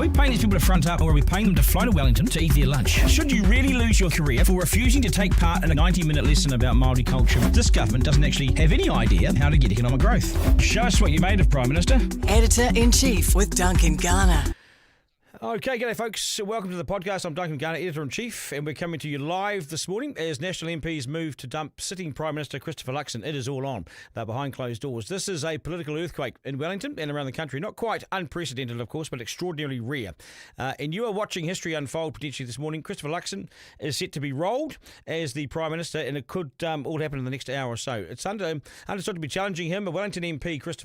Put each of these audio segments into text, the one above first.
we paying these people to front up, or are we paying them to fly to Wellington to eat their lunch? Should you really lose your career for refusing to take part in a 90-minute lesson about Māori culture? This government doesn't actually have any idea how to get economic growth. Show us what you made of, Prime Minister. Editor-in-Chief with Duncan Garner. Okay, g'day folks. Welcome to the podcast. I'm Duncan Garner, Editor-in-Chief, and we're coming to you live this morning as National MPs move to dump sitting Prime Minister Christopher Luxon. It is all on. They're behind closed doors. This is a political earthquake in Wellington and around the country. Not quite unprecedented, of course, but extraordinarily rare. And you are watching history unfold potentially this morning. Christopher Luxon is set to be rolled as the Prime Minister, and it could all happen in the next hour or so. It's understood to be challenging him, a Wellington MP, Chris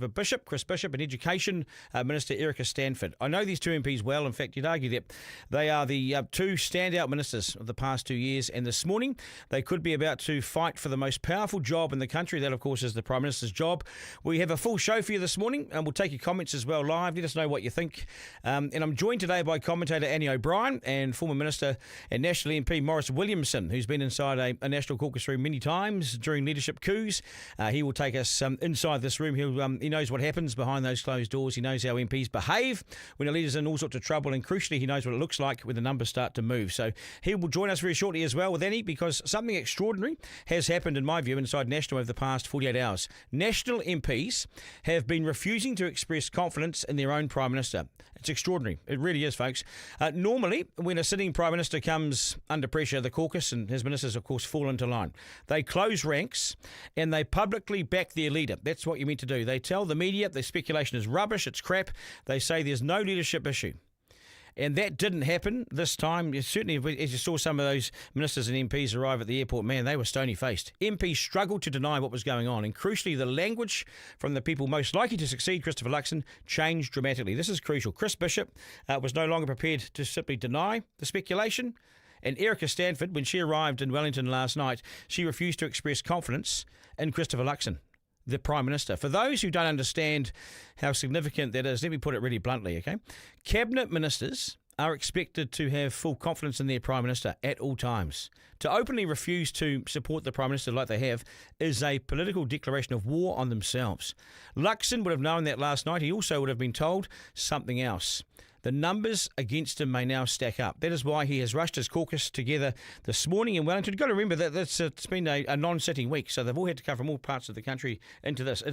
Bishop, and Education Minister Erica Stanford. I know these two MPs well. In fact, you'd argue that they are the two standout ministers of the past 2 years, and this morning they could be about to fight for the most powerful job in the country. That, of course, is the Prime Minister's job. We have a full show for you this morning, and we'll take your comments as well live. Let us know what you think. And I'm joined today by commentator Annie O'Brien and former Minister and National MP Maurice Williamson, who's been inside a National caucus room many times during leadership coups. He will take us inside this room. He knows what happens behind those closed doors. He knows how MPs behave when a leader's in all sorts of trouble, and crucially, he knows what it looks like when the numbers start to move. So he will join us very shortly as well with Annie, because something extraordinary has happened, in my view, inside National over the past 48 hours. National MPs have been refusing to express confidence in their own Prime Minister. It's extraordinary. It really is, folks. Normally, when a sitting Prime Minister comes under pressure, the caucus and his ministers, of course, fall into line. They close ranks and they publicly back their leader. That's what you're meant to do. They tell the media the speculation is rubbish, it's crap. They say there's no leadership issue. And that didn't happen this time. Certainly, as you saw some of those ministers and MPs arrive at the airport, man, they were stony-faced. MPs struggled to deny what was going on. And crucially, the language from the people most likely to succeed Christopher Luxon changed dramatically. This is crucial. Chris Bishop was no longer prepared to simply deny the speculation. And Erica Stanford, when she arrived in Wellington last night, she refused to express confidence in Christopher Luxon, the Prime Minister. For those who don't understand how significant that is, let me put it really bluntly, okay? Cabinet ministers are expected to have full confidence in their Prime Minister at all times. To openly refuse to support the Prime Minister like they have is a political declaration of war on themselves. Luxon would have known that last night. He also would have been told something else. The numbers against him may now stack up. That is why he has rushed his caucus together this morning in Wellington. You've got to remember that it's been a non-sitting week, so they've all had to come from all parts of the country into this.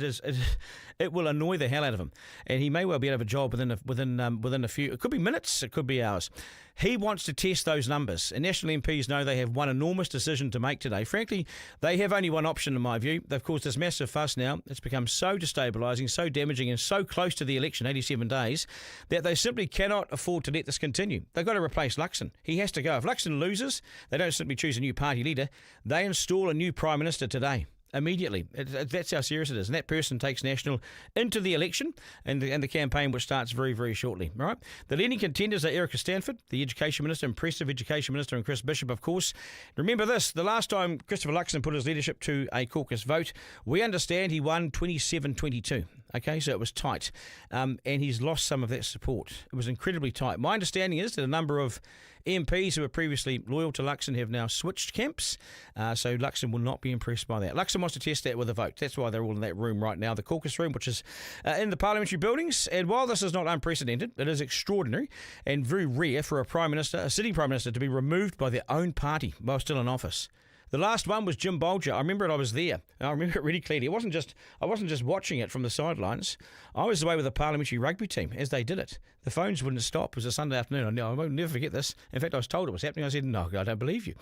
It will annoy the hell out of him, and he may well be out of a job within a few. It could be minutes, it could be hours. He wants to test those numbers, and National MPs know they have one enormous decision to make today. Frankly, they have only one option, in my view. They've caused this massive fuss now. It's become so destabilising, so damaging, and so close to the election, 87 days, that they simply cannot afford to let this continue. They've got to replace Luxon. He has to go. If Luxon loses, they don't simply choose a new party leader. They install a new Prime Minister today. Immediately. That's how serious it is. And that person takes National into the election and the campaign, which starts very, very shortly. All right. The leading contenders are Erica Stanford, the Education Minister, impressive Education Minister, and Chris Bishop, of course. Remember this, the last time Christopher Luxon put his leadership to a caucus vote, we understand he won 27-22. Okay, so it was tight. And he's lost some of that support. It was incredibly tight. My understanding is that a number of MPs who were previously loyal to Luxon have now switched camps, so Luxon will not be impressed by that. Luxon wants to test that with a vote. That's why they're all in that room right now, the caucus room, which is in the parliamentary buildings. And while this is not unprecedented, it is extraordinary and very rare for a sitting Prime Minister, to be removed by their own party while still in office. The last one was Jim Bolger. I remember it. I was there. I remember it really clearly. I wasn't just watching it from the sidelines. I was away with the parliamentary rugby team as they did it. The phones wouldn't stop. It was a Sunday afternoon. I won't never forget this. In fact, I was told it was happening. I said, no, I don't believe you.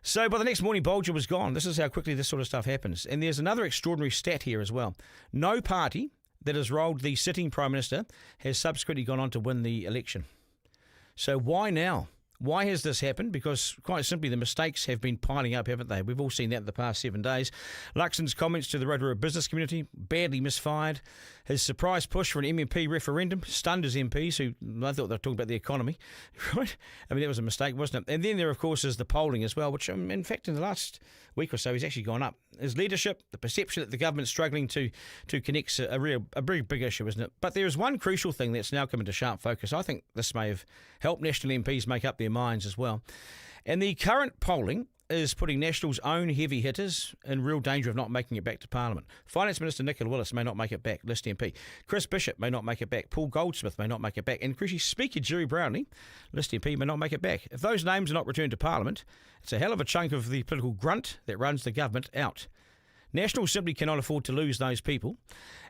So by the next morning, Bolger was gone. This is how quickly this sort of stuff happens. And there's another extraordinary stat here as well. No party that has rolled the sitting Prime Minister has subsequently gone on to win the election. So why now? Why has this happened? Because, quite simply, the mistakes have been piling up, haven't they? We've all seen that in the past 7 days. Luxon's comments to the Rotorua business community, badly misfired. His surprise push for an MMP referendum stunned his MPs, who I thought they were talking about the economy, right? I mean, that was a mistake, wasn't it? And then there, of course, is the polling as well, which, in fact, in the last week or so, he's actually gone up. His leadership, the perception that the government's struggling to connect a very big issue, isn't it? But there is one crucial thing that's now come into sharp focus. I think this may have helped National MPs make up their minds as well. And the current polling is putting National's own heavy hitters in real danger of not making it back to Parliament. Finance Minister Nicola Willis may not make it back, List MP. Chris Bishop may not make it back. Paul Goldsmith may not make it back. And Crucial Speaker Jerry Brownlee, List MP, may not make it back. If those names are not returned to Parliament, it's a hell of a chunk of the political grunt that runs the government out. National simply cannot afford to lose those people,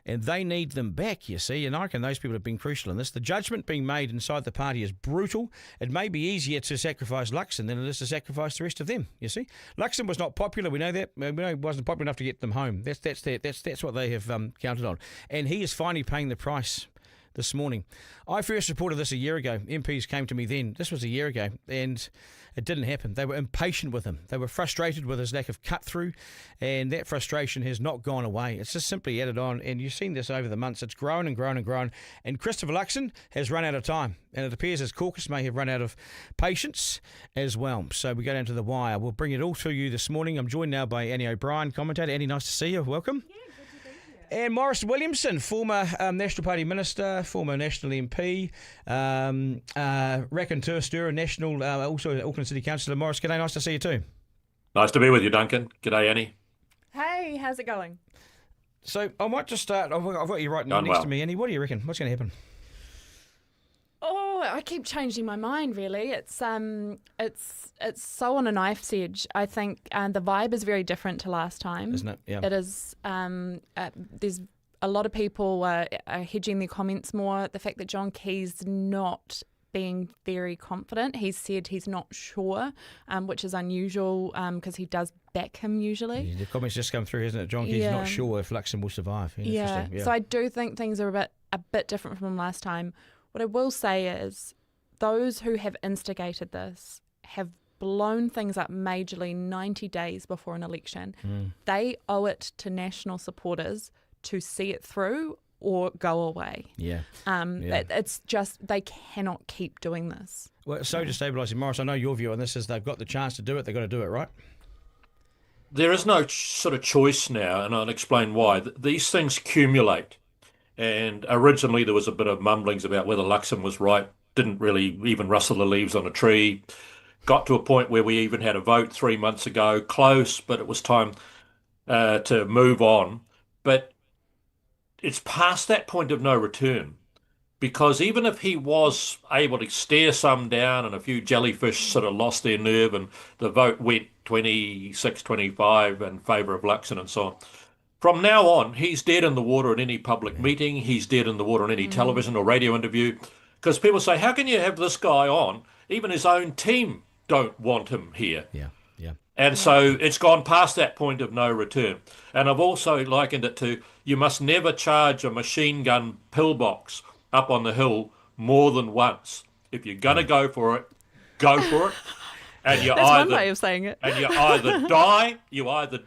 and they need them back, you see, and I reckon those people have been crucial in this. The judgment being made inside the party is brutal. It may be easier to sacrifice Luxon than it is to sacrifice the rest of them, you see. Luxon was not popular, we know that. We know it wasn't popular enough to get them home. That's what they have counted on. And he is finally paying the price this morning. I first reported this a year ago. MPs came to me then. This was a year ago, and it didn't happen. They were impatient with him. They were frustrated with his lack of cut-through, and that frustration has not gone away. It's just simply added on, and you've seen this over the months. It's grown and grown and grown, and Christopher Luxon has run out of time, and it appears his caucus may have run out of patience as well. So we go down to the wire. We'll bring it all to you this morning. I'm joined now by Annie O'Brien, commentator. Annie, nice to see you. Welcome. Yeah. And Maurice Williamson, former National Party Minister, former National MP, raconteur, stirrer, National, also Auckland City Councillor. Maurice, g'day, nice to see you too. Nice to be with you, Duncan. G'day, Annie. Hey, how's it going? So I might just start, I've got you right next to me, Annie. What do you reckon? What's going to happen? Oh, I keep changing my mind, really. It's so on a knife's edge. I think the vibe is very different to last time. Isn't it? Yeah. It is. There's a lot of people are hedging their comments more. The fact that John Key's not being very confident. He's said he's not sure, which is unusual because he does back him usually. Yeah, the comments just come through, hasn't it? John Key's not sure if Luxon will survive. Yeah. So I do think things are a bit different from last time. What I will say is those who have instigated this have blown things up majorly 90 days before an election. They owe it to National supporters to see it through or go away. It's just they cannot keep doing this. Well, it's so destabilising. Maurice, I know your view on this is they've got the chance to do it. They've got to do it, right? There is no sort of choice now, and I'll explain why. These things accumulate. And originally there was a bit of mumblings about whether Luxon was right, didn't really even rustle the leaves on a tree. Got to a point where we even had a vote 3 months ago, close, but it was time to move on. But it's past that point of no return, because even if he was able to stare some down and a few jellyfish sort of lost their nerve and the vote went 26-25 in favour of Luxon and so on, from now on, he's dead in the water at any public meeting. He's dead in the water in any television or radio interview, because people say, how can you have this guy on? Even his own team don't want him here. And so it's gone past that point of no return. And I've also likened it to, you must never charge a machine gun pillbox up on the hill more than once. If you're going to go for it, go for it. And That's one way of saying it. And you either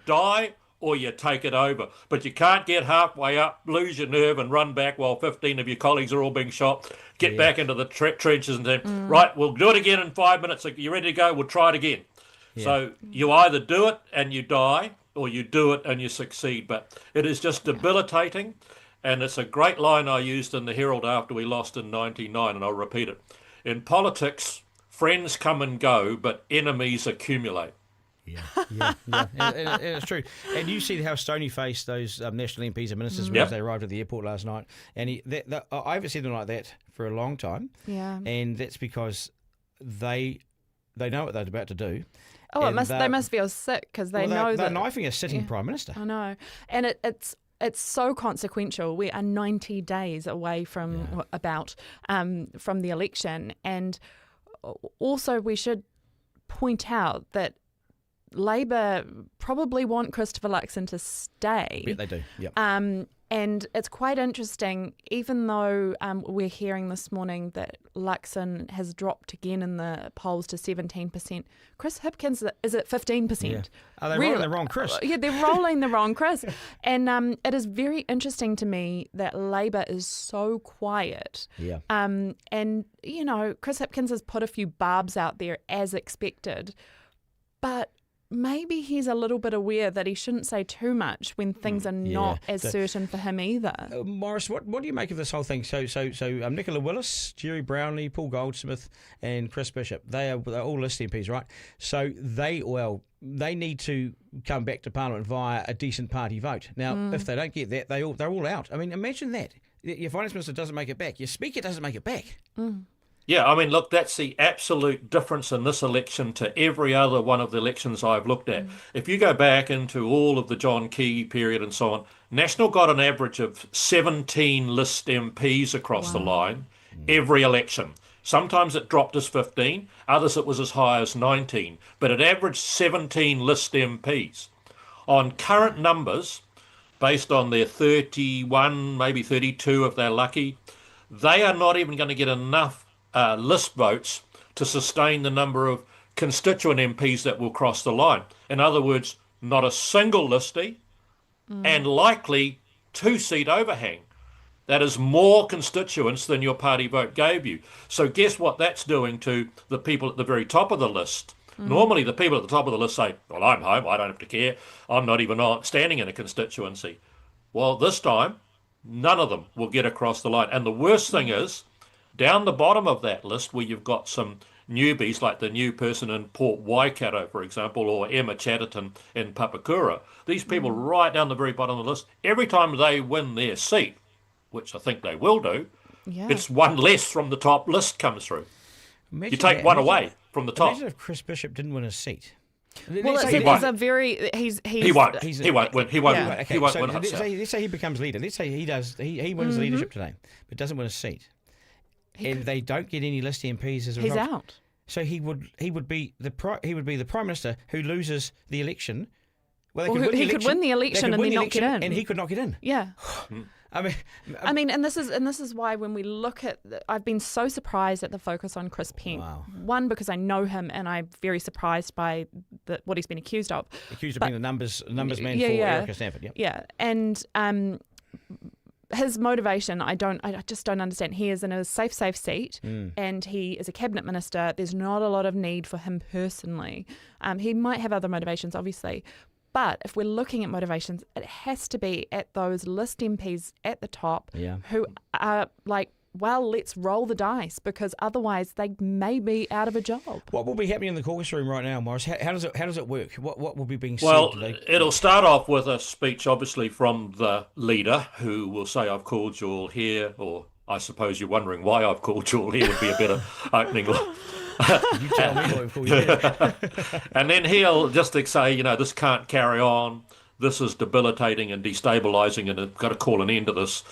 die or you take it over. But you can't get halfway up, lose your nerve and run back while 15 of your colleagues are all being shot, get back into the trenches and say, right, we'll do it again in 5 minutes. Are you ready to go? We'll try it again. Yeah. So you either do it and you die, or you do it and you succeed. But it is just debilitating. And it's a great line I used in the Herald after we lost in 99, and I'll repeat it. In politics, friends come and go, but enemies accumulate. Yeah. And it's true. And you see how stony-faced those National MPs and ministers were as they arrived at the airport last night. And I haven't seen them like that for a long time. Yeah. And that's because they know what they're about to do. Oh, they must feel sick because they know they're knifing a sitting Prime Minister. I know. And it's so consequential. We are 90 days away from from the election. And also we should point out that Labour probably want Christopher Luxon to stay. Yeah, they do. Yep. And it's quite interesting, even though we're hearing this morning that Luxon has dropped again in the polls to 17%. Chris Hipkins is at 15%. Yeah. Are they rolling the wrong Chris? Yeah, they're rolling the wrong Chris. And it is very interesting to me that Labour is so quiet. Yeah. And, Chris Hipkins has put a few barbs out there as expected. But maybe he's a little bit aware that he shouldn't say too much when things are not as certain for him either. Maurice, what do you make of this whole thing? So Nicola Willis, Jerry Brownlee, Paul Goldsmith, and Chris Bishop, they're all list MPs, right? So they need to come back to Parliament via a decent party vote. Now, if they don't get that, they're all out. I mean, imagine that. Your finance minister doesn't make it back. Your speaker doesn't make it back. Yeah, I mean, look, that's the absolute difference in this election to every other one of the elections I've looked at. If you go back into all of the John Key period and so on, National got an average of 17 list MPs across the line every election. Sometimes it dropped as 15, others it was as high as 19, but it averaged 17 list MPs. On current numbers, based on their 31, maybe 32 if they're lucky, they are not even going to get enough list votes to sustain the number of constituent MPs that will cross the line. In other words, not a single listie and likely 2-seat overhang. That is more constituents than your party vote gave you. So guess what that's doing to the people at the very top of the list? Normally the people at the top of the list say, well, I'm home, I don't have to care. I'm not even standing in a constituency. Well, this time, none of them will get across the line. And the worst thing is, down the bottom of that list, where you've got some newbies, like the new person in Port Waikato, for example, or Emma Chatterton in Papakura, these people right down the very bottom of the list, every time they win their seat, which I think they will do, it's one less from the top list comes through. You take one away from the top. Imagine if Chris Bishop didn't win his seat. Well, He a very He won't win. He won't win. Okay, He won't so win. let's say he becomes leader. Let's say he wins the leadership today, but doesn't win a seat. And they don't get any list MPs as a result. He's out. So he would be the Prime Minister who loses the election. Well, He could win the election and then not get in. And he could not get in. Yeah. I mean, and this is why when we look at, I've been so surprised at the focus on Chris Pent. Wow. One, because I know him and I'm very surprised by what he's been accused of. Accused of being the numbers man for Erica Stanford. Yep. Yeah, and his motivation, I just don't understand. He is in a safe seat, and he is a cabinet minister. There's not a lot of need for him personally. He might have other motivations, obviously. But if we're looking at motivations, it has to be at those list MPs at the top who are like, well, let's roll the dice, because otherwise they may be out of a job. What will be happening in the caucus room right now, Maurice? How does it work? What will be being said? Well, it'll start off with a speech, obviously, from the leader, who will say, "I've called you all here," or I suppose you're wondering why I've called you all here would be a better opening. You tell me what we've called you. And then he'll just say, this can't carry on. This is debilitating and destabilising, and I've got to call an end to this.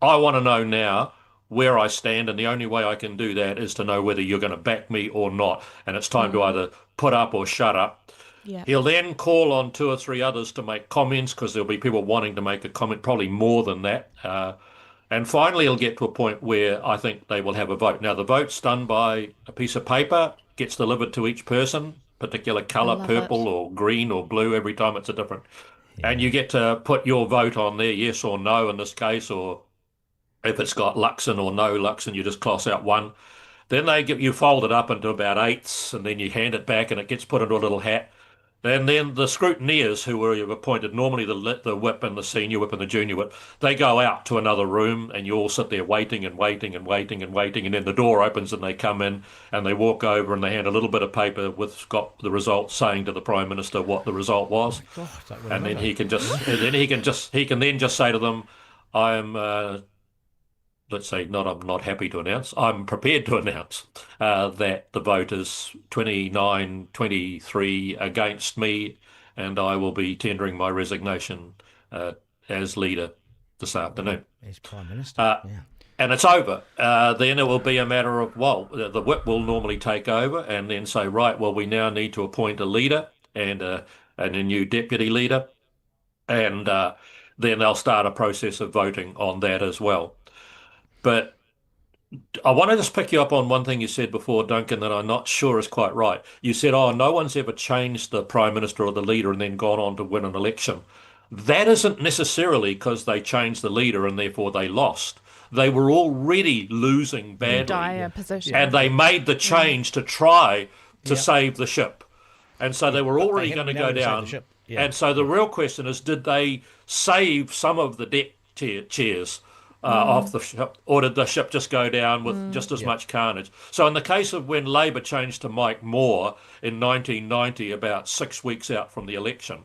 I want to know now where I stand, and the only way I can do that is to know whether you're going to back me or not. And it's time to either put up or shut up. Yeah. He'll then call on 2 or 3 others to make comments, because there'll be people wanting to make a comment, probably more than that. And finally, he'll get to a point where I think they will have a vote. Now, the vote's done by a piece of paper, gets delivered to each person, particular colour, purple or green or blue. Every time it's a different. Yeah. And you get to put your vote on there, yes or no in this case, or if it's got Luxon or no Luxon, you just cross out one. Then you fold it up into about eighths, and then you hand it back, and it gets put into a little hat. And then the scrutineers, who were appointed, normally the whip and the senior whip and the junior whip, they go out to another room, and you all sit there waiting and waiting and waiting and waiting. And then the door opens and they come in and they walk over and they hand a little bit of paper with got the result, saying to the Prime Minister what the result was. Oh God, and then he can just say to them, I'm let's say I'm not happy to announce, I'm prepared to announce that the vote is 29-23 against me, and I will be tendering my resignation as leader this afternoon. As Prime Minister, And it's over. Then it will be a matter of, the whip will normally take over and then say, right, well, we now need to appoint a leader and a new deputy leader, and then they'll start a process of voting on that as well. But I want to just pick you up on one thing you said before, Duncan, that I'm not sure is quite right. You said, no one's ever changed the Prime Minister or the leader and then gone on to win an election. That isn't necessarily because they changed the leader and therefore they lost. They were already losing badly. Dire position. And they made the change to try to save the ship. And so they were already going to go down. Yeah. And so the real question is, did they save some of the deck chairs off the ship, or did the ship just go down with just as much carnage? So in the case of when Labor changed to Mike Moore in 1990, about 6 weeks out from the election,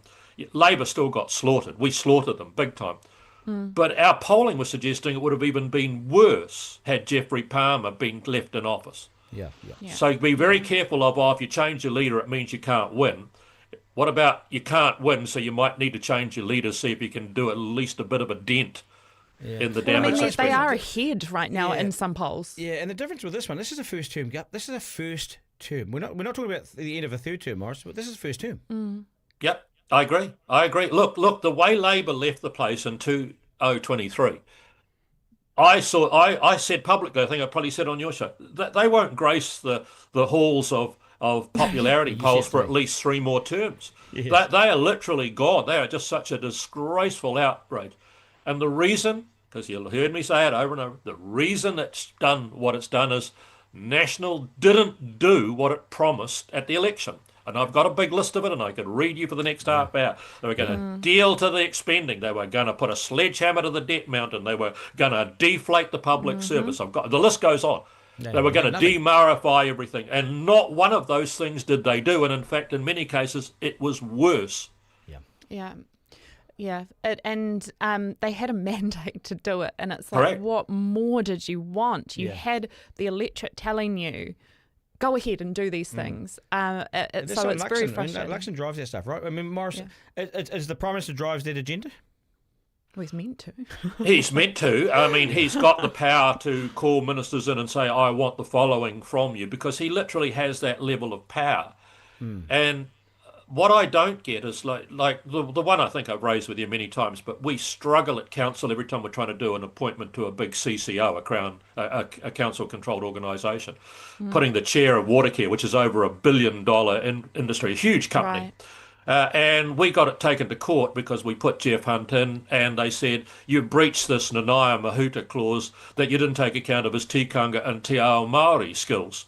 Labor still got slaughtered. We slaughtered them big time. But our polling was suggesting it would have even been worse had Geoffrey Palmer been left in office. Yeah. So be very careful of, if you change your leader, it means you can't win. What about you can't win, so you might need to change your leader, see if you can do at least a bit of a dent in the damage. They are ahead right now in some polls. Yeah, and the difference with this one, this is a first term. This is a first term. We're not talking about the end of a third term, Maurice, but this is first term. Yep, I agree. Look, the way Labor left the place in 2023, I said publicly, I think I probably said on your show, that they won't grace the halls of popularity polls for at least 3 more terms. Yes. They are literally gone. They are just such a disgraceful outrage. And the reason, because you heard me say it over and over, the reason it's done what it's done is National didn't do what it promised at the election. And I've got a big list of it, and I could read you for the next half hour. They were going to deal to the expending. They were going to put a sledgehammer to the debt mountain. They were going to deflate the public service. The list goes on. They were going to demarify everything, and not one of those things did they do. And in fact, in many cases, it was worse. Yeah. And they had a mandate to do it, and it's like, Correct. What more did you want? You had the electorate telling you, go ahead and do these things. So it's very frustrating. Luxon drives that stuff, right? I mean, Maurice, is the Prime Minister drives that agenda? Well, he's meant to. He's meant to. I mean, he's got the power to call ministers in and say, I want the following from you, because he literally has that level of power. And what I don't get is like the one I think I've raised with you many times, but we struggle at council every time we're trying to do an appointment to a big CCO, a council-controlled organisation, putting the chair of Watercare, which is over $1 billion industry, a huge company. Right. And we got it taken to court because we put Jeff Hunt in, and they said, you breached this Nanaia Mahuta clause that you didn't take account of his tikanga and te ao Māori skills.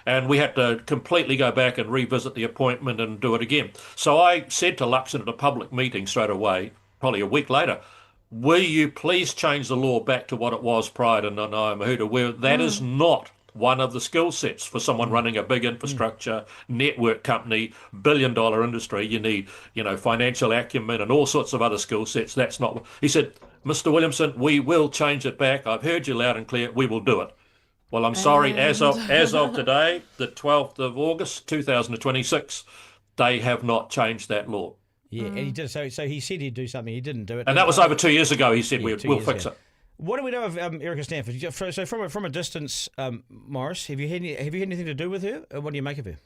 And we had to completely go back and revisit the appointment and do it again. So I said to Luxon at a public meeting straight away, probably a week later, will you please change the law back to what it was prior to Nanaia Mahuta, where that is not one of the skill sets for someone running a big infrastructure network company, billion-dollar industry. You need, financial acumen and all sorts of other skill sets. That's not. He said, Mr. Williamson, we will change it back. I've heard you loud and clear. We will do it. Well, I'm sorry. As of today, the 12th of August, 2026, they have not changed that law. Yeah, and he did. So he said he'd do something. He didn't do it. And that was over 2 years ago. He said we'll fix it. What do we know of Erica Stanford? So from a distance, Maurice, have you had anything to do with her? Or what do you make of her?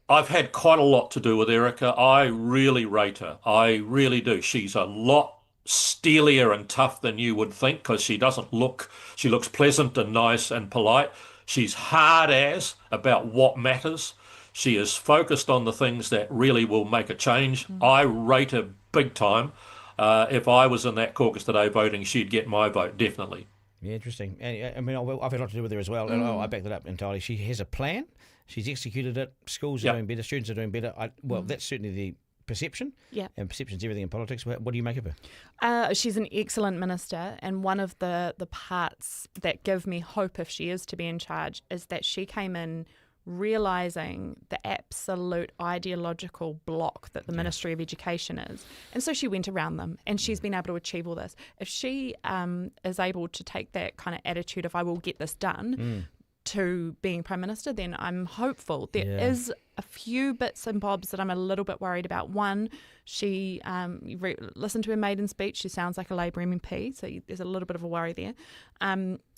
I've had quite a lot to do with Erica. I really rate her. I really do. She's a lot steelier and tough than you would think, because she looks pleasant and nice and polite. She's hard as about what matters. She is focused on the things that really will make a change. I rate her big time. If I was in that caucus today voting, she'd get my vote, definitely. Yeah, interesting. And I mean, I've had a lot to do with her as well. And I back that up entirely. She has a plan. She's executed it. Schools are doing better. Students are doing better. That's certainly the perception. Yeah. And perception's everything in politics. What do you make of her? She's an excellent minister, and one of the parts that give me hope if she is to be in charge is that she came in realising the absolute ideological block that the Ministry of Education is. And so she went around them, and she's been able to achieve all this. If she is able to take that kind of attitude of I will get this done to being Prime Minister, then I'm hopeful. There is a few bits and bobs that I'm a little bit worried about. One, she listened to her maiden speech. She sounds like a Labour MP, so there's a little bit of a worry there.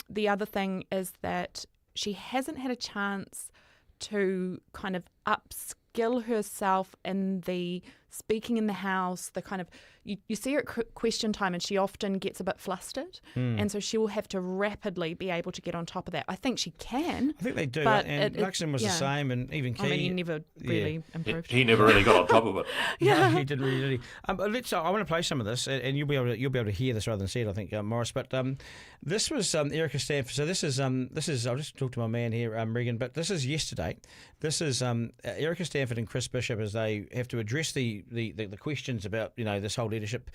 The other thing is that she hasn't had a chance to kind of upskill herself in the speaking in the House, the kind of, you see her at question time and she often gets a bit flustered. And so she will have to rapidly be able to get on top of that. I think she can. I think they do. But and Luxon was the same, and even Key. I mean, he never really improved. He never really got on top of it. No, he didn't really. I want to play some of this, and you'll be able to hear this rather than see it, I think, Maurice. But this was Erica Stanford. So this is I'll just talk to my man here, Regan. But this is yesterday. This is Erica Stanford and Chris Bishop, as they have to address the questions about this whole leadership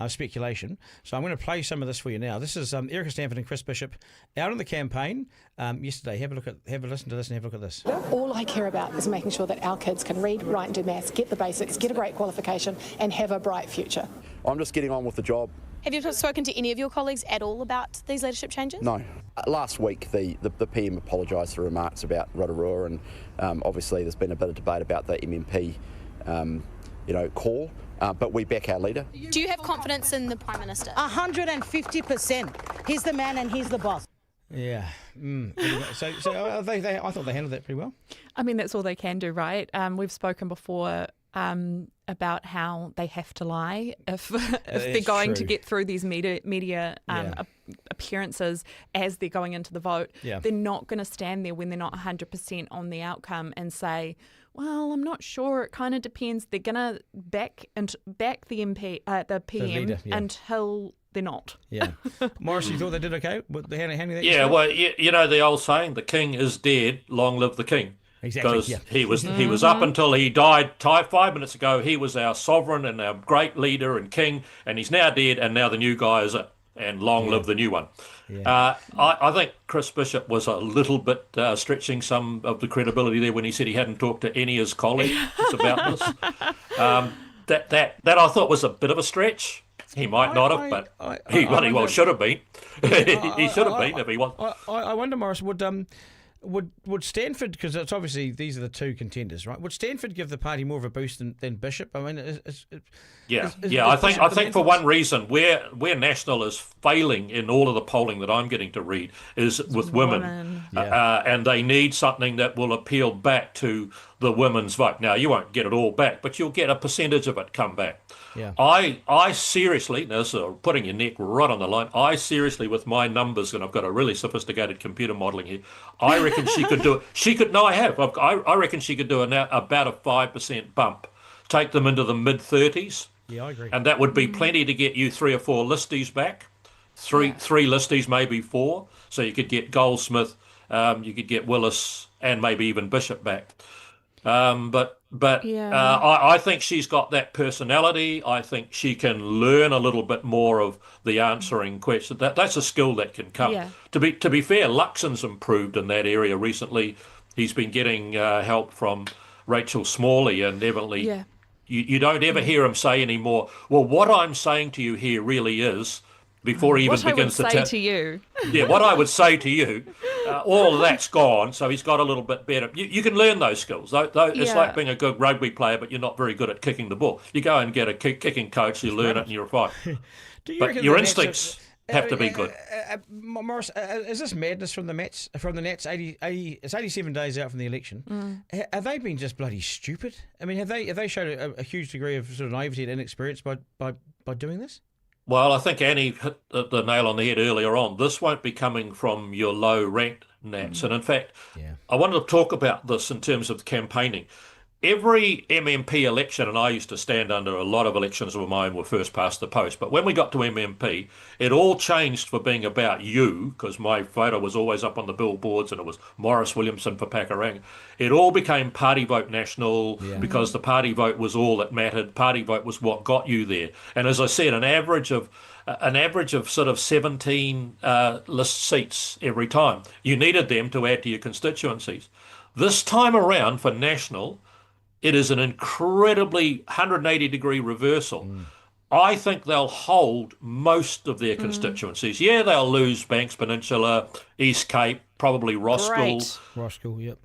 speculation. So I'm going to play some of this for you now. This is Erica Stanford and Chris Bishop out on the campaign yesterday. Have a listen to this and have a look at this. All I care about is making sure that our kids can read, write and do maths, get the basics, get a great qualification and have a bright future. I'm just getting on with the job. Have you spoken to any of your colleagues at all about these leadership changes? No. Last week, the PM apologised for remarks about Rotorua, and obviously there's been a bit of debate about the MMP, call. But we back our leader. Do you have confidence in the Prime Minister? 150%. He's the man and he's the boss. Yeah. So I thought they handled that pretty well. I mean, that's all they can do, right? We've spoken before about how they have to lie if they're going to get through these media appearances as they're going into the vote. Yeah. They're not going to stand there when they're not 100% on the outcome and say, well, I'm not sure. It kind of depends. They're going to back the MP, the PM, the leader, until they're not. Yeah. Maurice, you thought they did okay? Handling that? Yeah, well, the old saying, the king is dead, long live the king. Exactly. Because he was up until he died 5 minutes ago. He was our sovereign and our great leader and king, and he's now dead, and now the new guy is it. And long live the new one. Yeah. I think Chris Bishop was a little bit stretching some of the credibility there when he said he hadn't talked to any of his colleagues about this. That I thought was a bit of a stretch. He might not have, but he bloody well should have been. He should have been if he was. I wonder, Maurice, would Stanford, because it's obviously these are the two contenders, right? Would Stanford give the party more of a boost than Bishop? I mean, I think for one reason where National is failing in all of the polling that I'm getting to read is with women. And they need something that will appeal back to the women's vote. Now, you won't get it all back, but you'll get a percentage of it come back. Yeah. I seriously, now this is putting your neck right on the line, I seriously, with my numbers, and I've got a really sophisticated computer modelling here, I reckon she could do it. I reckon she could do about a 5% bump, take them into the mid-30s. Yeah, I agree. And that would be plenty to get you 3 or 4 listies back, three listies, maybe 4. So you could get Goldsmith, you could get Willis, and maybe even Bishop back. I think she's got that personality. I think she can learn a little bit more of the answering questions. That's a skill that can come. Yeah. To be fair, Luxon's improved in that area recently. He's been getting help from Rachel Smalley and evidently. Yeah. You don't ever hear him say anymore, well, what I'm saying to you here really is, before he even begins to what I would say to you. Yeah, what I would say to you, all of that's gone, so he's got a little bit better. You can learn those skills. It's like being a good rugby player, but you're not very good at kicking the ball. You go and get a kicking coach, you learn it, and you're fine. But your instincts have to be good. Maurice, is this madness from the Nats? It's 87 days out from the election. Have they been just bloody stupid? I mean, have they showed a huge degree of sort of naivety and inexperience by doing this? Well, I think Annie hit the nail on the head earlier on. This won't be coming from your low-ranked Nats. And in fact, I wanted to talk about this in terms of campaigning. Every MMP election, and I used to stand under a lot of elections of mine were first past the post, but when we got to MMP, it all changed for being about you, because my photo was always up on the billboards and it was Maurice Williamson for Pakuranga. It all became party vote national because the party vote was all that mattered. Party vote was what got you there. And as I said, an average of sort of 17 list seats every time. You needed them to add to your constituencies. This time around for national, it is an incredibly 180-degree reversal. I think they'll hold most of their constituencies. Yeah, they'll lose Banks Peninsula, East Cape, probably Roskill. Roskill, yep.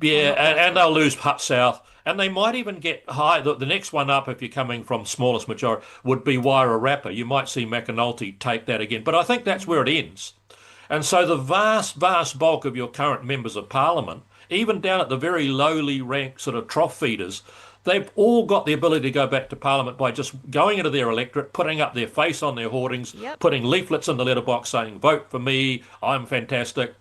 Yeah, and they'll lose Hutt South. And they might even get high. The next one up, if you're coming from smallest majority, would be Wairarapa. You might see McAnulty take that again. But I think that's where it ends. And so the vast, vast bulk of your current members of Parliament, even down at the very lowly ranked sort of trough feeders, they've all got the ability to go back to Parliament by just going into their electorate, putting up their face on their hoardings, putting leaflets in the letterbox saying, vote for me, I'm fantastic.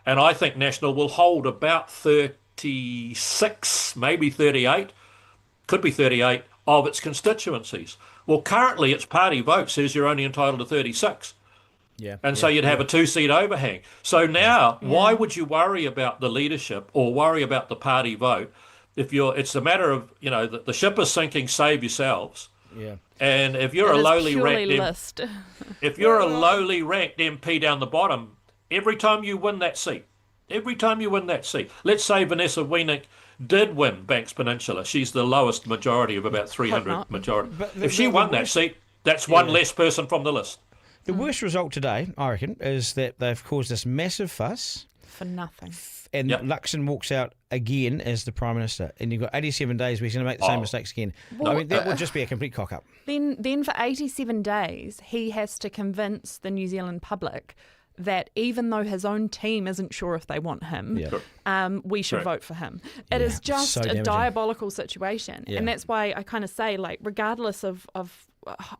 And I think National will hold about 36, maybe 38, could be 38, of its constituencies. Well, currently its party vote says you're only entitled to 36. So you'd have a 2-seat overhang. So now, why would you worry about the leadership or worry about the party vote? It's a matter of, the ship is sinking, save yourselves. Yeah. And if you're It a is lowly purely ranked list. if you're a lowly ranked MP down the bottom, every time you win that seat, let's say Vanessa Wienick did win Banks Peninsula. She's the lowest majority of about 300 majority. If she won that seat, that's one less person from the list. The worst result today, I reckon, is that they've caused this massive fuss. For nothing. And Luxon walks out again as the Prime Minister. And you've got 87 days where he's going to make the same mistakes again. I mean, that would just be a complete cock-up. Then for 87 days, he has to convince the New Zealand public that even though his own team isn't sure if they want him, we should vote for him. It is just so a damaging. diabolical situation. Yeah. And that's why I kind of say, like, regardless of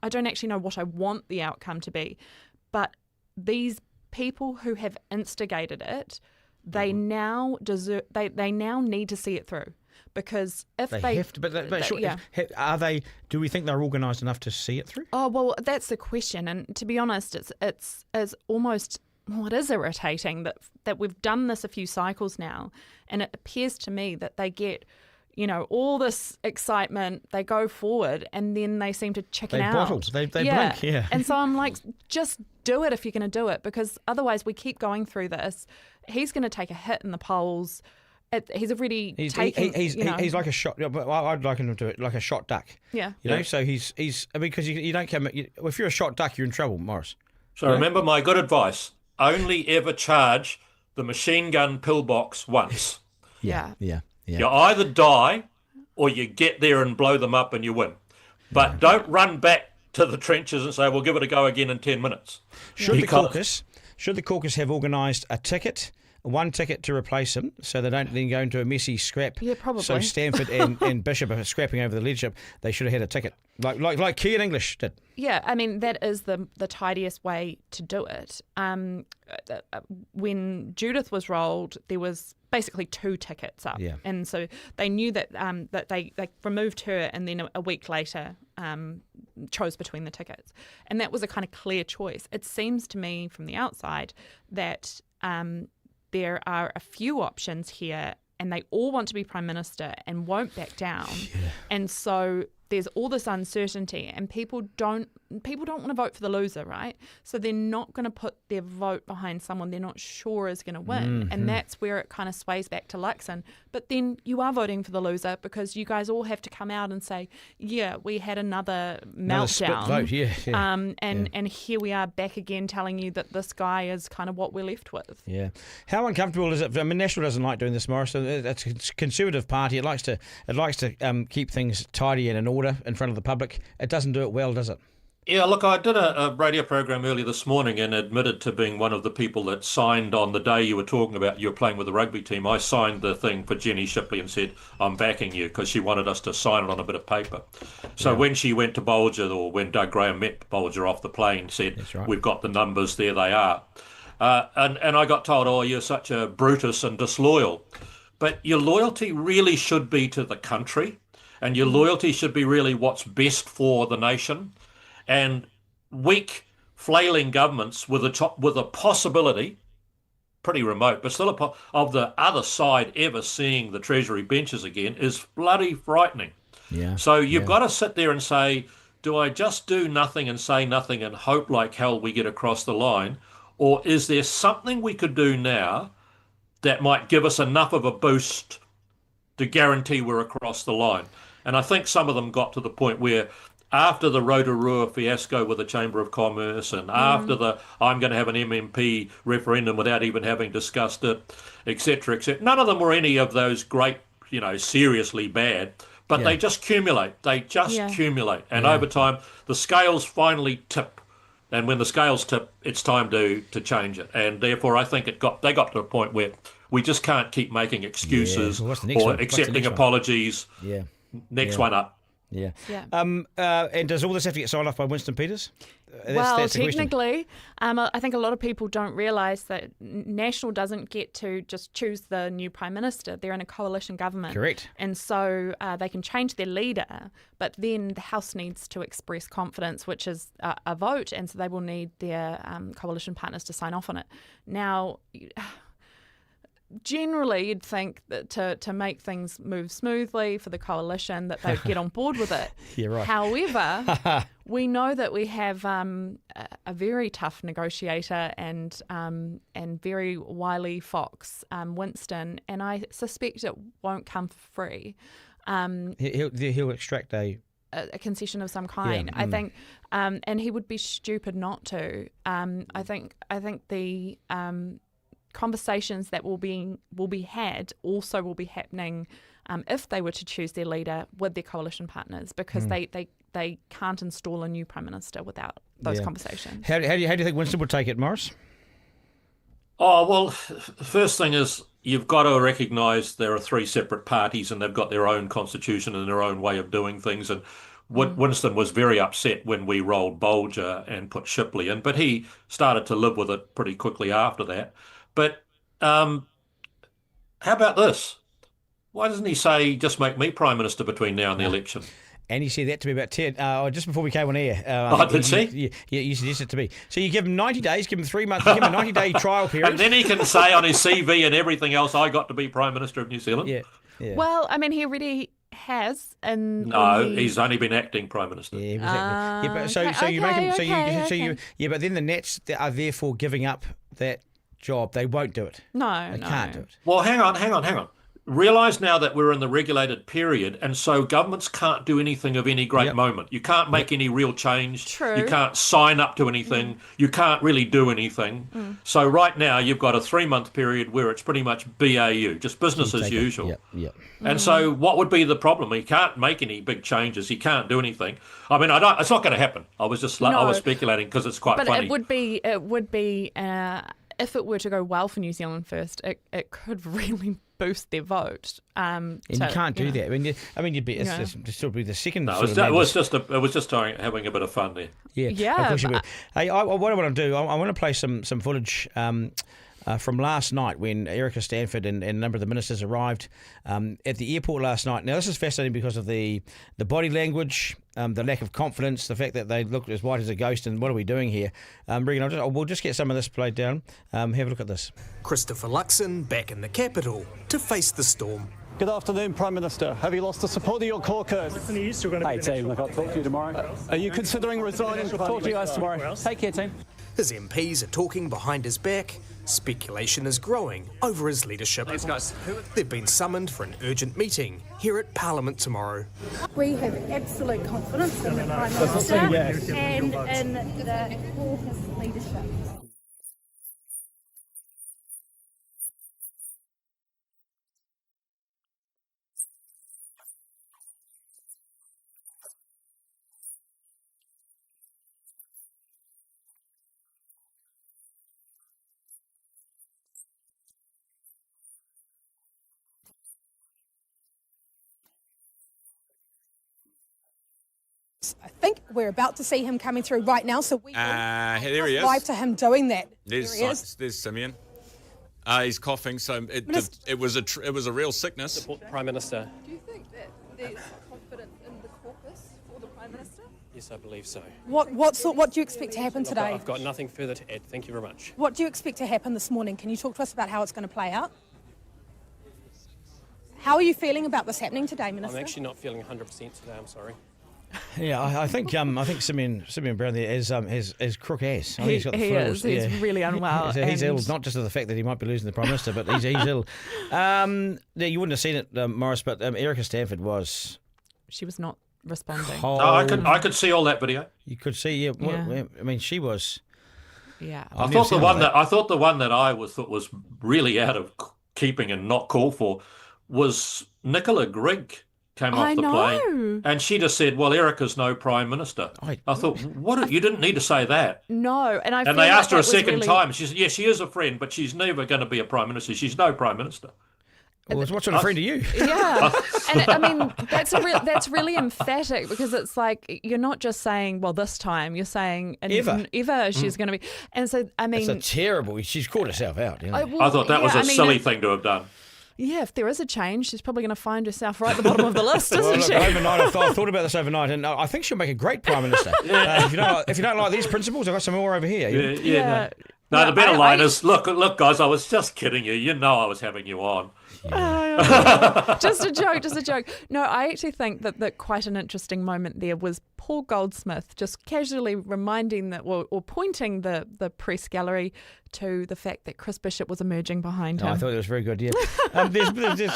I don't actually know what I want the outcome to be, but these people who have instigated it, they now deserve. They now need to see it through, because if they have to, are they? Do we think they're organised enough to see it through? Oh well, that's the question. And to be honest, it's almost, well, it is irritating that we've done this a few cycles now, and it appears to me that they get, all this excitement, they go forward, and then they seem to chicken out. They blink, yeah. And so I'm like, just do it if you're going to do it, because otherwise we keep going through this. He's going to take a hit in the polls. He's already taken. He's like a shot. I'd like him to do it like a shot duck. Yeah. So he's because you don't come. If you're a shot duck, you're in trouble, Maurice. So remember my good advice: only ever charge the machine gun pillbox once. Yeah. You either die or you get there and blow them up and you win. But don't run back to the trenches and say, we'll give it a go again in 10 minutes. Should the caucus have organised one ticket to replace him, so they don't then go into a messy scrap? Yeah, probably. So Stanford and Bishop are scrapping over the leadership. They should have had a ticket, like Key and English did. Yeah, I mean, that is the tidiest way to do it. When Judith was rolled, there was basically 2 tickets up. Yeah. And so they knew that that they removed her, and then a week later chose between the tickets. And that was a kind of clear choice. It seems to me from the outside that there are a few options here, and they all want to be Prime Minister and won't back down. Yeah. And so there's all this uncertainty, and people don't want to vote for the loser, right? So they're not going to put their vote behind someone they're not sure is going to win. And that's where it kind of sways back to Luxon. But then you are voting for the loser, because you guys all have to come out and say, yeah, we had another meltdown. Split vote, and here we are back again telling you that this guy is kind of what we're left with. Yeah. How uncomfortable is it? I mean, National doesn't like doing this, Maurice. It's a conservative party. It likes to keep things tidy and in order in front of the public. It doesn't do it well, does it? Yeah, look, I did a radio program earlier this morning and admitted to being one of the people that signed on the day you were talking about you were playing with the rugby team. I signed the thing for Jenny Shipley and said, I'm backing you, because she wanted us to sign it on a bit of paper. So when she went to Bolger, or when Doug Graham met Bolger off the plane, said, We've got the numbers, there they are. And I got told, you're such a Brutus and disloyal. But your loyalty really should be to the country, and your loyalty should be really what's best for the nation. And weak, flailing governments with a possibility, pretty remote, but still of the other side ever seeing the Treasury benches again is bloody frightening. Yeah. So you've got to sit there and say, do I just do nothing and say nothing and hope like hell we get across the line? Or is there something we could do now that might give us enough of a boost to guarantee we're across the line? And I think some of them got to the point where, after the Rotorua fiasco with the Chamber of Commerce, and after the I'm going to have an MMP referendum without even having discussed it, etc., none of them were any of those great, seriously bad, but they just accumulate. Accumulate. And over time, the scales finally tip. And when the scales tip, it's time to change it. And therefore, I think they got to a point where we just can't keep making excuses or accepting apologies. Yeah. Next one up. Yeah. And does all this have to get signed off by Winston Peters? That's technically, I think a lot of people don't realise that National doesn't get to just choose the new Prime Minister. They're in a coalition government. Correct. And so they can change their leader, but then the House needs to express confidence, which is a vote, and so they will need their coalition partners to sign off on it. Now, generally, you'd think that to make things move smoothly for the coalition, that they'd get on board with it. Yeah, right. However, we know that we have a very tough negotiator and very wily fox, Winston, and I suspect it won't come for free. He'll extract a concession of some kind. I think, and he would be stupid not to. I think the conversations that will be had also will be happening if they were to choose their leader with their coalition partners, because they can't install a new prime minister without those conversations. How do you think Winston would take it, Maurice? Oh, well, the first thing is you've got to recognise there are three separate parties and they've got their own constitution and their own way of doing things. And Winston was very upset when we rolled Bolger and put Shipley in, but he started to live with it pretty quickly after that. But how about this? Why doesn't he say, just make me Prime Minister between now and the election? And he said that to me about 10, just before we came on air. Did he? Yeah, you suggested it to me. So you give him 90 days, give him 3 months, give him a 90-day trial period. And then he can say on his CV and everything else, I got to be Prime Minister of New Zealand. Yeah. Well, I mean, he already has. And no, he's only been acting Prime Minister. Yeah, exactly. So you make him. But then the Nats are therefore giving up that job. They won't do it. No, they can't do it. Well, hang on. Realise now that we're in the regulated period, and so governments can't do anything of any great moment. You can't make any real change. True. You can't sign up to anything. You can't really do anything. So right now you've got a 3-month period where it's pretty much BAU, just business as usual. Yep. And so what would be the problem? He can't make any big changes. He can't do anything. I mean, it's not going to happen. I was speculating because it's quite funny. But it would be. If it were to go well for New Zealand First, it could really boost their vote. And you can't do that. You'd be it's still be the second. No, it was just having a bit of fun there. Yeah. Of course you would. Hey, what I want to do, I want to play some footage from last night when Erica Stanford and a number of the ministers arrived at the airport last night. Now, this is fascinating because of the body language, the lack of confidence, the fact that they looked as white as a ghost, and what are we doing here? Regan, we'll just get some of this played down. Have a look at this. Christopher Luxon back in the capital to face the storm. Good afternoon, Prime Minister. Have you lost the support of your caucus? Hey, team, look, I'll talk to you tomorrow. Are you considering resigning? Talk to you guys tomorrow. Take care, team. His MPs are talking behind his back. Speculation is growing over his leadership. Thanks, guys. They've been summoned for an urgent meeting here at Parliament tomorrow. We have absolute confidence in the Prime Minister and in the caucus leadership. I think we're about to see him coming through right now, so we there he is. Live to him doing that. There's Simeon. He's coughing, so it was a real sickness. Support the Prime Minister. Do you think that there's confidence in the caucus for the Prime Minister? Yes, I believe so. What do you expect to happen today? I've got nothing further to add. Thank you very much. What do you expect to happen this morning? Can you talk to us about how it's going to play out? How are you feeling about this happening today, Minister? I'm actually not feeling 100% today. I'm sorry. Yeah, I think Simeon Brown there is crook ass. He's really unwell. He's ill, not just of the fact that he might be losing the Prime Minister, but he's ill. You wouldn't have seen it, Maurice, but Erica Stanford was. She was not responding. No, I could see all that video. You could see, I mean, she was. Yeah. I thought the one that I thought was really out of keeping and not called for was Nicola Grigg. Came off the plane, and she just said, "Well, Erica's no Prime Minister." I thought, "What? You didn't need to say that." No, and they asked her a second time. She said, "Yeah, she is a friend, but she's never going to be a Prime Minister. She's no Prime Minister." Well, what sort of friend are you? Yeah, and I mean that's really emphatic, because it's like you're not just saying, "Well, this time," you're saying, "Ever she's going to be." And so, I mean, it's a terrible. She's caught herself out. You know? I thought that was a silly thing to have done. Yeah, if there is a change, she's probably going to find herself right at the bottom of the list, isn't she? Overnight, I thought about this overnight, and I think she'll make a great Prime Minister. If you don't like these principles, I've got some more over here. Yeah. No, the better line is, look, guys, I was just kidding you. You know I was having you on. Just a joke. No, I actually think that quite an interesting moment there was Paul Goldsmith just casually reminding or pointing the press gallery to the fact that Chris Bishop was emerging behind him. I thought it was very good. Yeah, there's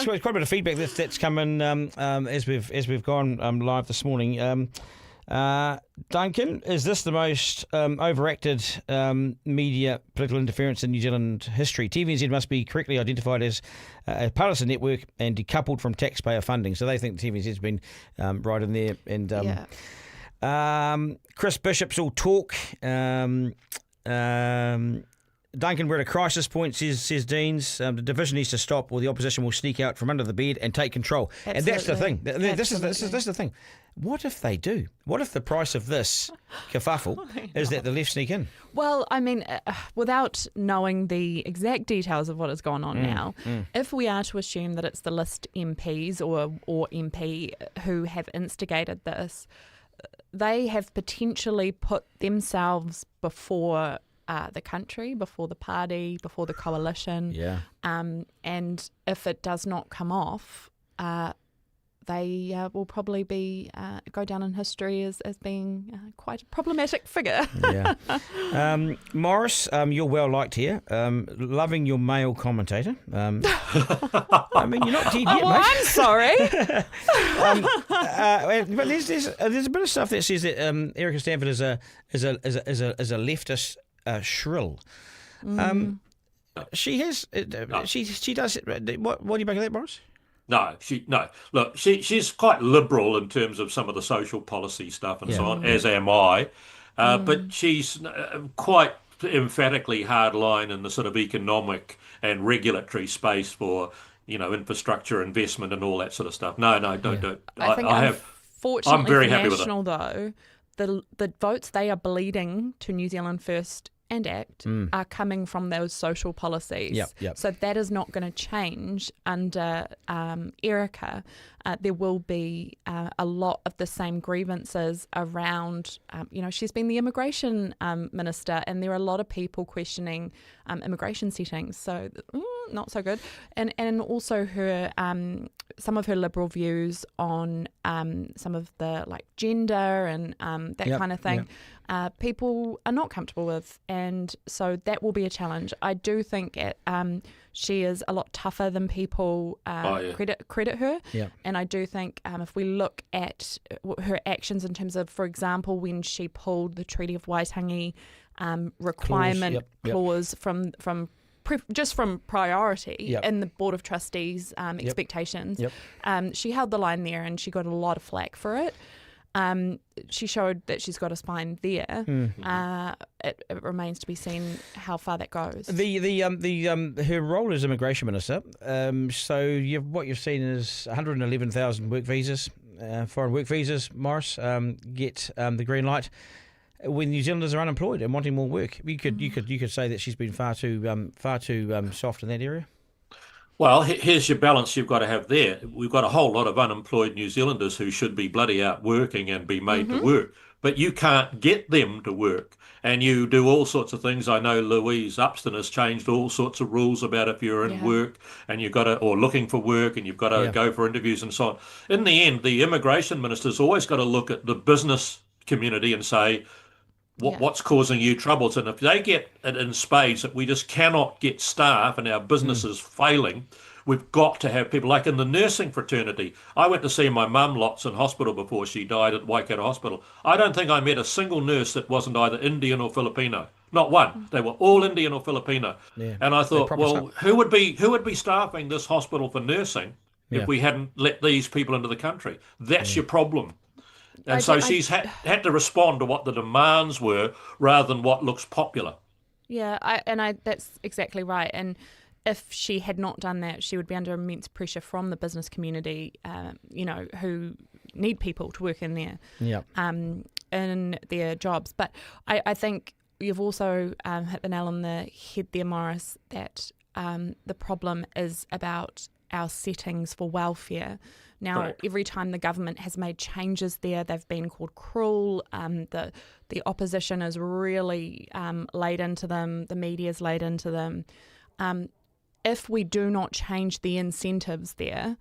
quite a bit of feedback that's come in as we've gone live this morning. Duncan, is this the most overacted media political interference in New Zealand history? TVNZ must be correctly identified as a partisan network and decoupled from taxpayer funding. So they think TVNZ's been right in there. And Chris Bishop's all talk. Duncan, we're at a crisis point, says Deans. The division needs to stop or the opposition will sneak out from under the bed and take control. Absolutely. And that's the thing. This is the thing. What if they do? What if the price of this kerfuffle is that the left sneak in? Well, I mean, without knowing the exact details of what is going on now, if we are to assume that it's the list MPs or MP who have instigated this, they have potentially put themselves before the country, before the party, before the coalition. Yeah. And if it does not come off, they will probably go down in history as being quite a problematic figure. Yeah. Maurice, you're well liked here. Loving your male commentator. I mean, you're not dead yet, well, mate. I'm sorry. But there's a bit of stuff that says that Erica Stanford is a leftist shrill. She has. She does. What do you make of that, Maurice? No. Look, she's quite liberal in terms of some of the social policy stuff and so on, as am I. But she's quite emphatically hardline in the sort of economic and regulatory space for, infrastructure investment and all that sort of stuff. No, don't do it. I think I'm very happy with it. Though, the votes they are bleeding to New Zealand First and ACT are coming from those social policies. Yep. So that is not going to change under Erica. There will be a lot of the same grievances around, she's been the immigration minister, and there are a lot of people questioning immigration settings. So not so good. And also her some of her liberal views on some of the gender and that kind of thing. People are not comfortable with, and so that will be a challenge. I do think she is a lot tougher than people credit her, and I do think if we look at her actions in terms of, for example, when she pulled the Treaty of Waitangi requirement clause from priority in the Board of Trustees expectations, she held the line there, and she got a lot of flack for it. She showed that she's got a spine there. It remains to be seen how far that goes. Her role as immigration minister. So what you've seen is 111,000 work visas, foreign work visas. Maurice get the green light when New Zealanders are unemployed and wanting more work. You could say that she's been far too soft in that area. Well, here's your balance you've got to have there. We've got a whole lot of unemployed New Zealanders who should be bloody out working and be made to work, but you can't get them to work. And you do all sorts of things. I know Louise Upston has changed all sorts of rules about if you're in work and you've got to, or looking for work, and you've got to go for interviews and so on. In the end, the immigration minister's always got to look at the business community and say, what's causing you troubles? And if they get it in spades that we just cannot get staff and our business is failing, we've got to have people like in the nursing fraternity. I went to see my mum lots in hospital before she died at Waikato Hospital. I don't think I met a single nurse that wasn't either Indian or Filipino. Not one. They were all Indian or Filipino. And I thought, well, who would be staffing this hospital for nursing if we hadn't let these people into the country? That's your problem. And so she's had to respond to what the demands were rather than what looks popular. Yeah, that's exactly right. And if she had not done that, she would be under immense pressure from the business community, who need people to work in there, in their jobs. But I think you've also hit the nail on the head there, Maurice, that the problem is about our settings for welfare, Now, Correct. every time the government has made changes there, they've been called cruel. The opposition is really laid into them. The media's laid into them. If we do not change the incentives there,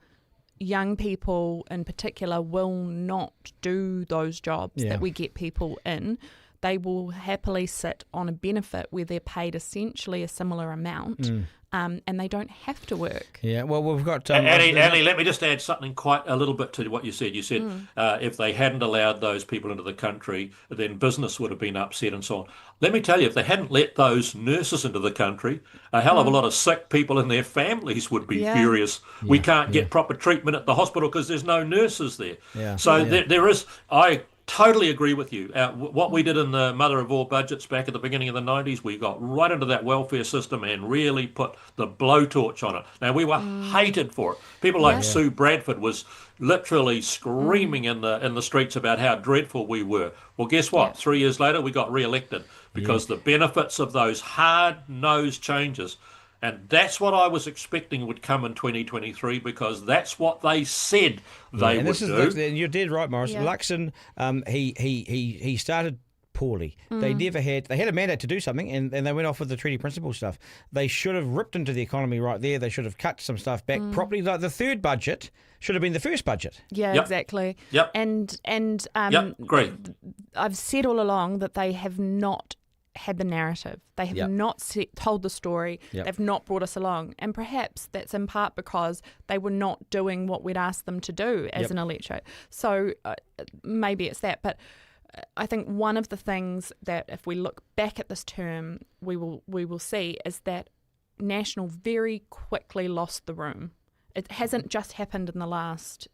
young people in particular will not do those jobs that we get people in. They will happily sit on a benefit where they're paid essentially a similar amount, and they don't have to work. Yeah, well, we've got... Annie, let me just add something quite a little bit to what you said. You said if they hadn't allowed those people into the country, then business would have been upset and so on. Let me tell you, if they hadn't let those nurses into the country, a hell of a lot of sick people and their families would be furious. We can't get proper treatment at the hospital because there's no nurses there. There is... I totally agree with you. What we did in the mother of all budgets back at the beginning of the 90s, we got right into that welfare system and really put the blowtorch on it. Now, we were hated for it. People like Sue Bradford was literally screaming in the streets about how dreadful we were. Well, guess what? 3 years later, we got re-elected because the benefits of those hard-nosed changes, and that's what I was expecting would come in 2023 because that's what they said they would do. And you're dead right, Maurice. Luxon, he started poorly. They had a mandate to do something, and they went off with the treaty principle stuff. They should have ripped into the economy right there. They should have cut some stuff back properly. Like the third budget should have been the first budget. Yeah, exactly. Yep. And great. I've said all along that they have not had the narrative. They have not told the story. They've not brought us along. And perhaps that's in part because they were not doing what we'd asked them to do as an electorate. So maybe it's that. But I think one of the things that if we look back at this term, we will see is that National very quickly lost the room. It hasn't just happened in the last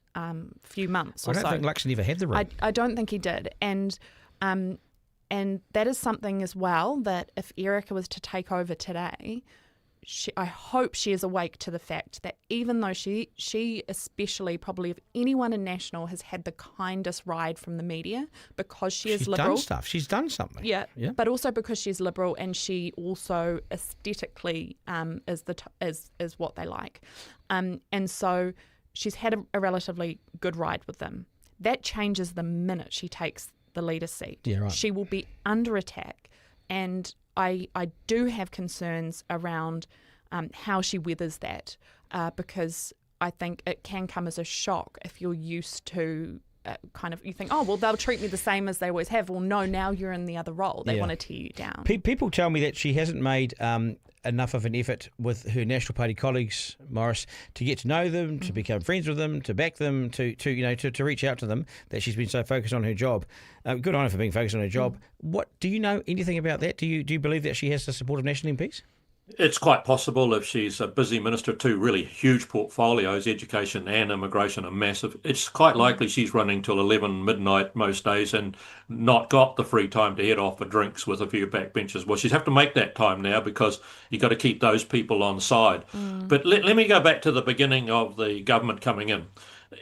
few months or so. I don't think Luxon ever had the room. I don't think he did. And that is something as well that if Erica was to take over today, I hope she is awake to the fact that even though she especially probably of anyone in National has had the kindest ride from the media because she's liberal. She's done something. Yeah, but also because she's liberal and she also aesthetically is what they like. And so she's had a relatively good ride with them. That changes the minute she takes the leader's seat. Yeah, right. She will be under attack, and I do have concerns around how she weathers that because I think it can come as a shock if you're used to you think, oh, well, they'll treat me the same as they always have. Well, no, now you're in the other role. They want to tear you down. People tell me that she hasn't made enough of an effort with her National Party colleagues, Maurice, to get to know them, to become friends with them, to back them, to reach out to them, that she's been so focused on her job. Good on her for being focused on her job. What do you know anything about that? Do you believe that she has the support of National MPs? It's quite possible if she's a busy minister, two really huge portfolios, education and immigration are massive. It's quite likely she's running till 11 midnight most days and not got the free time to head off for drinks with a few backbenchers. Well, she'd have to make that time now because you've got to keep those people on side. But let me go back to the beginning of the government coming in.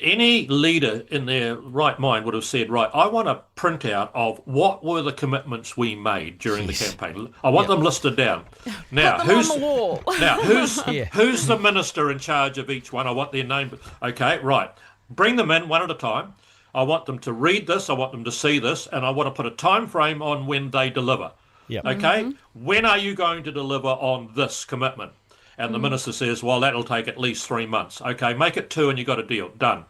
Any leader in their right mind would have said, right, I want a printout of what were the commitments we made during the campaign. I want them listed down. Now, who's on the wall. Now, who's the minister in charge of each one? I want their name. Okay, right. Bring them in one at a time. I want them to read this. I want them to see this. And I want to put a time frame on when they deliver. Yep. Okay? When are you going to deliver on this commitment? And the minister says, well, that'll take at least 3 months. Okay, make it 2 and you got a deal. Done.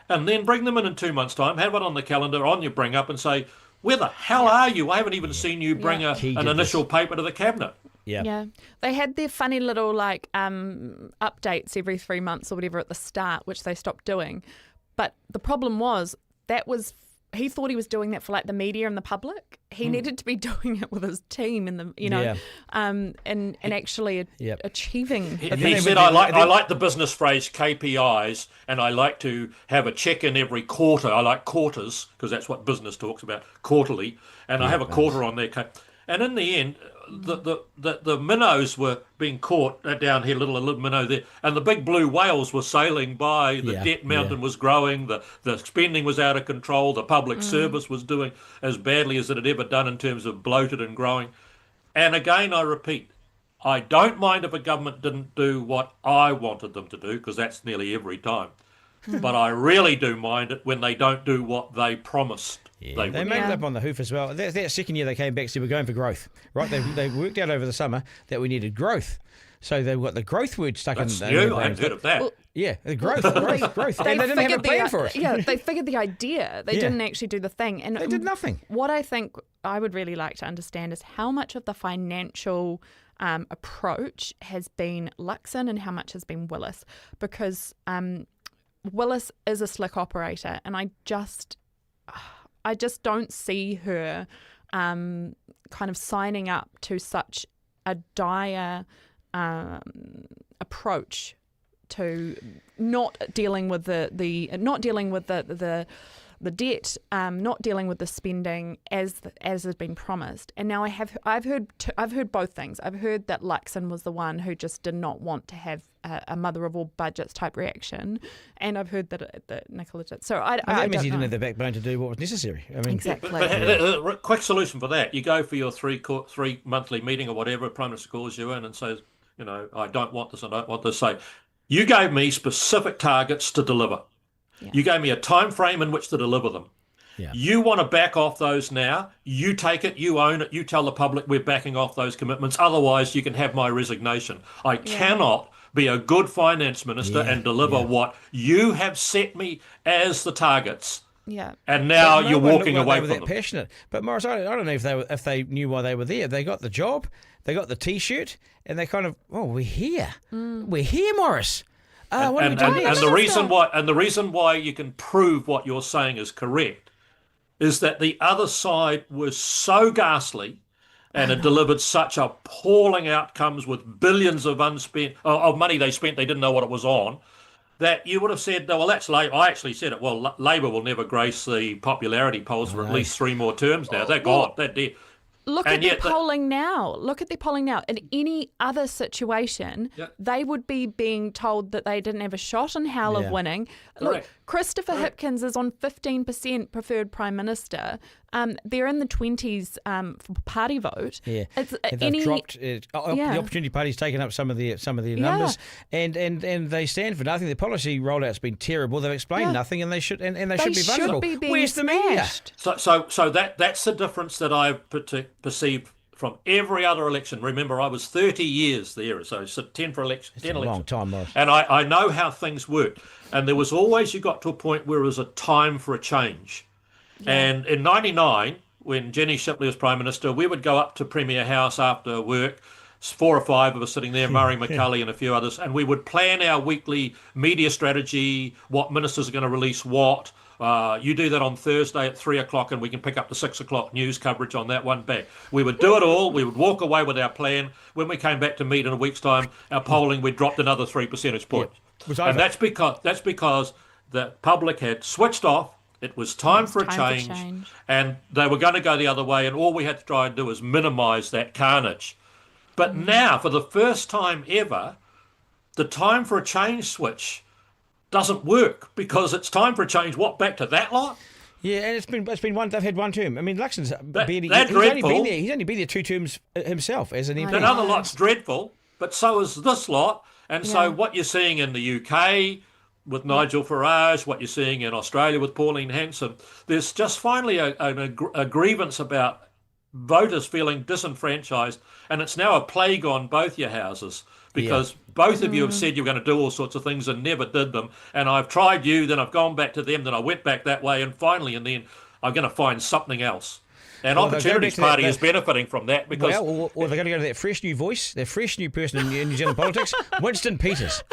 And then bring them in 2 months' time, have it on the calendar, on your bring up and say, where the hell are you? I haven't even seen you bring an initial paper to the cabinet. Yeah. They had their funny little updates every 3 months or whatever at the start, which they stopped doing. But the problem was he thought he was doing that for the media and the public. He needed to be doing it with his team and and actually achieving. He said, I like the business phrase KPIs, and I like to have a check in every quarter. I like quarters because that's what business talks about, quarterly, and I have a quarter on there. And in the end, the minnows were being caught down here, little minnow there, and the big blue whales were sailing by. The debt mountain was growing. The spending was out of control. The public service was doing as badly as it had ever done in terms of bloated and growing. And again, I repeat, I don't mind if a government didn't do what I wanted them to do, because that's nearly every time. but I really do mind it when they don't do what they promised. They made it up on the hoof as well. That second year they came back, said we're going for growth. Right? They worked out over the summer that we needed growth. So they've got the growth word stuck in. That's new. I hadn't heard of that. Well, yeah, the growth. And they didn't have a plan for it. Yeah, they figured the idea. They didn't actually do the thing. And they did nothing. What I think I would really like to understand is how much of the financial approach has been Luxon and how much has been Willis. Because Willis is a slick operator, and I just don't see her kind of signing up to such a dire approach to not dealing with the debt, not dealing with the spending as has been promised. And now I've heard both things. I've heard that Luxon was the one who just did not want to have a mother of all budgets type reaction, and I've heard that Nicola did. So that means he didn't have the backbone to do what was necessary. I mean, exactly. But quick solution for that: you go for your three monthly meeting or whatever. Prime Minister calls you in and says, I don't want this. I don't want this. Say, you gave me specific targets to deliver. Yeah. You gave me a time frame in which to deliver them. Yeah. You want to back off those now. You take it. You own it. You tell the public we're backing off those commitments. Otherwise, you can have my resignation. I cannot be a good finance minister and deliver what you have set me as the targets. Yeah. And now you're walking away from them. Passionate. But Maurice, I don't know if they knew why they were there. They got the job. They got the T-shirt, and they kind of, we're here. We're here, Maurice. And the reason why you can prove what you're saying is correct is that the other side was so ghastly and had delivered such appalling outcomes with billions of money they spent, they didn't know what it was on, that you would have said, well, that's Labor. I actually said it. Well, Labor will never grace the popularity polls for at least 3 more terms now. They're gone. They're dead. Look at the polling now. Look at the polling now. In any other situation, they would be being told that they didn't have a shot in hell of winning. Look, Christopher Hipkins is on 15% preferred Prime Minister. They're in the 20s for party vote. Yeah, they've dropped. The Opportunity Party's taken up some of their numbers, and they stand for nothing. The policy rollout's been terrible. They've explained nothing, and they should be vulnerable. Where's the media? So that's the difference that I've perceived from every other election. Remember, I was 30 years there, so 10 for elections. It's a long time, Maurice. And I know how things work. And there was always, you got to a point where it was a time for a change. Yeah. And in 99, when Jenny Shipley was Prime Minister, we would go up to Premier House after work, 4 or 5 of us sitting there, Murray McCulley and a few others, and we would plan our weekly media strategy, what ministers are going to release what. You do that on Thursday at 3 o'clock and we can pick up the 6 o'clock news coverage on that one back. We would do it all. We would walk away with our plan. When we came back to meet in a week's time, our polling, we dropped another 3 percentage points. And that's because the public had switched off. It was time for a change, and they were going to go the other way, and all we had to try and do was minimise that carnage. But now, for the first time ever, the time for a change switch doesn't work because it's time for a change. What, back to that lot? Yeah, and it's been one. They've had one term. I mean, Luxon's he's only been there 2 terms himself as an MP. Another lot's dreadful, but so is this lot. And so what you're seeing in the UK with Nigel Farage, what you're seeing in Australia with Pauline Hanson, there's just finally a grievance about voters feeling disenfranchised, and it's now a plague on both your houses because both of you have said you're going to do all sorts of things and never did them, and I've tried you, then I've gone back to them, then I went back that way, and finally in the end I'm going to find something else. And Opportunities Party is benefiting from that because... or they're going to go to that fresh new voice, that fresh new person in New Zealand politics, Winston Peters,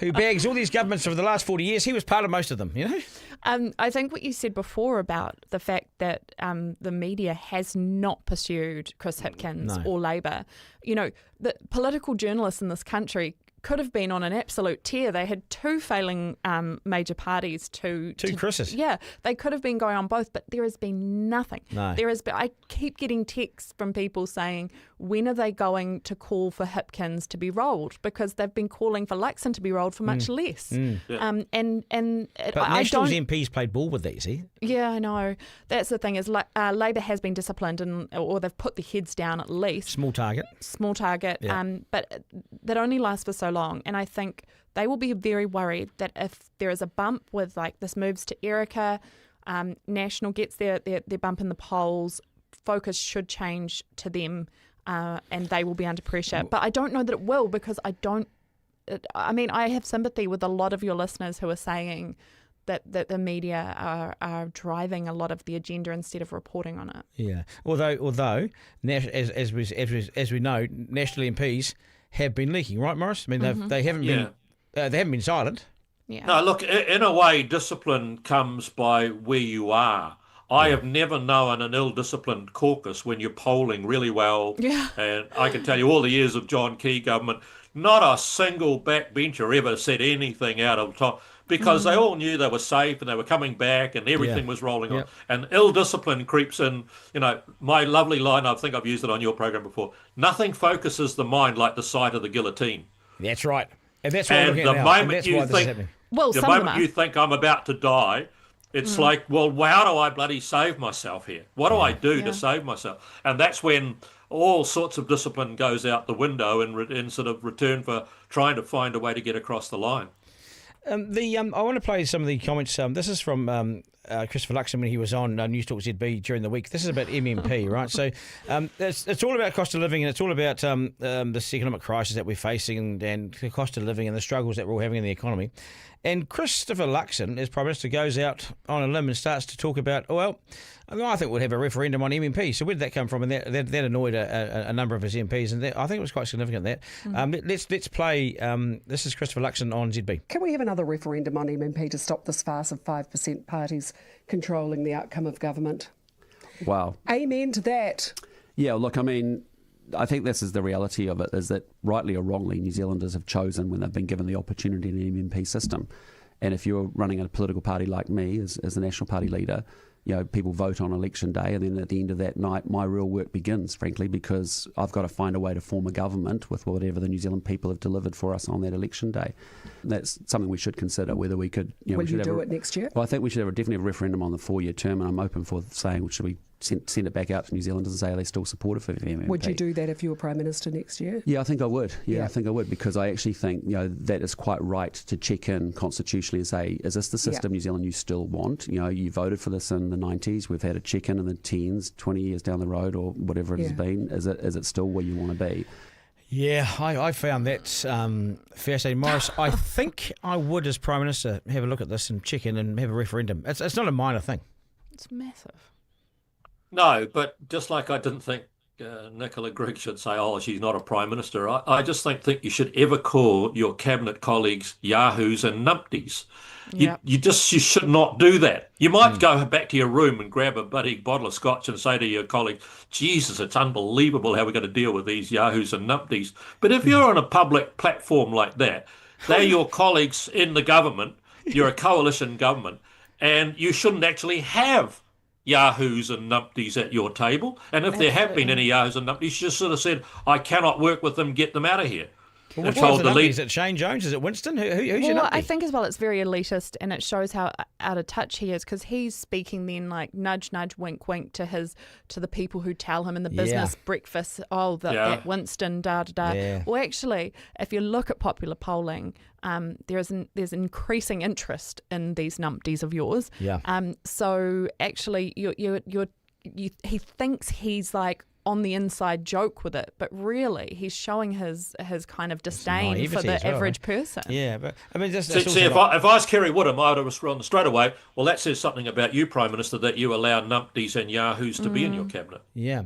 who bags all these governments for the last 40 years. He was part of most of them, I think what you said before about the fact that the media has not pursued Chris Hipkins or Labor, the political journalists in this country could have been on an absolute tear. They had 2 failing major parties to Chris's. Yeah, they could have been going on both, but there has been nothing. No. I keep getting texts from people saying, when are they going to call for Hipkins to be rolled? Because they've been calling for Luxon to be rolled for much less. Yeah. But National's MPs played ball with that, you see. Yeah, I know. That's the thing is Labor has been disciplined or they've put their heads down at least. Small target. Yeah. But that only lasts for so long. And I think they will be very worried that if there is a bump with like this moves to Erica, National gets their bump in the polls, focus should change to them, and they will be under pressure. But I don't know that it will, because I have sympathy with a lot of your listeners who are saying that the media are driving a lot of the agenda instead of reporting on it. Yeah. Although as we know, national MPs have been leaking, right, Maurice? I mean, they haven't been silent. Yeah. No, look, in a way, discipline comes by where you are. I have never known an ill-disciplined caucus when you're polling really well. Yeah. And I can tell you all the years of John Key government, not a single backbencher ever said anything out of top, because they all knew they were safe and they were coming back and everything was rolling on. And ill-discipline creeps in. You know, my lovely line, I think I've used it on your program before, nothing focuses the mind like the sight of the guillotine. That's right. And that's what and we're looking the at now. moment And that's you why this is think, happening. Well, the some of them moment are. you think I'm about to die, it's like, well, how do I bloody save myself here? What do I do to save myself? And that's when all sorts of discipline goes out the window in sort of return for trying to find a way to get across the line. I want to play some of the comments. This is from Christopher Luxon when he was on News Talk ZB during the week. This is about MMP, right? So it's all about cost of living, and it's all about this economic crisis that we're facing and the cost of living and the struggles that we're all having in the economy. And Christopher Luxon, as Prime Minister, goes out on a limb and starts to talk about, well, I think we'll have a referendum on MMP. So where did that come from? And that annoyed a number of his MPs, and I think it was quite significant, that. Let's play, this is Christopher Luxon on ZB. Can we have another referendum on MMP to stop this farce of 5% parties controlling the outcome of government? Wow. Amen to that. Yeah, look, I mean, I think this is the reality of it, is that rightly or wrongly, New Zealanders have chosen when they've been given the opportunity in an MMP system. And if you're running a political party like me as the National Party leader, you know, people vote on election day, and then at the end of that night, my real work begins, frankly, because I've got to find a way to form a government with whatever the New Zealand people have delivered for us on that election day. That's something we should consider, whether we could... Will you do it next year? Well, I think we should definitely have a referendum on the 4-year term, and I'm open for saying, should we send it back out to New Zealanders and say, are they still supportive of MMP? Would you do that if you were Prime Minister next year? Yeah, I think I would. I think I would, because I actually think, you know, that is quite right to check in constitutionally and say, is this the system New Zealand you still want? You know, you voted for this in the 90s. We've had a check-in the 10s, 20 years down the road, or whatever it has been. Is it still where you want to be? Yeah, I found that fascinating. Maurice, I think I would, as Prime Minister, have a look at this and check in and have a referendum. It's not a minor thing. It's massive. No, but just like I didn't think Nicola Grigg should say, oh, she's not a Prime Minister, I just don't think you should ever call your cabinet colleagues yahoos and numpties. You should not do that. You might go back to your room and grab a bloody bottle of scotch and say to your colleague, Jesus, it's unbelievable how we're going to deal with these yahoos and numpties. But if you're on a public platform like that, they're your colleagues in the government, you're a coalition government, and you shouldn't actually have yahoos and numpties at your table. And if there have been any yahoos and numpties, you just sort of said, I cannot work with them, get them out of here. Well, which one's the numpty? Is it Shane Jones? Is it Winston? Who's your numpty? I think as well it's very elitist, and it shows how out of touch he is, because he's speaking then like nudge, nudge, wink, wink to the people who tell him in the business breakfast, that Winston, da-da-da. Yeah. Well, actually, if you look at popular polling, there's increasing interest in these numpties of yours. Yeah. So actually, he thinks he's like on the inside joke with it, but really he's showing his kind of disdain for the average person. Yeah, but I mean, see, if I was Kerry Woodham, I would have responded straight away, well, that says something about you, Prime Minister, that you allow numpties and yahoos to be in your cabinet. Yeah,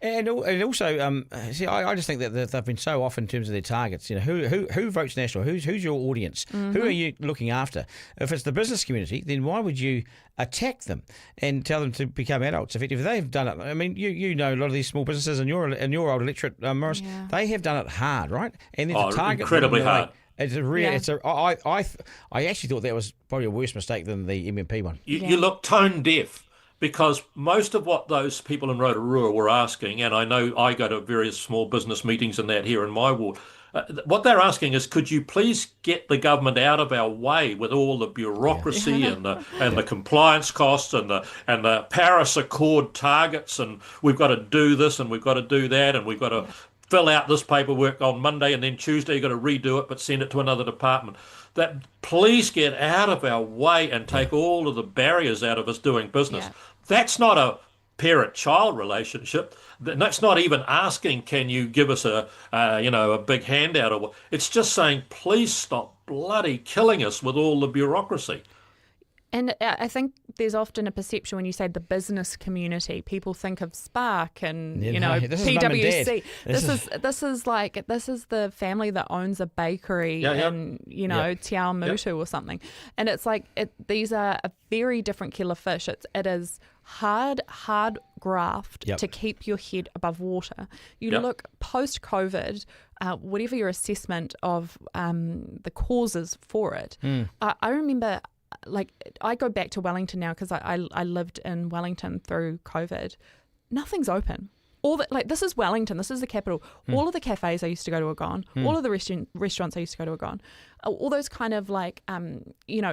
and also, I just think that they've been so off in terms of their targets. You know, who votes National? Who's your audience? Who are you looking after? If it's the business community, then why would you attack them and tell them to become adults? Effectively, they've done it. I mean, you know a lot of these small businesses in your old electorate, Maurice. They have done it hard, right? And then to target incredibly hard. It's a real. It's a. I actually thought that was probably a worse mistake than the MMP one. You look tone deaf, because most of what those people in Rotorua were asking, and I know I go to various small business meetings and that here in my ward. What they're asking is, could you please get the government out of our way with all the bureaucracy and the compliance costs and the Paris Accord targets, and we've got to do this and we've got to do that and we've got to fill out this paperwork on Monday and then Tuesday you've got to redo it but send it to another department. That please get out of our way and take all of the barriers out of us doing business. Yeah. That's not a parent-child relationship. That's not even asking, can you give us a big handout? Or it's just saying, please stop bloody killing us with all the bureaucracy. And I think there's often a perception when you say the business community, people think of Spark and this is Mum and Dad. PwC. This is the family that owns a bakery in Te Awamutu or something. And it's like these are a very different kettle of fish. It is hard graft to keep your head above water. You look post-COVID, whatever your assessment of the causes for it. I remember. Like, I go back to Wellington now because I lived in Wellington through COVID. Nothing's open. This is Wellington. This is the capital. All of the cafes I used to go to are gone. All of the restaurants I used to go to are gone. All those kind of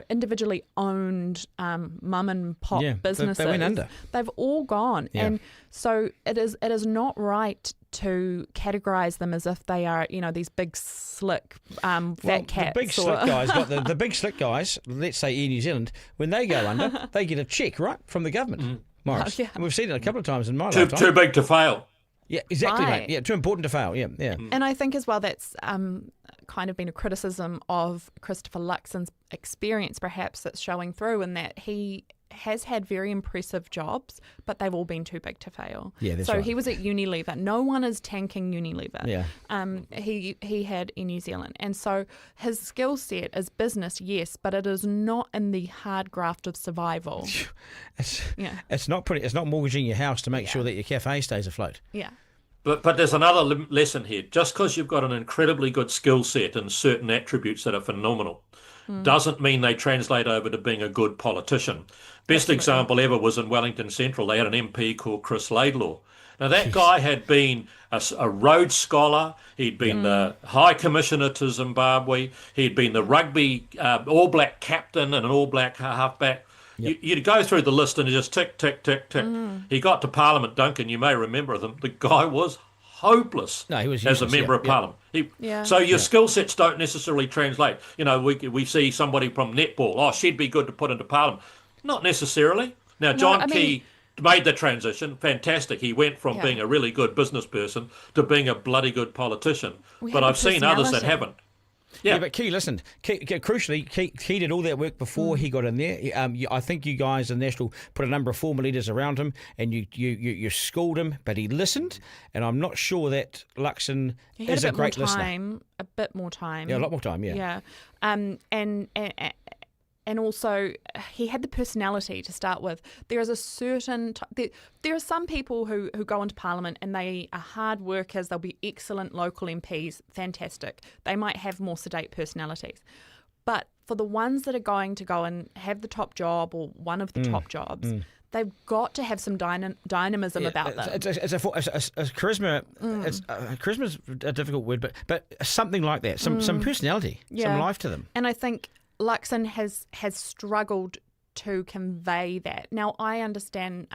individually owned mum and pop businesses. They went under. They've all gone. Yeah. And so it is not right to categorise them as if they are, these big slick fat cats. The big slick guys got the big slick guys. Let's say in New Zealand, when they go under, they get a check from the government. Maurice, and we've seen it a couple of times in my lifetime. Too big to fail. Yeah, exactly, Right. mate. Yeah, too important to fail. Yeah. And I think as well that's kind of been a criticism of Christopher Luxon's experience, perhaps, that's showing through in that he has had very impressive jobs, but they've all been too big to fail. Yeah, that's so right. he was at Unilever. No one is tanking Unilever. Yeah. He had in New Zealand. And so his skill set is business, yes, but it is not in the hard graft of survival. It's not mortgaging your house to make sure that your cafe stays afloat. Yeah. But there's another lesson here. Just because you've got an incredibly good skill set and certain attributes that are phenomenal doesn't mean they translate over to being a good politician. Best example ever was in Wellington Central. They had an MP called Chris Laidlaw. Now, that guy had been a Rhodes Scholar. He'd been the High Commissioner to Zimbabwe. He'd been the rugby All Black captain and an All Black halfback. Yep. You'd go through the list and just tick, tick, tick, tick. He got to Parliament, Duncan, you may remember them. The guy was hopeless he was as a useless, member of Parliament. So your skill sets don't necessarily translate. We see somebody from netball. She'd be good to put into Parliament. Not necessarily. Now, John Key made the transition. Fantastic. He went from being a really good business person to being a bloody good politician. But I've seen others that haven't. Yeah, but Key, listen, crucially, Key did all that work before he got in there. I think you guys in National put a number of former leaders around him and you schooled him, but he listened, and I'm not sure that Luxon is a great listener. A bit more time. Yeah, a lot more time, yeah. And also, he had the personality to start with. There is a certain... there are some people who go into Parliament and they are hard workers. They'll be excellent local MPs. Fantastic. They might have more sedate personalities. But for the ones that are going to go and have the top job or one of the top jobs... They've got to have some dynamism about them. It's a charisma. Charisma's a difficult word, but something like that. Some personality, some life to them. And I think Luxon has struggled to convey that. Now, I understand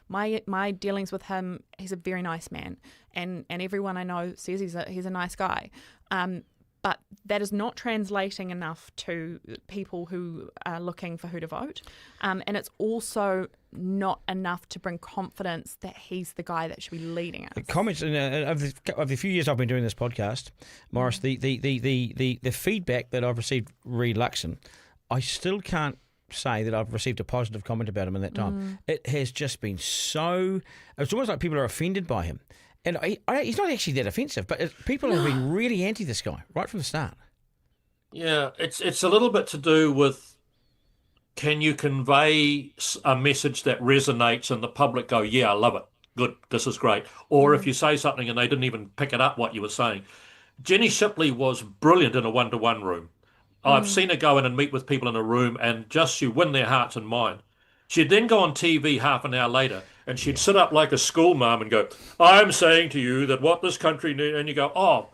my dealings with him. He's a very nice man, and everyone I know says he's a nice guy. But that is not translating enough to people who are looking for who to vote. And it's also not enough to bring confidence that he's the guy that should be leading us. The comments of the few years I've been doing this podcast, Maurice, the feedback that I've received re Luxon, I still can't say that I've received a positive comment about him in that time. It has just been so... It's almost like people are offended by him. And he's not actually that offensive, but people have been really anti this guy right from the start. Yeah, it's a little bit to do with, can you convey a message that resonates and the public go, yeah, I love it, good, this is great. Or if you say something and they didn't even pick it up what you were saying. Jenny Shipley was brilliant in a one-to-one room. I've seen her go in and meet with people in a room and just she win their hearts and mind. She'd then go on TV half an hour later and she'd sit up like a school mum and go, I'm saying to you that what this country needs, and you go, I've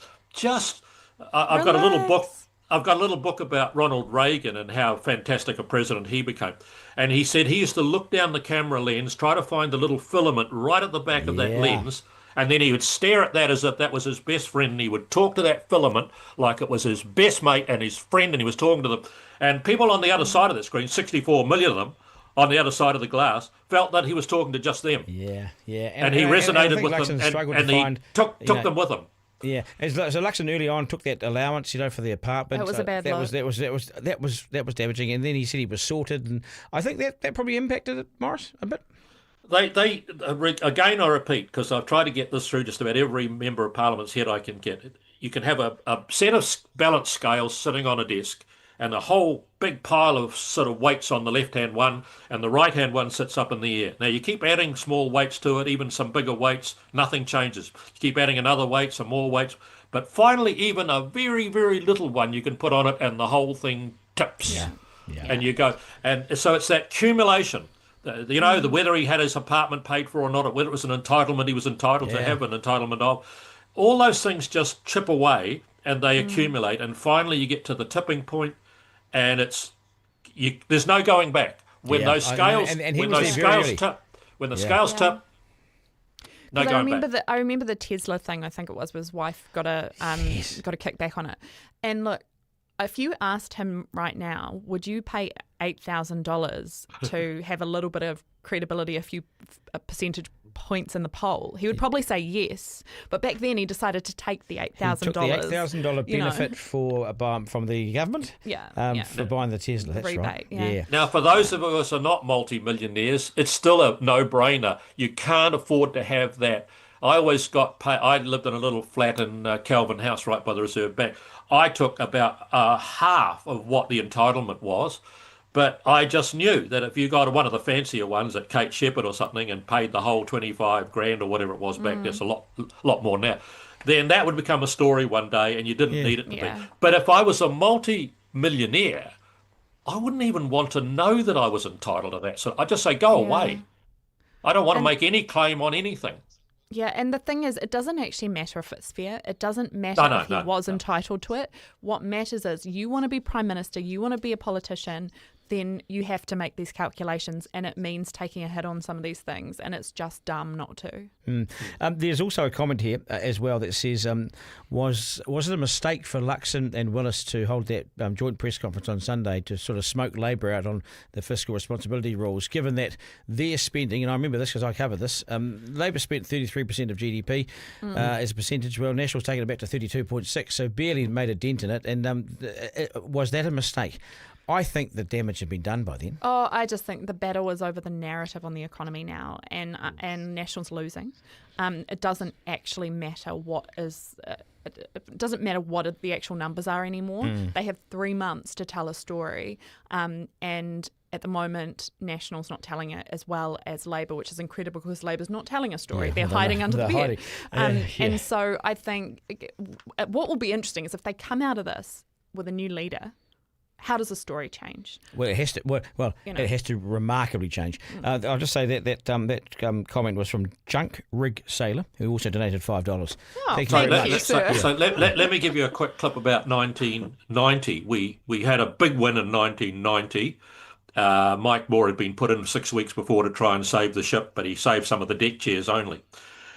got a little book. I've got a little book about Ronald Reagan and how fantastic a president he became. And he said he used to look down the camera lens, try to find the little filament right at the back of that lens, And then he would stare at that as if that was his best friend, and he would talk to that filament like it was his best mate and his friend, and he was talking to them. And people on the other side of the screen, 64 million of them, on the other side of the glass, felt that he was talking to just them. Yeah, yeah. And he resonated with them, and he took them with him. Yeah, so Luxon early on took that allowance, for the apartment. It was a bad look. That was damaging. And then he said he was sorted, and I think that probably impacted it, Maurice, a bit. They again, I repeat, because I've tried to get this through just about every member of Parliament's head I can get. You can have a set of balance scales sitting on a desk, and a whole big pile of sort of weights on the left-hand one, and the right-hand one sits up in the air. Now, you keep adding small weights to it, even some bigger weights, nothing changes. You keep adding another weight, some more weights, but finally, even a very, very little one you can put on it, and the whole thing tips. Yeah. And you go, and so it's that accumulation. Whether he had his apartment paid for or not, whether it was an entitlement he was entitled to have an entitlement of, all those things just chip away and they accumulate, and finally you get to the tipping point, and there's no going back. When those scales, tip, no going back. I remember the Tesla thing. I think it was his wife got a kickback on it, and look. If you asked him right now, would you pay $8,000 to have a little bit of credibility, a few percentage points in the poll? He would probably say yes. But back then he decided to take the $8,000. He took the $8,000 benefit from the government for buying the Tesla. That's rebate, right. Yeah. Now, for those of us who are not multi-millionaires, it's still a no-brainer. You can't afford to have that. I always got paid. I lived in a little flat in Calvin House right by the Reserve Bank. I took about half of what the entitlement was, but I just knew that if you got one of the fancier ones at Kate Shepherd or something and paid the whole 25 grand or whatever it was back, there's a lot more now, then that would become a story one day and you didn't need it to be. But if I was a multi-millionaire, I wouldn't even want to know that I was entitled to that. So I'd just say, go away. I don't want to make any claim on anything. Yeah, and the thing is, it doesn't actually matter if it's fair. It doesn't matter if he was entitled to it. What matters is you want to be Prime Minister, you want to be a politician, then you have to make these calculations, and it means taking a hit on some of these things, and it's just dumb not to. There's also a comment here as well that says, was it a mistake for Luxon and Willis to hold that joint press conference on Sunday to sort of smoke Labour out on the fiscal responsibility rules, given that their spending, and I remember this because I covered this, Labour spent 33% of GDP as a percentage, well, National's taken it back to 32.6, so barely made a dent in it, and was that a mistake? I think the damage had been done by then. Oh, I just think the battle is over the narrative on the economy now, and National's losing. It doesn't actually matter what is. It doesn't matter what the actual numbers are anymore. They have 3 months to tell a story, and at the moment, National's not telling it as well as Labour, which is incredible because Labour's not telling a story. They're hiding under the bed. And so I think what will be interesting is if they come out of this with a new leader. How does the story change? Well, it has to. It has to remarkably change. I'll just say that comment was from Junk Rig Sailor, who also donated $5. So let me give you a quick clip about 1990. We had a big win in 1990. Mike Moore had been put in 6 weeks before to try and save the ship, but he saved some of the deck chairs only.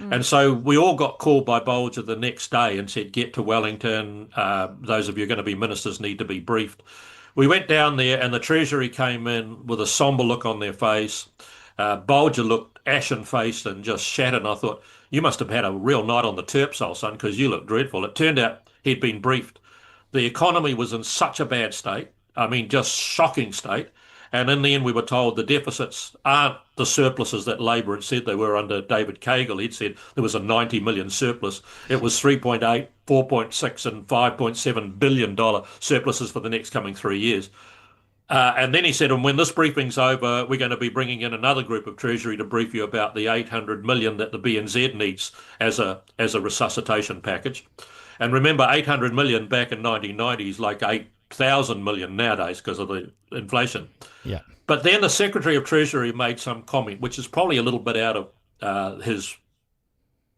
And so we all got called by Bolger the next day and said, get to Wellington. Those of you going to be ministers need to be briefed. We went down there and the Treasury came in with a sombre look on their face. Bolger looked ashen-faced and just shattered. And I thought, you must have had a real night on the Terps, old son, because you look dreadful. It turned out he'd been briefed. The economy was in such a bad state. I mean, just shocking state. And in the end, we were told the deficits aren't the surpluses that Labor had said they were under David Cagle. He'd said there was a 90 million surplus. It was 3.8, 4.6 and $5.7 billion surpluses for the next coming 3 years. And then he said, and when this briefing's over, we're going to be bringing in another group of Treasury to brief you about the 800 million that the BNZ needs as a resuscitation package. And remember, 800 million back in 1990 is like 8,000 million nowadays because of the inflation. Yeah. But then the Secretary of Treasury made some comment, which is probably a little bit out of his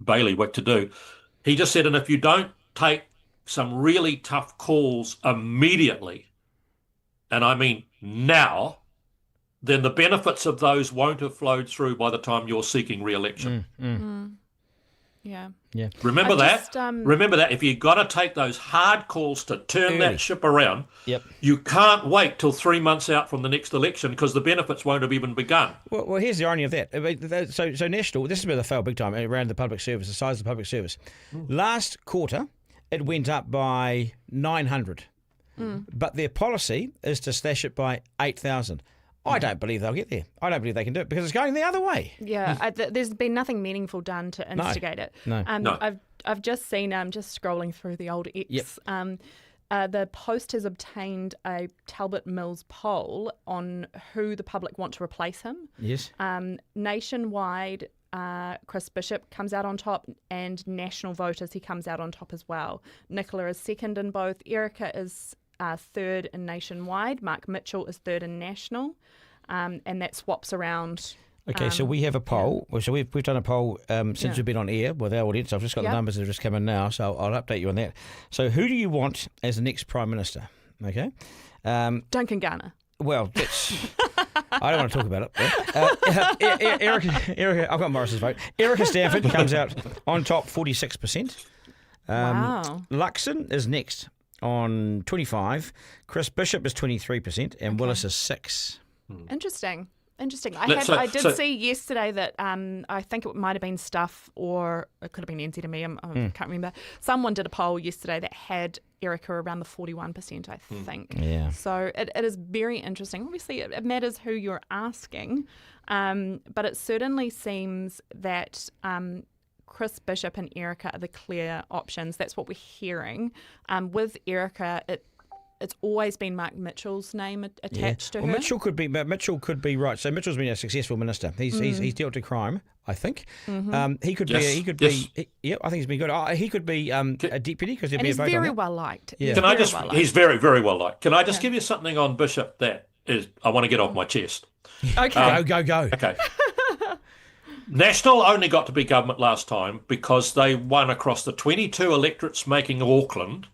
bailiwick to do. He just said, and if you don't take some really tough calls immediately, and I mean now, then the benefits of those won't have flowed through by the time you're seeking re-election. Yeah. Yeah. Remember that. Remember that. If you've got to take those hard calls to turn that ship around, you can't wait till 3 months out from the next election because the benefits won't have even begun. Well, here's the irony of that. So National, this is where they fail big time around the public service, the size of the public service. Last quarter, it went up by 900. But their policy is to slash it by 8,000. I don't believe they'll get there. I don't believe they can do it because it's going the other way. Yeah, there's been nothing meaningful done to instigate it. No. I've just seen, just scrolling through the old X, the Post has obtained a Talbot Mills poll on who the public want to replace him. Yes. Nationwide, Chris Bishop comes out on top, and national voters, he comes out on top as well. Nicola is second in both. Erica is third in nationwide. Mark Mitchell is third in national, and that swaps around. Okay, so we have a poll. So we've done a poll since we've been on air with our audience. I've just got the numbers that have just come in now, so I'll update you on that. So who do you want as the next Prime Minister? Okay. Duncan Garner. Well, that's... I don't want to talk about it. Erica, I've got Maurice's vote. Erica Stanford comes out on top, 46%. Wow. Luxon is next on 25%. Chris Bishop is 23%, and Willis is 6%. Interesting. I did see yesterday that I think it might have been Stuff, or it could have been NZME, I can't remember. Someone did a poll yesterday that had Erica around the 41%, I think. Yeah. So it is very interesting. Obviously, it matters who you're asking, but it certainly seems that Chris Bishop and Erica are the clear options. That's what we're hearing. With Erica, it's always been Mark Mitchell's name attached to her. Well, Mitchell could be right. So Mitchell's been a successful minister. He's dealt with crime, I think. He could be. I think he's been good. He could be a deputy because he'd be a vote on that. He's very well liked. Yeah. He's very, very well liked. Can I just give you something on Bishop that is I want to get off my chest? Okay. Go. Okay. National only got to be government last time because they won across the 22 electorates making Auckland.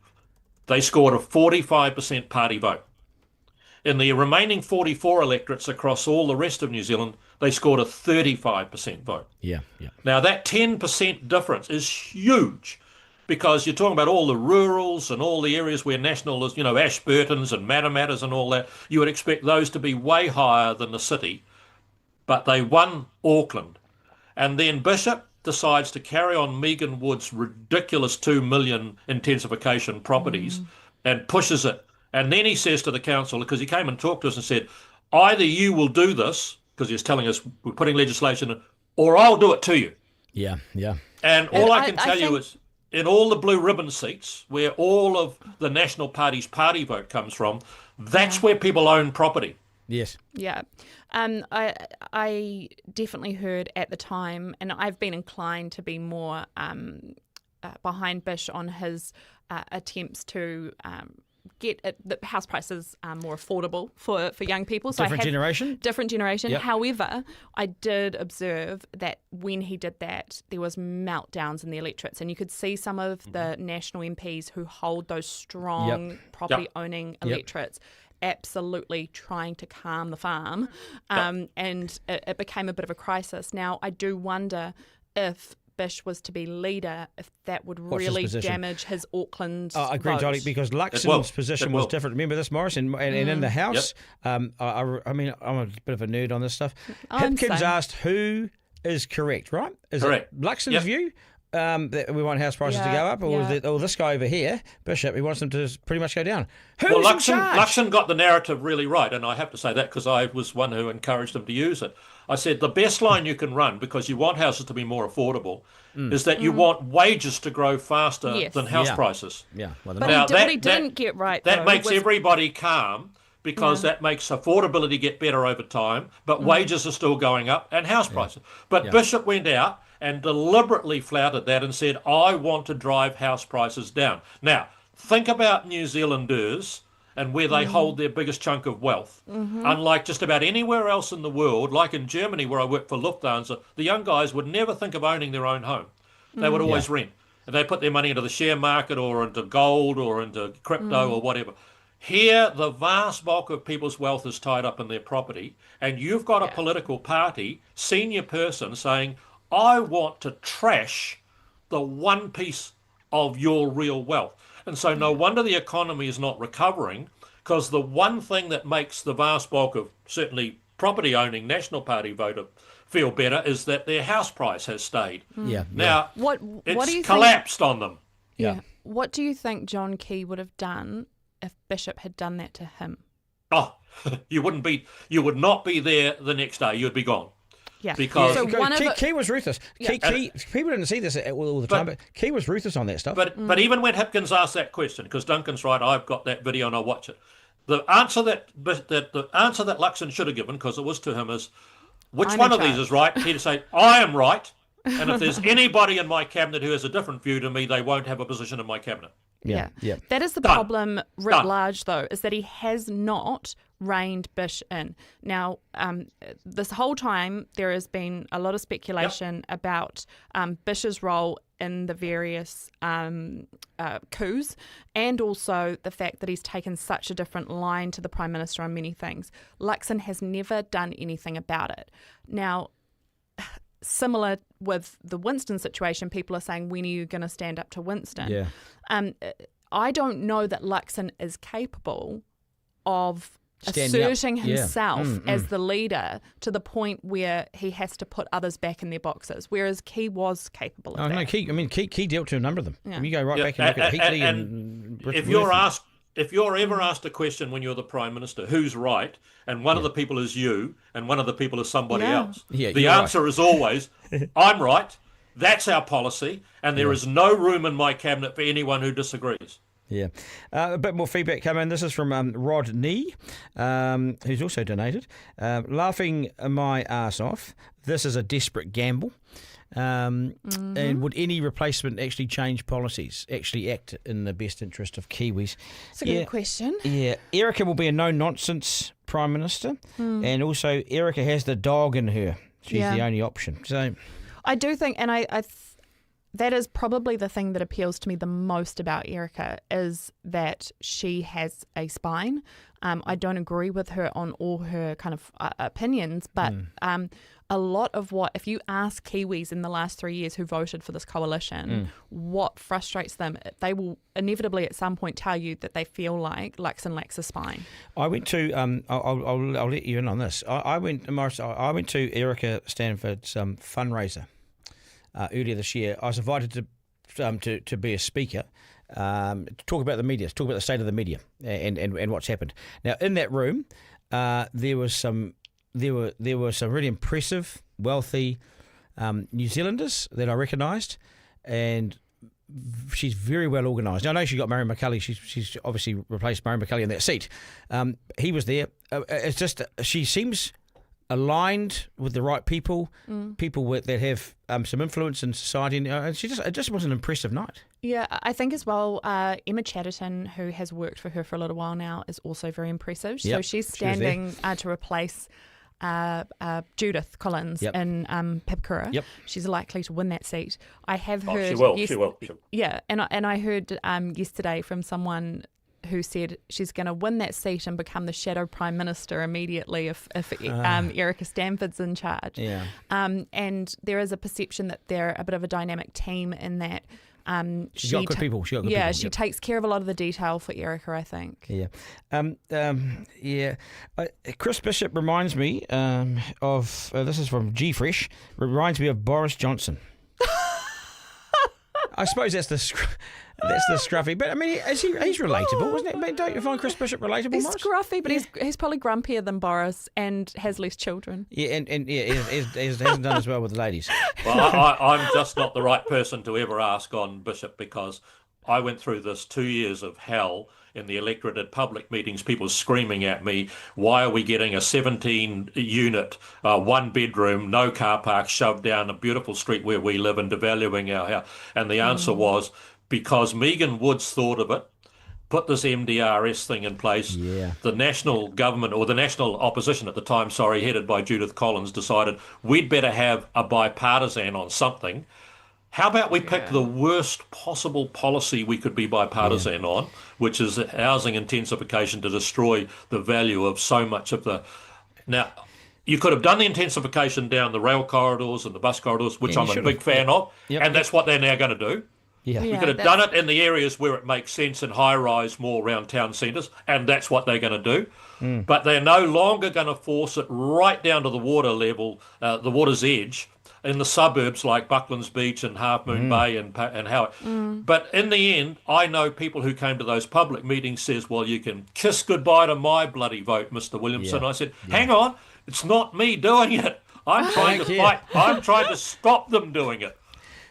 They scored a 45% party vote. In the remaining 44 electorates across all the rest of New Zealand, they scored a 35% vote. Yeah. Now, that 10% difference is huge because you're talking about all the rurals and all the areas where National is, Ashburtons and Mattamattas and all that. You would expect those to be way higher than the city, but they won Auckland. And then Bishop decides to carry on Megan Wood's ridiculous 2 million intensification properties and pushes it. And then he says to the council, because he came and talked to us and said, either you will do this, because he was telling us we're putting legislation in, or I'll do it to you. Yeah. And all I can tell you is in all the blue ribbon seats where all of the National Party's party vote comes from, that's where people own property. Yes. Yeah. I definitely heard at the time, and I've been inclined to be more behind Bish on his attempts to get the house prices more affordable for young people. So Different generation. Yep. However, I did observe that when he did that, there was meltdowns in the electorates, and you could see some of the National MPs who hold those strong property-owning electorates absolutely trying to calm the farm, and it became a bit of a crisis. Now, I do wonder if Bish was to be leader, if that would really damage his Auckland I agree, vote. Dolly, because Luxon's position was different. Remember this, Maurice? And in the House, I mean, I'm a bit of a nerd on this stuff. Hipkins asked who is correct, right? Is it Luxon's view? That we want house prices to go up, or this guy over here, Bishop, he wants them to pretty much go down. Luxon got the narrative really right, and I have to say that because I was one who encouraged them to use it. I said the best line you can run, because you want houses to be more affordable, is that you want wages to grow faster than house prices. Yeah, but what he didn't get right, that makes everybody calm, because that makes affordability get better over time, but wages are still going up and house prices. But Bishop went out and deliberately flouted that and said, I want to drive house prices down. Now, think about New Zealanders and where they hold their biggest chunk of wealth. Unlike just about anywhere else in the world, like in Germany where I work for Lufthansa, the young guys would never think of owning their own home. They would always rent. And they put their money into the share market or into gold or into crypto or whatever. Here, the vast bulk of people's wealth is tied up in their property, and you've got a political party, senior person saying, I want to trash the one piece of your real wealth. And so no wonder the economy is not recovering, because the one thing that makes the vast bulk of certainly property-owning National Party voter feel better is that their house price has stayed. Yeah. Now, what it's do you collapsed on them. Yeah. What do you think John Key would have done if Bishop had done that to him? Oh, you would not be there the next day. You'd be gone. Yeah. Because Key was ruthless. Yeah. Key, people didn't see this all the time, but Key was ruthless on that stuff. But even when Hipkins asked that question, because Duncan's right, I've got that video and I'll watch it. The answer that Luxon should have given, because it was to him, is which one of these is right? He'd say, I am right, and if there's anybody in my cabinet who has a different view to me, they won't have a position in my cabinet. Yeah. That is the problem writ large, though, is that he has not reined Bish in. Now, this whole time there has been a lot of speculation about Bish's role in the various coups, and also the fact that he's taken such a different line to the Prime Minister on many things. Luxon has never done anything about it. Now, similar with the Winston situation, people are saying, when are you going to stand up to Winston? Yeah. I don't know that Luxon is capable of Standing asserting up. himself as the leader to the point where he has to put others back in their boxes, whereas Key was capable of that. No, Key dealt to a number of them. Yeah. If you go back and look at Heatley and if you're ever asked a question when you're the Prime Minister, who's right, and one of the people is you, and one of the people is somebody else, the answer is always, I'm right, that's our policy, and there is no room in my cabinet for anyone who disagrees. Yeah. A bit more feedback coming in. This is from Rod Nee, who's also donated. Laughing my arse off. This is a desperate gamble. And would any replacement actually change policies, actually act in the best interest of Kiwis? It's a good question. Yeah. Erica will be a no-nonsense Prime Minister. And also, Erica has the dog in her. She's the only option. So I do think, and that is probably the thing that appeals to me the most about Erica, is that she has a spine. I don't agree with her on all her kind of opinions, but a lot of what, if you ask Kiwis in the last 3 years who voted for this coalition, what frustrates them, they will inevitably at some point tell you that they feel like Luxon lacks a spine. I went to, I'll let you in on this. I went to Erica Stanford's fundraiser earlier this year. I was invited to be a speaker, to talk about the media, to talk about the state of the media and what's happened. Now, in that room, there were some really impressive, wealthy New Zealanders that I recognised, and she's very well organised. Now, I know she got Murray McCully. She's obviously replaced Murray McCully in that seat. He was there. It's just she seems aligned with the right people, people that have some influence in society, and it just was an impressive night. Yeah, I think as well, Emma Chatterton, who has worked for her for a little while now, is also very impressive. So she's standing to replace Judith Collins in Pipkura. Yep. She's likely to win that seat. I have heard. She will. Yeah, and I heard yesterday from someone who said she's going to win that seat and become the shadow Prime Minister immediately if Erica Stanford's in charge. Yeah. And there is a perception that they're a bit of a dynamic team in that. She's got good people. She takes care of a lot of the detail for Erica, I think. Yeah. Chris Bishop reminds me of this is from G Fresh. Reminds me of Boris Johnson. I suppose that's the scruffy. But I mean, he's relatable, wasn't it? I mean, don't you find Chris Bishop relatable? He's Morris? scruffy, but he's probably grumpier than Boris and has less children. Yeah, and he hasn't done as well with the ladies. Well, I'm just not the right person to ever ask on Bishop, because I went through this 2 years of hell in the electorate at public meetings, people screaming at me, why are we getting a 17-unit, one-bedroom, no car park shoved down a beautiful street where we live and devaluing our house? And the answer was, because Megan Woods thought of it, put this MDRS thing in place. Yeah. The national government, or the national opposition at the time, headed by Judith Collins, decided we'd better have a bipartisan on something. How about we pick the worst possible policy we could be bipartisan on, which is housing intensification to destroy the value of so much of the... Now, You could have done the intensification down the rail corridors and the bus corridors, which Yeah, I'm a big fan of, and that's what they're now going to do. Yeah. We could have done it in the areas where it makes sense in high-rise, more around town centres, and that's what they're going to do. But they're no longer going to force it right down to the water level, the water's edge, in the suburbs like Bucklands Beach and Half Moon Bay and Howard. But in the end, I know people who came to those public meetings says, well, you can kiss goodbye to my bloody vote, Mr. Williamson. I said, hang on, it's not me doing it. I'm trying to fight. I'm trying to stop them doing it.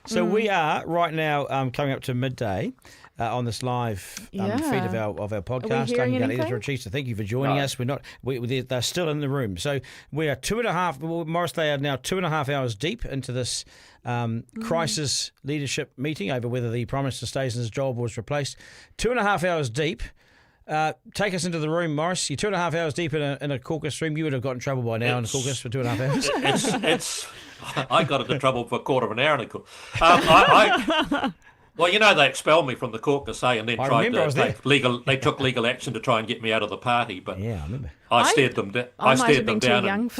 So we are right now coming up to midday on this live feed of our podcast. Duncan Garner, editor-in-chief. So thank you for joining us. We're not. They're still in the room. So we are 2.5. Well, Maurice, they are now 2.5 hours deep into this crisis leadership meeting over whether the Prime Minister stays in his job or is replaced. 2.5 hours deep. Take us into the room, Maurice. You're 2.5 hours deep in a caucus room. You would have got in trouble by now in a caucus for 2.5 hours. I got into trouble for a quarter of an hour in a caucus. Well, they expelled me from the caucus, and then tried to take legal. They took legal action to try and get me out of the party. But yeah, I remember. I stared them down. I stared them down.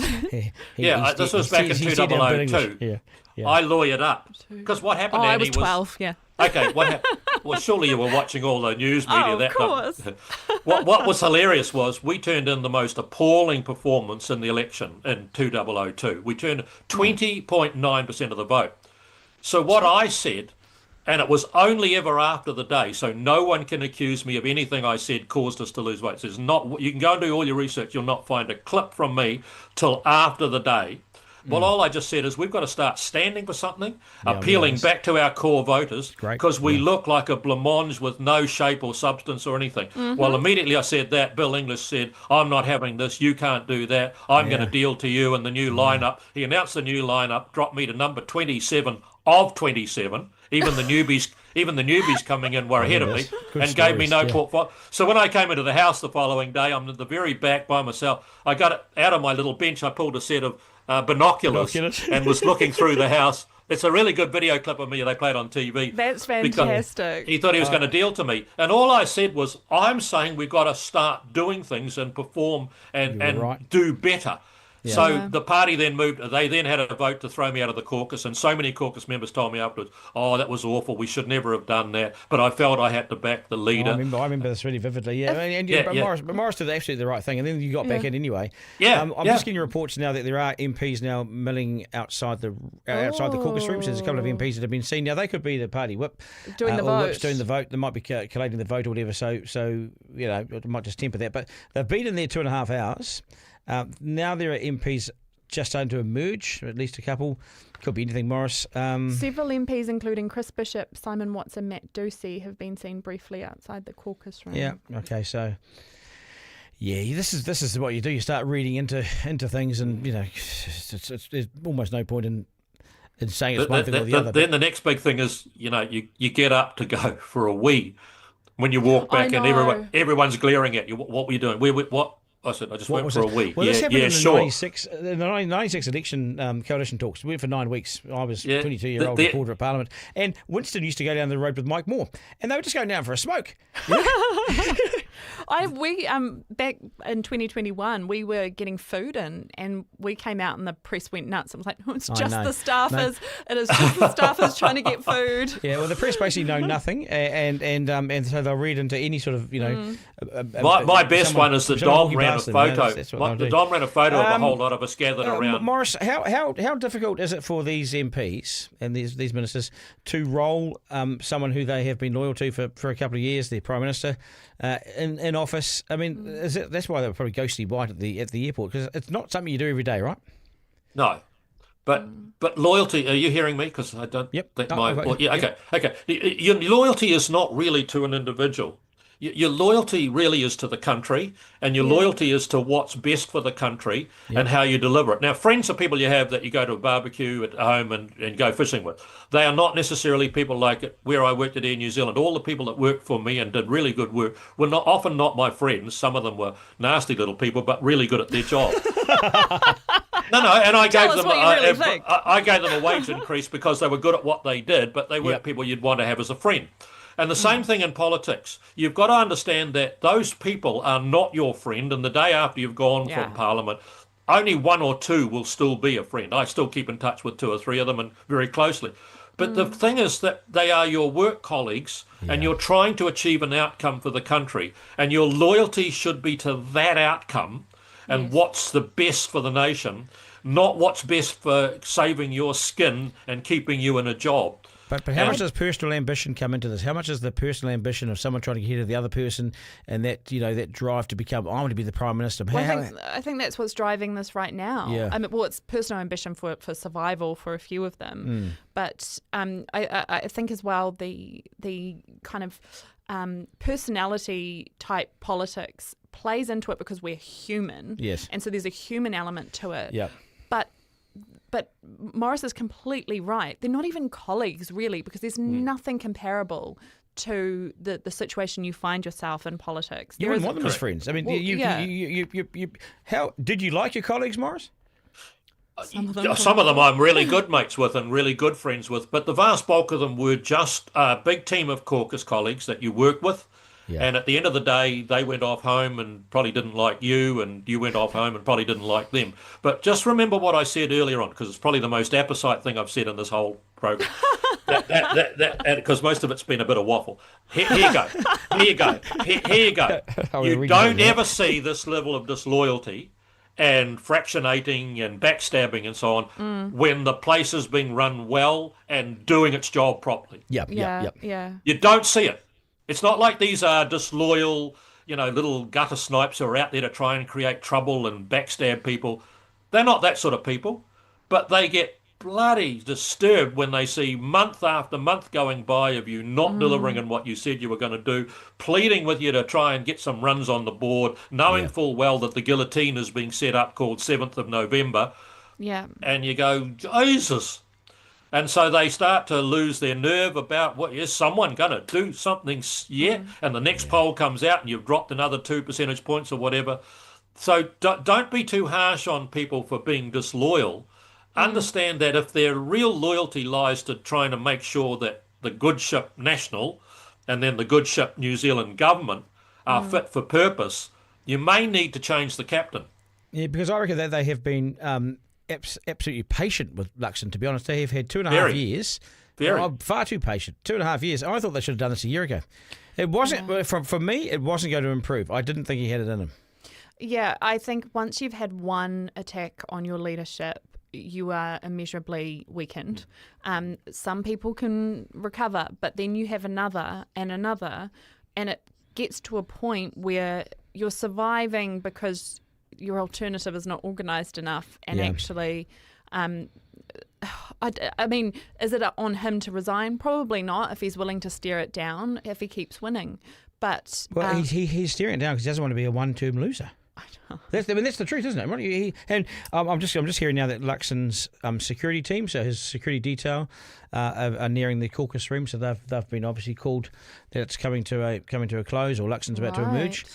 This was back in 2002. I lawyered up because what happened? I was 12. Yeah. Okay. Well, surely you were watching all the news media that course. What was hilarious was we turned in the most appalling performance in the election in 2002. We turned 20.9% of the vote. So what I said, and it was only ever after the day, so no one can accuse me of anything I said caused us to lose votes. There's not. You can go and do all your research. You'll not find a clip from me till after the day. Well, all I just said is we've got to start standing for something, appealing back to our core voters, because we look like a blancmange with no shape or substance or anything. Well, immediately I said that, Bill English said, I'm not having this, you can't do that, I'm going to deal to you in the new lineup. He announced the new lineup, dropped me to number 27 of 27. Even the newbies coming in were ahead of me and gave me no portfolio. So when I came into the house the following day, I'm at the very back by myself. I got out of my little bench, I pulled a set of binoculars and was looking through the house. It's a really good video clip of me they played on TV. That's fantastic. He thought he was going to deal to me. And all I said was, I'm saying we've got to start doing things and perform and do better. Yeah. So the party then moved. They then had a vote to throw me out of the caucus, and so many caucus members told me afterwards, "Oh, that was awful. We should never have done that." But I felt I had to back the leader. I remember this really vividly. Yeah, but Maurice did absolutely the right thing, and then you got back in anyway. Yeah, I'm just getting reports now that there are MPs now milling outside the caucus rooms. There's a couple of MPs that have been seen. Now they could be the party whip doing the vote. Whips doing the vote. They might be collating the vote or whatever. So it might just temper that. But they've been in there 2.5 hours. Now there are MPs just starting to emerge, at least a couple. Could be anything, Maurice. Several MPs, including Chris Bishop, Simon Watts and Matt Ducey, have been seen briefly outside the caucus room. Yeah, okay, so... Yeah, this is what you do. You start reading into things and, there's almost no point in saying it's one thing or the other. Then the next big thing is, you get up to go for a wee when you walk back and everyone's glaring at you. What were you doing? What? I said, I just went for a week. Well, this happened in the 96 election coalition talks. We went for 9 weeks. I was a 22-year-old reporter at Parliament. And Winston used to go down the road with Mike Moore. And they were just going down for a smoke. We back in 2021, we were getting food in, and we came out and the press went nuts. I was like, it's just the staffers. It is just the staffers trying to get food. Yeah, well, the press basically know nothing, and so they'll read into any sort of, My best one is that Dom ran a photo. Dom ran a photo of a whole lot of us gathered around. Maurice, how difficult is it for these MPs and these ministers to roll someone who they have been loyal to for a couple of years, their Prime Minister, in office? I mean, that's why they were probably ghostly white at the airport, because it's not something you do every day, right? No. But loyalty, are you hearing me? Because I don't think okay. Your loyalty is not really to an individual. Your loyalty really is to the country, and your loyalty is to what's best for the country and how you deliver it. Now, friends are people you have that you go to a barbecue at home and go fishing with. They are not necessarily people like where I worked at Air New Zealand. All the people that worked for me and did really good work were often not my friends. Some of them were nasty little people, but really good at their job. No, and I gave them a wage increase because they were good at what they did, but they weren't people you'd want to have as a friend. And the same thing in politics. You've got to understand that those people are not your friend, and the day after you've gone from Parliament, only one or two will still be a friend. I still keep in touch with 2 or 3 of them and very closely. But the thing is that they are your work colleagues and you're trying to achieve an outcome for the country, and your loyalty should be to that outcome and what's the best for the nation, not what's best for saving your skin and keeping you in a job. But how much does personal ambition come into this? How much is the personal ambition of someone trying to get ahead of the other person, and that that drive to become, I want to be the Prime Minister? Well, I think that's what's driving this right now. Yeah. I mean, well, it's personal ambition for survival for a few of them, but I think as well the kind of personality type politics plays into it because we're human. Yes. And so there's a human element to it. Yeah. But Maurice is completely right. They're not even colleagues, really, because there's nothing comparable to the situation you find yourself in politics. You wouldn't want them as friends. I mean, how did you like your colleagues, Maurice? Some of them I'm really good mates with and really good friends with, but the vast bulk of them were just a big team of caucus colleagues that you work with. Yeah. And at the end of the day, they went off home and probably didn't like you, and you went off home and probably didn't like them. But just remember what I said earlier on, because it's probably the most apposite thing I've said in this whole program. Because most of it's been a bit of waffle. Here you go. Here you go. You don't ever see this level of disloyalty and fractionating and backstabbing and so on when the place is being run well and doing its job properly. Yep. You don't see it. It's not like these are disloyal, little gutter snipes who are out there to try and create trouble and backstab people. They're not that sort of people, but they get bloody disturbed when they see month after month going by of you not delivering on what you said you were going to do, pleading with you to try and get some runs on the board, knowing full well that the guillotine is being set up called 7th of November. Yeah. And you go, Jesus. And so they start to lose their nerve about, is someone going to do something yet? And the next poll comes out and you've dropped another 2 percentage points or whatever. So don't be too harsh on people for being disloyal. Understand that if their real loyalty lies to trying to make sure that the good ship National and then the good ship New Zealand government are fit for purpose, you may need to change the captain. Yeah, because I reckon that they have been absolutely patient with Luxon, to be honest. They have had 2.5 years. Far too patient. 2.5 years. I thought they should have done this a year ago. It wasn't, for me, it wasn't going to improve. I didn't think he had it in him. Yeah, I think once you've had one attack on your leadership, you are immeasurably weakened. Some people can recover, but then you have another, and it gets to a point where you're surviving because your alternative is not organised enough, and actually, I mean, is it on him to resign? Probably not, if he's willing to stare it down, if he keeps winning. But he's staring it down because he doesn't want to be a one-term loser. I know. That's the truth, isn't it? I'm just hearing now that Luxon's security team, so his security detail, are nearing the caucus room. So they've been obviously called that it's coming to a close, or Luxon's about to emerge.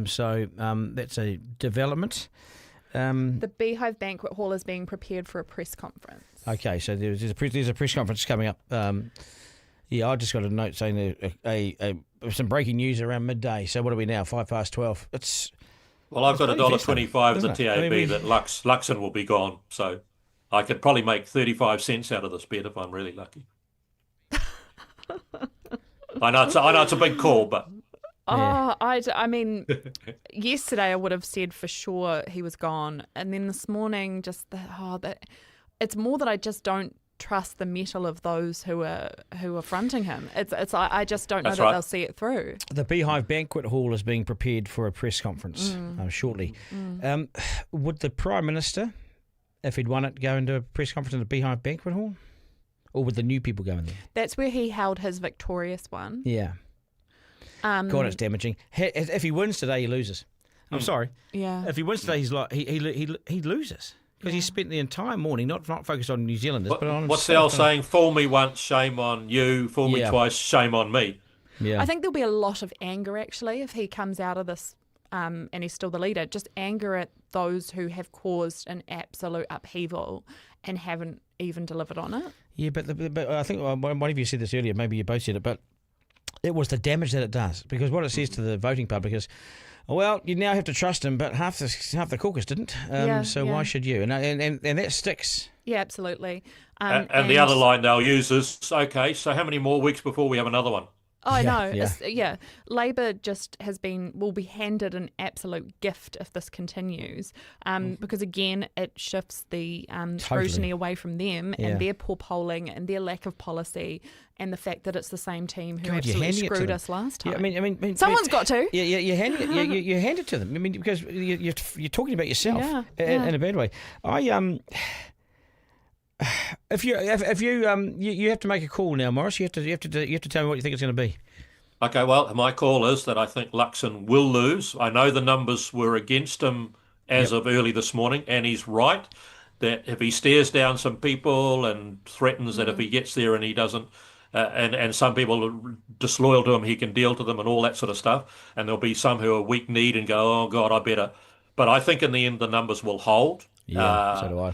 So that's a development. The Beehive Banquet Hall is being prepared for a press conference. Okay, so there's a press conference coming up. I just got a note saying some breaking news around midday. So what are we now? 12:05. I've got $1.25 as a TAB that Luxon will be gone. So I could probably make 35 cents out of this bet if I'm really lucky. I know it's a big call, but... I mean, yesterday I would have said for sure he was gone, and then this morning it's more that I just don't trust the mettle of those who are fronting him. I just don't know that they'll see it through. The Beehive Banquet Hall is being prepared for a press conference shortly. Would the Prime Minister, if he'd won it, go into a press conference in the Beehive Banquet Hall, or would the new people go in there? That's where he held his victorious one. Yeah. God, it's damaging. If he wins today, he loses. I'm sorry. Yeah. If he wins today, he's like he loses because he spent the entire morning not focused on New Zealanders, but on what's the old saying? Fool me once, shame on you. Fool me twice, shame on me. Yeah. I think there'll be a lot of anger actually if he comes out of this and he's still the leader. Just anger at those who have caused an absolute upheaval and haven't even delivered on it. Yeah, but I think one of you said this earlier. Maybe you both said it, but It was the damage that it does, because what it says to the voting public is, well, you now have to trust him, but half the caucus didn't. Why should you? And that sticks. Yeah, absolutely. And the other line they'll use is, okay, so how many more weeks before we have another one? Oh, I know. Yeah. Labor just will be handed an absolute gift if this continues, because again, it shifts the scrutiny away from them and their poor polling and their lack of policy and the fact that it's the same team who absolutely screwed us last time. Yeah, I mean, someone's got to. Yeah, you hand it to them. I mean, because you're talking about yourself in a bad way. If you have to make a call now, Maurice. You have to tell me what you think it's going to be. Okay, well, my call is that I think Luxon will lose. I know the numbers were against him as of early this morning, and he's right that if he stares down some people and threatens that if he gets there and he doesn't, and some people are disloyal to him, he can deal to them and all that sort of stuff, and there'll be some who are weak-kneed and go, oh, God, I better. But I think in the end the numbers will hold. Yeah, so do I.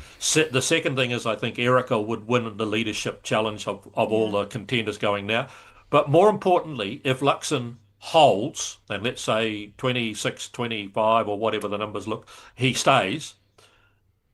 The second thing is I think Erica would win the leadership challenge of all the contenders going now. But more importantly, if Luxon holds, and let's say 26, 25 or whatever the numbers look, he stays,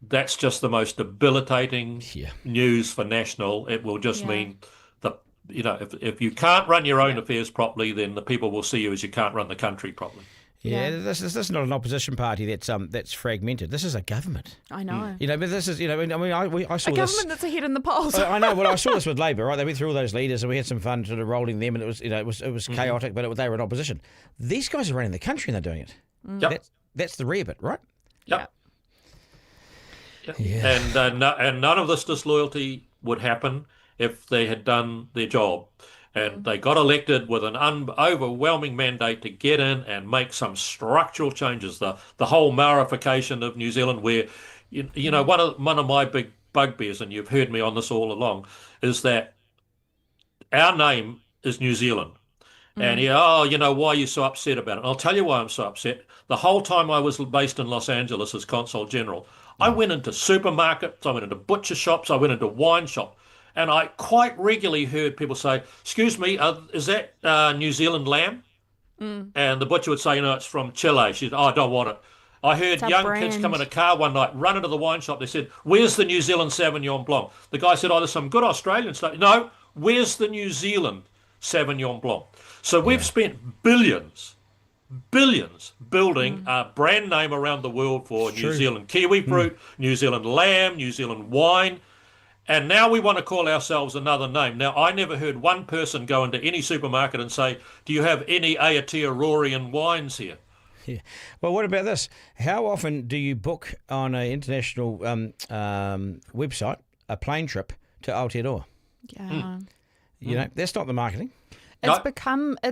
that's just the most debilitating news for National. It will just mean that, if you can't run your own affairs properly, then the people will see you as you can't run the country properly. Yeah, this is not an opposition party that's fragmented. This is a government. I know. But this is, I saw a government that's ahead in the polls. I know. Well, I saw this with Labor, right? They went through all those leaders, and we had some fun sort of rolling them, and it was chaotic, but they were in opposition. These guys are running the country, and they're doing it. Yep. That's the rare bit, right? Yep. Yeah. And none of this disloyalty would happen if they had done their job. And they got elected with an overwhelming mandate to get in and make some structural changes. The whole Maorification of New Zealand, where one of my big bugbears, and you've heard me on this all along, is that our name is New Zealand. And why are you so upset about it? And I'll tell you why I'm so upset. The whole time I was based in Los Angeles as Consul General, I went into supermarkets, I went into butcher shops, I went into wine shops. And I quite regularly heard people say, excuse me, is that New Zealand lamb? And the butcher would say, it's from Chile. She said, I don't want it. I heard young kids come in a car one night, run into the wine shop. They said, where's the New Zealand Sauvignon Blanc? The guy said, there's some good Australian stuff. No, where's the New Zealand Sauvignon Blanc? So we've spent billions building a brand name around the world for New Zealand kiwi fruit, New Zealand lamb, New Zealand wine. And now we want to call ourselves another name. Now, I never heard one person go into any supermarket and say, do you have any Aotearoa wines here? Yeah. Well, what about this? How often do you book on an international website a plane trip to Aotearoa? Yeah. That's not the marketing. It's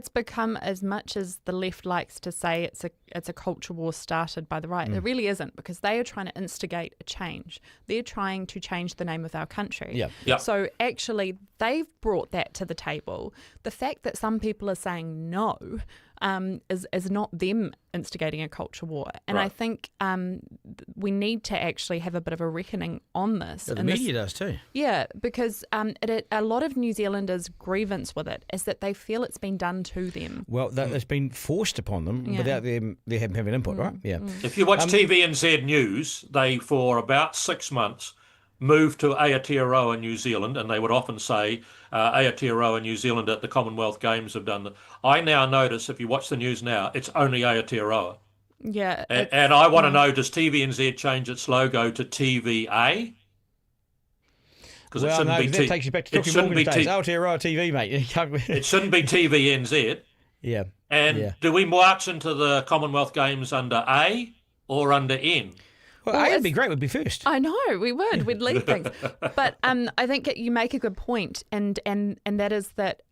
become as much as the left likes to say it's a culture war started by the right. It really isn't, because they are trying to instigate a change. They're trying to change the name of our country. Yeah. So actually, they've brought that to the table. The fact that some people are saying no is not them instigating a culture war. And I think we need to actually have a bit of a reckoning on this. Yeah, the media does too. Yeah, because a lot of New Zealanders' grievance with it is that they feel it's been done to them. Well, it's been forced upon them without them having input, right? Yeah. If you watch TVNZ News, they, for about 6 months, moved to Aotearoa, New Zealand, and they would often say Aotearoa, New Zealand at the Commonwealth Games have done that. I now notice, if you watch the news now, it's only Aotearoa. Yeah. And I want to know, does TVNZ change its logo to TVA? Because it shouldn't be that takes you back to talking Morgan days. Aotearoa TV, mate. It shouldn't be TVNZ. Yeah. And do we march into the Commonwealth Games under A or under N? Well, A would be great. Would be first. I know we would. We'd lead things. But I think you make a good point, and that is that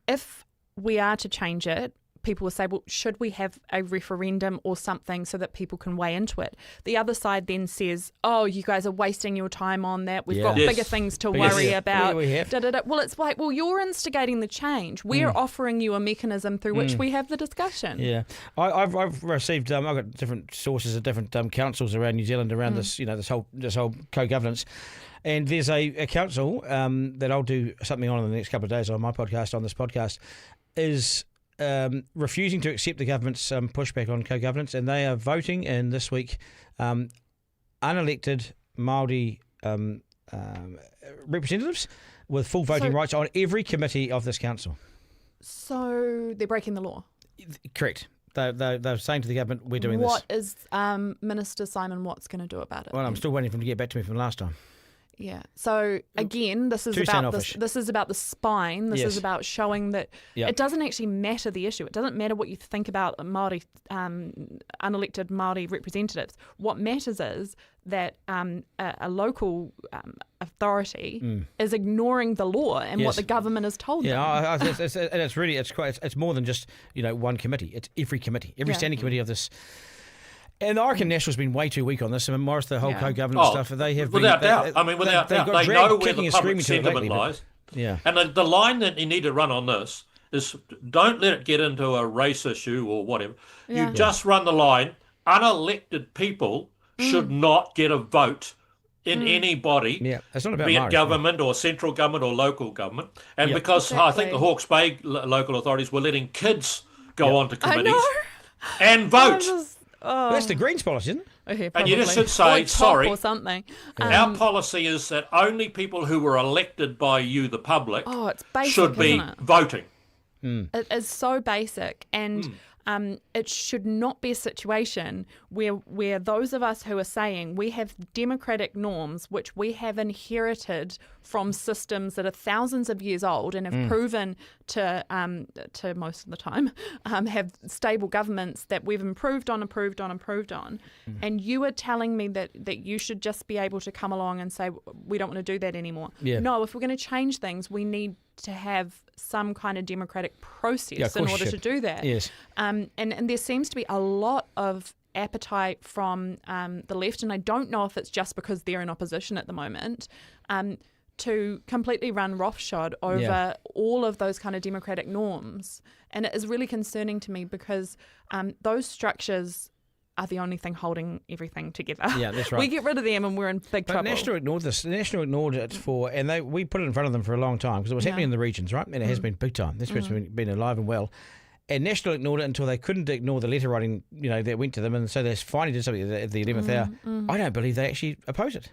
if we are to change it, people will say, well, should we have a referendum or something so that people can weigh into it? The other side then says, oh, you guys are wasting your time on that. We've got bigger things to worry about. Yeah, we have. Well, it's like, well, you're instigating the change. We're offering you a mechanism through which we have the discussion. Yeah. I've received, I've got different sources at different councils around New Zealand around this, this whole co-governance. And there's a council that I'll do something on in the next couple of days on my podcast, on this podcast, is refusing to accept the government's pushback on co-governance, and they are voting in this week unelected Māori representatives with full voting rights on every committee of this council. So they're breaking the law? Correct. They're saying to the government, we're doing What this. What is Minister Simon Watts going to do about it? Well, I'm still waiting for him to get back to me from last time. Yeah. So again, this is about this is about the spine. This is about showing that it doesn't actually matter the issue. It doesn't matter what you think about Māori unelected Māori representatives. What matters is that a local authority is ignoring the law and what the government has told them. Yeah, it's more than just one committee. It's every committee, every standing committee of this. And I reckon National's been way too weak on this. I mean, Morris, the whole co-governance stuff, they have without been... doubt. I mean, without doubt. They know where the public sentiment lies. Yeah. And the line that you need to run on this is don't let it get into a race issue or whatever. Yeah. You just run the line. Unelected people should not get a vote in any body, it's not about be it Māori, government or central government or local government. And because I think the Hawke's Bay local authorities were letting kids go onto committees and vote. Well, that's the Greens policy, isn't it? Okay, and you just should say, sorry, or something. Our policy is that only people who were elected by you, the public, it's basic, should be voting. It is so basic, and it should not be a situation where those of us who are saying we have democratic norms which we have inherited from systems that are thousands of years old and have proven to most of the time have stable governments that we've improved on, and you are telling me that you should just be able to come along and say we don't want to do that anymore. No, if we're going to change things, we need to have some kind of democratic process in order to do that. Yes. And there seems to be a lot of appetite from the left, and I don't know if it's just because they're in opposition at the moment, to completely run roughshod over all of those kind of democratic norms. And it is really concerning to me because those structures are the only thing holding everything together. Yeah, that's right. We get rid of them and we're in big trouble. But National ignored this. National ignored it we put it in front of them for a long time because it was happening in the regions, right? And it has been big time. This has been alive and well. And National ignored it until they couldn't ignore the letter writing, that went to them, and so they finally did something at the 11th hour. I don't believe they actually oppose it.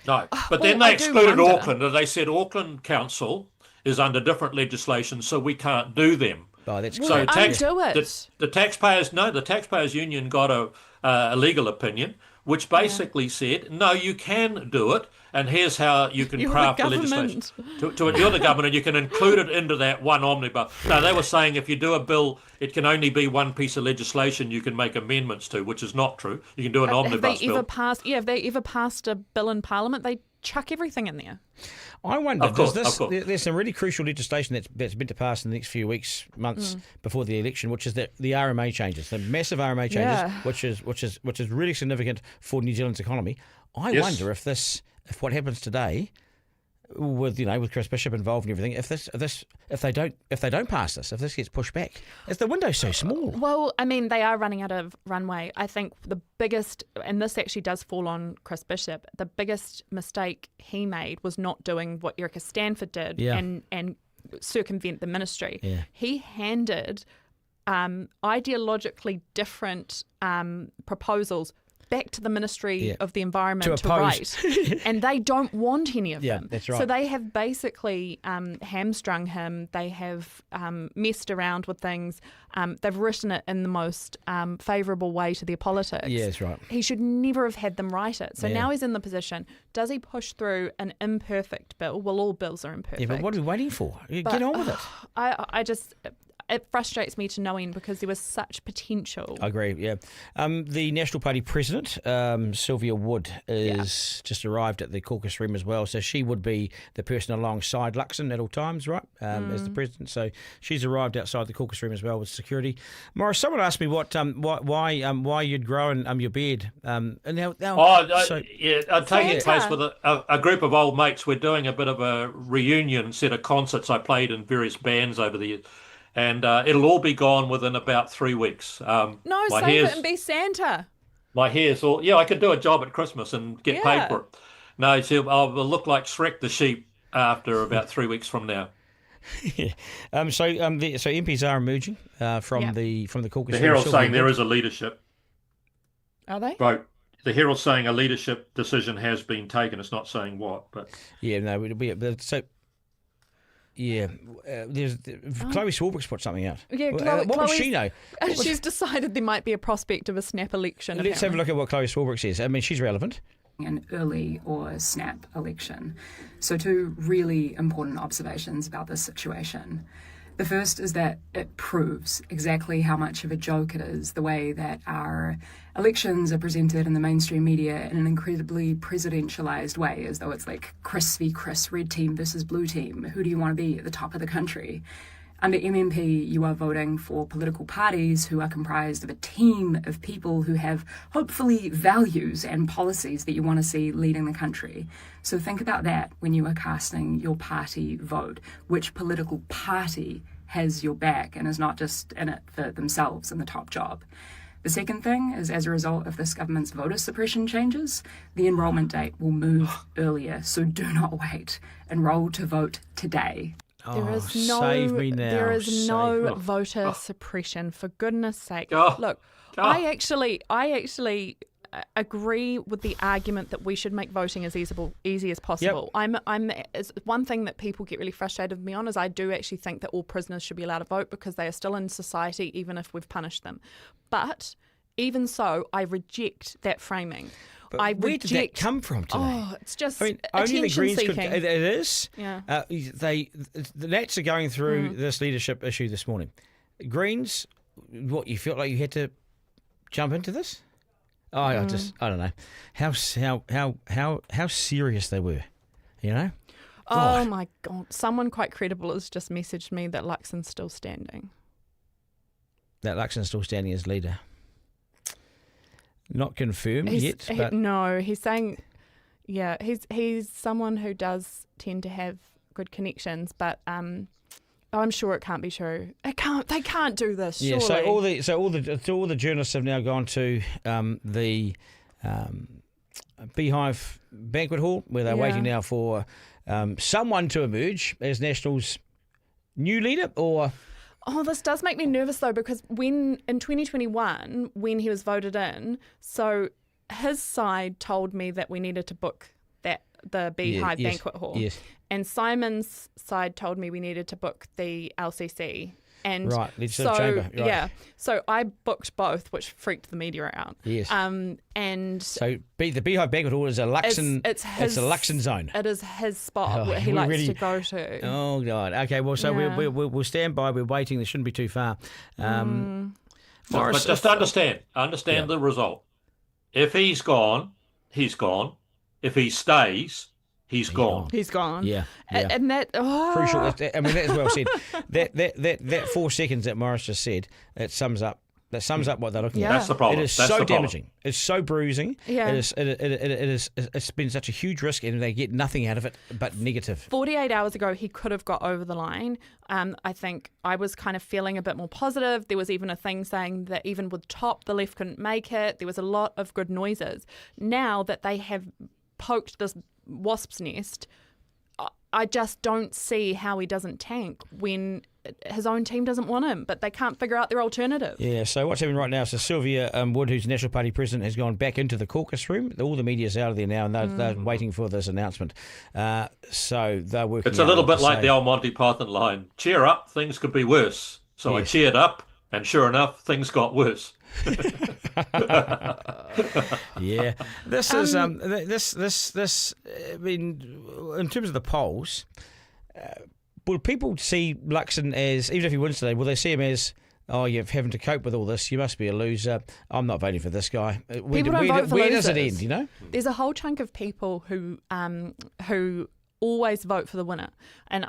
No, but then they excluded Auckland, and they said Auckland Council is under different legislation, so we can't do them. Oh, that's so undo it. The taxpayers union got a legal opinion which basically said, no, you can do it, and here's how you can craft the legislation. You're the government, and you can include it into that one omnibus. No, they were saying if you do a bill, it can only be one piece of legislation you can make amendments to, which is not true. You can do an omnibus bill. Have they ever passed a bill in Parliament? They chuck everything in there. I wonder, there's some really crucial legislation that's meant to pass in the next few weeks, months before the election, which is the RMA changes, the massive RMA changes, which is really significant for New Zealand's economy. I wonder if what happens today, with Chris Bishop involved and everything, if they don't pass this, if this gets pushed back, if the window's so small. Well, I mean, they are running out of runway. I think the biggest, and this actually does fall on Chris Bishop, the biggest mistake he made was not doing what Erica Stanford did and circumvent the ministry. Yeah. He handed ideologically different proposals back to the Ministry of the Environment to write. And they don't want any of them. That's right. So they have basically hamstrung him. They have messed around with things. They've written it in the most favourable way to their politics. Yeah, that's right. He should never have had them write it. So now he's in the position. Does he push through an imperfect bill? Well, all bills are imperfect. Yeah, but what are we waiting for? Get on with it. It frustrates me to no end because there was such potential. I agree, yeah. The National Party president, Sylvia Wood, is just arrived at the caucus room as well. So she would be the person alongside Luxon at all times, right, as the president. So she's arrived outside the caucus room as well with security. Maurice, someone asked me why you'd grown your beard. I'm taking place with a group of old mates. We're doing a bit of a reunion set of concerts I played in various bands over the years. And it'll all be gone within about 3 weeks. Save it and be Santa. My hair's all... Yeah, I could do a job at Christmas and get paid for it. No, I'll look like Shrek the sheep after about 3 weeks from now. Yeah. So MPs are emerging from the caucus. The Herald's saying there is a leadership Are they? vote. The Herald's saying a leadership decision has been taken. It's not saying what, but yeah, no, there's Chloe Swarbrick's put something out. Yeah, what would she know? She's decided there might be a prospect of a snap election. Let's have a look at what Chloe Swarbrick says. I mean, she's relevant. An early or snap election. So 2 really important observations about this situation. The first is that it proves exactly how much of a joke it is, the way that our elections are presented in the mainstream media in an incredibly presidentialized way, as though it's like Chris v. Chris, red team versus blue team. Who do you want to be at the top of the country? Under MMP, you are voting for political parties who are comprised of a team of people who have, hopefully, values and policies that you want to see leading the country. So think about that when you are casting your party vote. Which political party has your back and is not just in it for themselves and the top job? The second thing is, as a result of this government's voter suppression changes, the enrolment date will move earlier. So do not wait. Enroll to vote today. There is no, save me now. There is no Save- voter suppression, for goodness sake. Oh. Look, I actually agree with the argument that we should make voting as easy as possible. It's one thing that people get really frustrated with me on is I do actually think that all prisoners should be allowed to vote because they are still in society even if we've punished them. But even so, I reject that framing. But where did that come from today? Oh, it's just only the Greens could. seeking. It is. Yeah. The Nats are going through this leadership issue this morning. Greens, what, you felt like you had to jump into this? Oh, I don't know how serious they were. You know. Oh my God! Someone quite credible has just messaged me that Luxon's still standing. That Luxon's still standing as leader. Not confirmed yet. But no, he's saying, yeah, he's someone who does tend to have good connections, but I'm sure it can't be true. They can't do this. Yeah. Surely. So all the journalists have now gone to the Beehive Banquet Hall where they're waiting now for someone to emerge as National's new leader or. Oh, this does make me nervous though, because in 2021, when he was voted in, so his side told me that we needed to book the Beehive Banquet Hall. Yes. And Simon's side told me we needed to book the LCC. And Legislative Chamber. Right. Yeah. So I booked both, which freaked the media out. Yes. And so the Beehive Banquet Hall is a Luxon. It's a Luxon zone. It is his spot where he likes to go to. Oh God. Okay. Well, so we'll stand by. We're waiting. This shouldn't be too far. But just understand the result. If he's gone, he's gone. If he stays, he's gone. He's gone. Yeah. And that crucial. I mean, that is well said. that 4 seconds that Maurice just said, that sums up what they're looking at. That's the problem. It is That's so the problem. damaging. It's so bruising. Yeah. It's been such a huge risk, and they get nothing out of it but negative. 48 hours ago, he could have got over the line. I think I was kind of feeling a bit more positive. There was even a thing saying that even with Top, the left couldn't make it. There was a lot of good noises. Now that they have poked this wasp's nest, I just don't see how he doesn't tank when his own team doesn't want him, but they can't figure out their alternative. Yeah, so what's happening right now is Sylvia Wood, who's National Party president, has gone back into the caucus room. All the media's out of there now, and they're waiting for this announcement. So they're working. It's a little bit like the old Monty Python line, cheer up, things could be worse. So yes. I cheered up, and sure enough, things got worse. Yeah, this is this. I mean, in terms of the polls, will people see Luxon as, even if he wins today, will they see him as, oh, you're having to cope with all this, you must be a loser, I'm not voting for this guy? Where does it end? You know, there's a whole chunk of people who always vote for the winner, and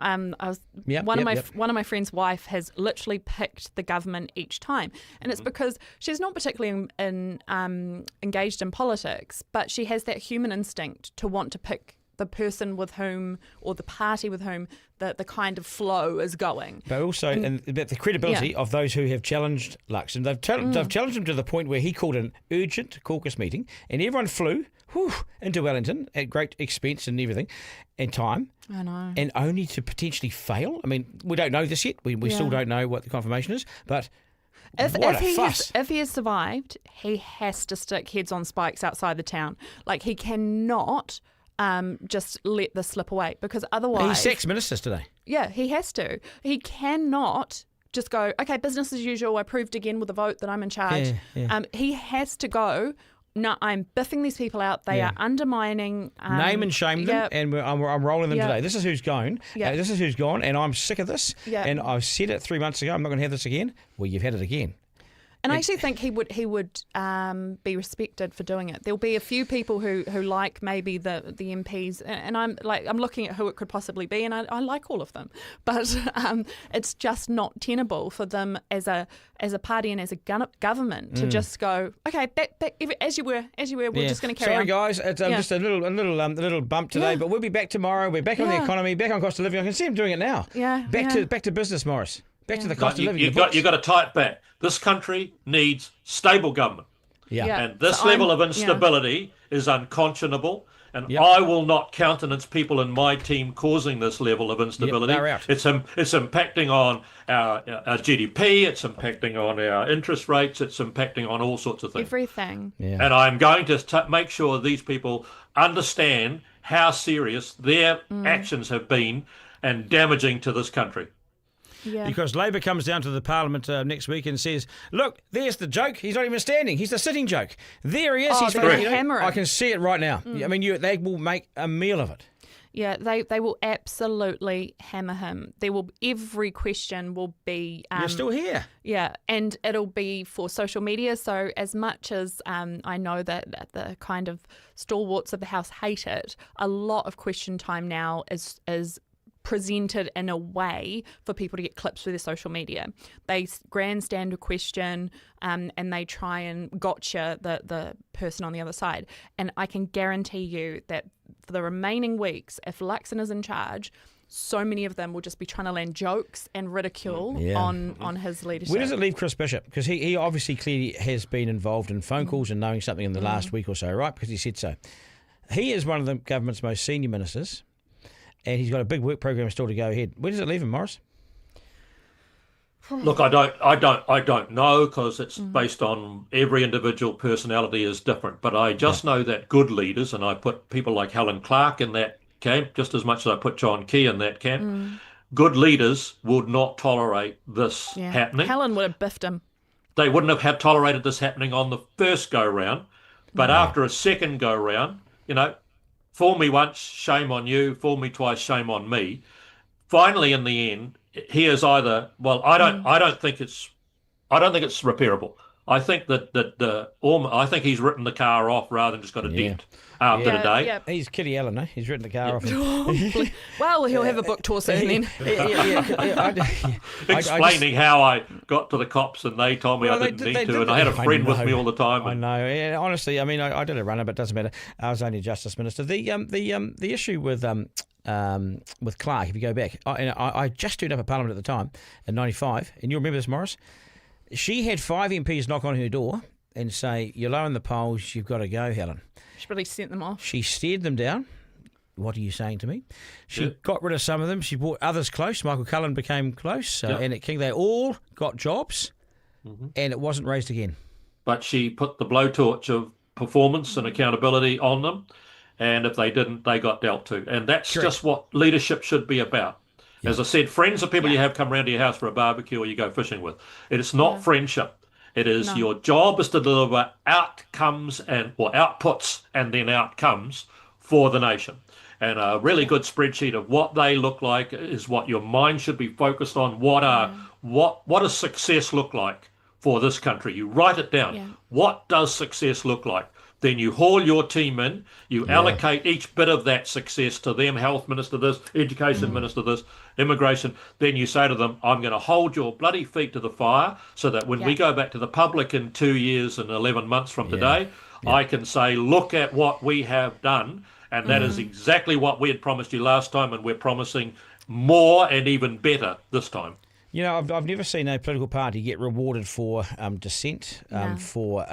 one of my friend's wife has literally picked the government each time, and it's because she's not particularly engaged in politics, but she has that human instinct to want to pick the person with whom or the party with whom the kind of flow is going. But also, and the credibility of those who have challenged Luxon. They've challenged him to the point where he called an urgent caucus meeting, and everyone flew into Wellington at great expense and everything, and time. I know. And only to potentially fail. I mean, we don't know this yet. We still don't know what the confirmation is, but If he has survived, he has to stick heads on spikes outside the town. Like, he cannot just let this slip away, because otherwise... He's sex ministers today. Yeah, he has to. He cannot just go, okay, business as usual, I proved again with a vote that I'm in charge. He has to go, no, I'm biffing these people out. They are undermining... Name and shame them, and I'm rolling them today. This is who's going. This is who's gone, and I'm sick of this. And I said it 3 months ago, I'm not going to have this again. Well, you've had it again. And I actually think he would be respected for doing it. There'll be a few people who like maybe the MPs, and I'm looking at who it could possibly be, and I like all of them, but it's just not tenable for them as a party and as a government to just go, okay, back as you were. We're just going to carry on. Sorry, guys, it's just a little bump today, but we'll be back tomorrow. We're back on the economy, back on cost of living. I can see him doing it now. Back to business, Maurice. Back to the cost of living. You've got to tie it back. This country needs stable government. And this level of instability is unconscionable. And I will not countenance people in my team causing this level of instability. It's impacting on our GDP. It's impacting on our interest rates. It's impacting on all sorts of things. Everything. And I'm going to make sure these people understand how serious their actions have been and damaging to this country. Because Labor comes down to the Parliament next week and says, look, there's the joke. He's not even standing. He's the sitting joke. There he is. He's hammering. I can see it right now. I mean, they will make a meal of it. Yeah, they will absolutely hammer him. Every question will be... You're still here. Yeah, and it'll be for social media. So as much as I know that the kind of stalwarts of the House hate it, a lot of question time now is presented in a way for people to get clips through their social media. They grandstand a question and they try and gotcha the person on the other side. And I can guarantee you that for the remaining weeks, if Luxon is in charge, so many of them will just be trying to land jokes and ridicule on his leadership. Where does it leave Chris Bishop? Because he obviously clearly has been involved in phone calls and knowing something in the last week or so, right? Because he said so. He is one of the government's most senior ministers, and he's got a big work program still to go ahead. Where does it leave him, Maurice? Look, I don't know, because it's based on every individual personality is different. But I just know that good leaders, and I put people like Helen Clark in that camp just as much as I put John Key in that camp. Good leaders would not tolerate this happening. Helen would have biffed him. They wouldn't have tolerated this happening on the first go round, but after a second go round, fool me once, shame on you. Fool me twice, shame on me. Finally, in the end, he is either. Well, I don't think it's repairable. I think I think he's written the car off rather than just got a dent after today. Yeah. He's Kitty Allen, eh? He's written the car off. Well, he'll have a book tour soon then. Explaining how I got to the cops and they told me I didn't need to, and I had a friend with me all the time. I know. Yeah, honestly, I mean, I did a runner, but it doesn't matter. I was only a Justice Minister. The issue with Clark, if you go back, I just turned up at Parliament at the time in '95, and you remember this, Maurice? She had 5 MPs knock on her door and say, "You're low in the polls, you've got to go, Helen." She really sent them off. She stared them down. What are you saying to me? She got rid of some of them. She brought others close. Michael Cullen became close. And at King, they all got jobs, and it wasn't raised again. But she put the blowtorch of performance and accountability on them, and if they didn't, they got dealt to. And that's just what leadership should be about. As I said, friends are people you have come around to your house for a barbecue or you go fishing with. It is not friendship. It is your job is to deliver outcomes or outputs and then outcomes for the nation. And a really good spreadsheet of what they look like is what your mind should be focused on. What does success look like for this country? You write it down. What does success look like? Then you haul your team in, you allocate each bit of that success to them, health minister this, education minister this, immigration. Then you say to them, I'm going to hold your bloody feet to the fire so that when we go back to the public in 2 years and 11 months from today, I can say, look at what we have done And that is exactly what we had promised you last time, and we're promising more and even better this time. You know, I've never seen a political party get rewarded for dissent, for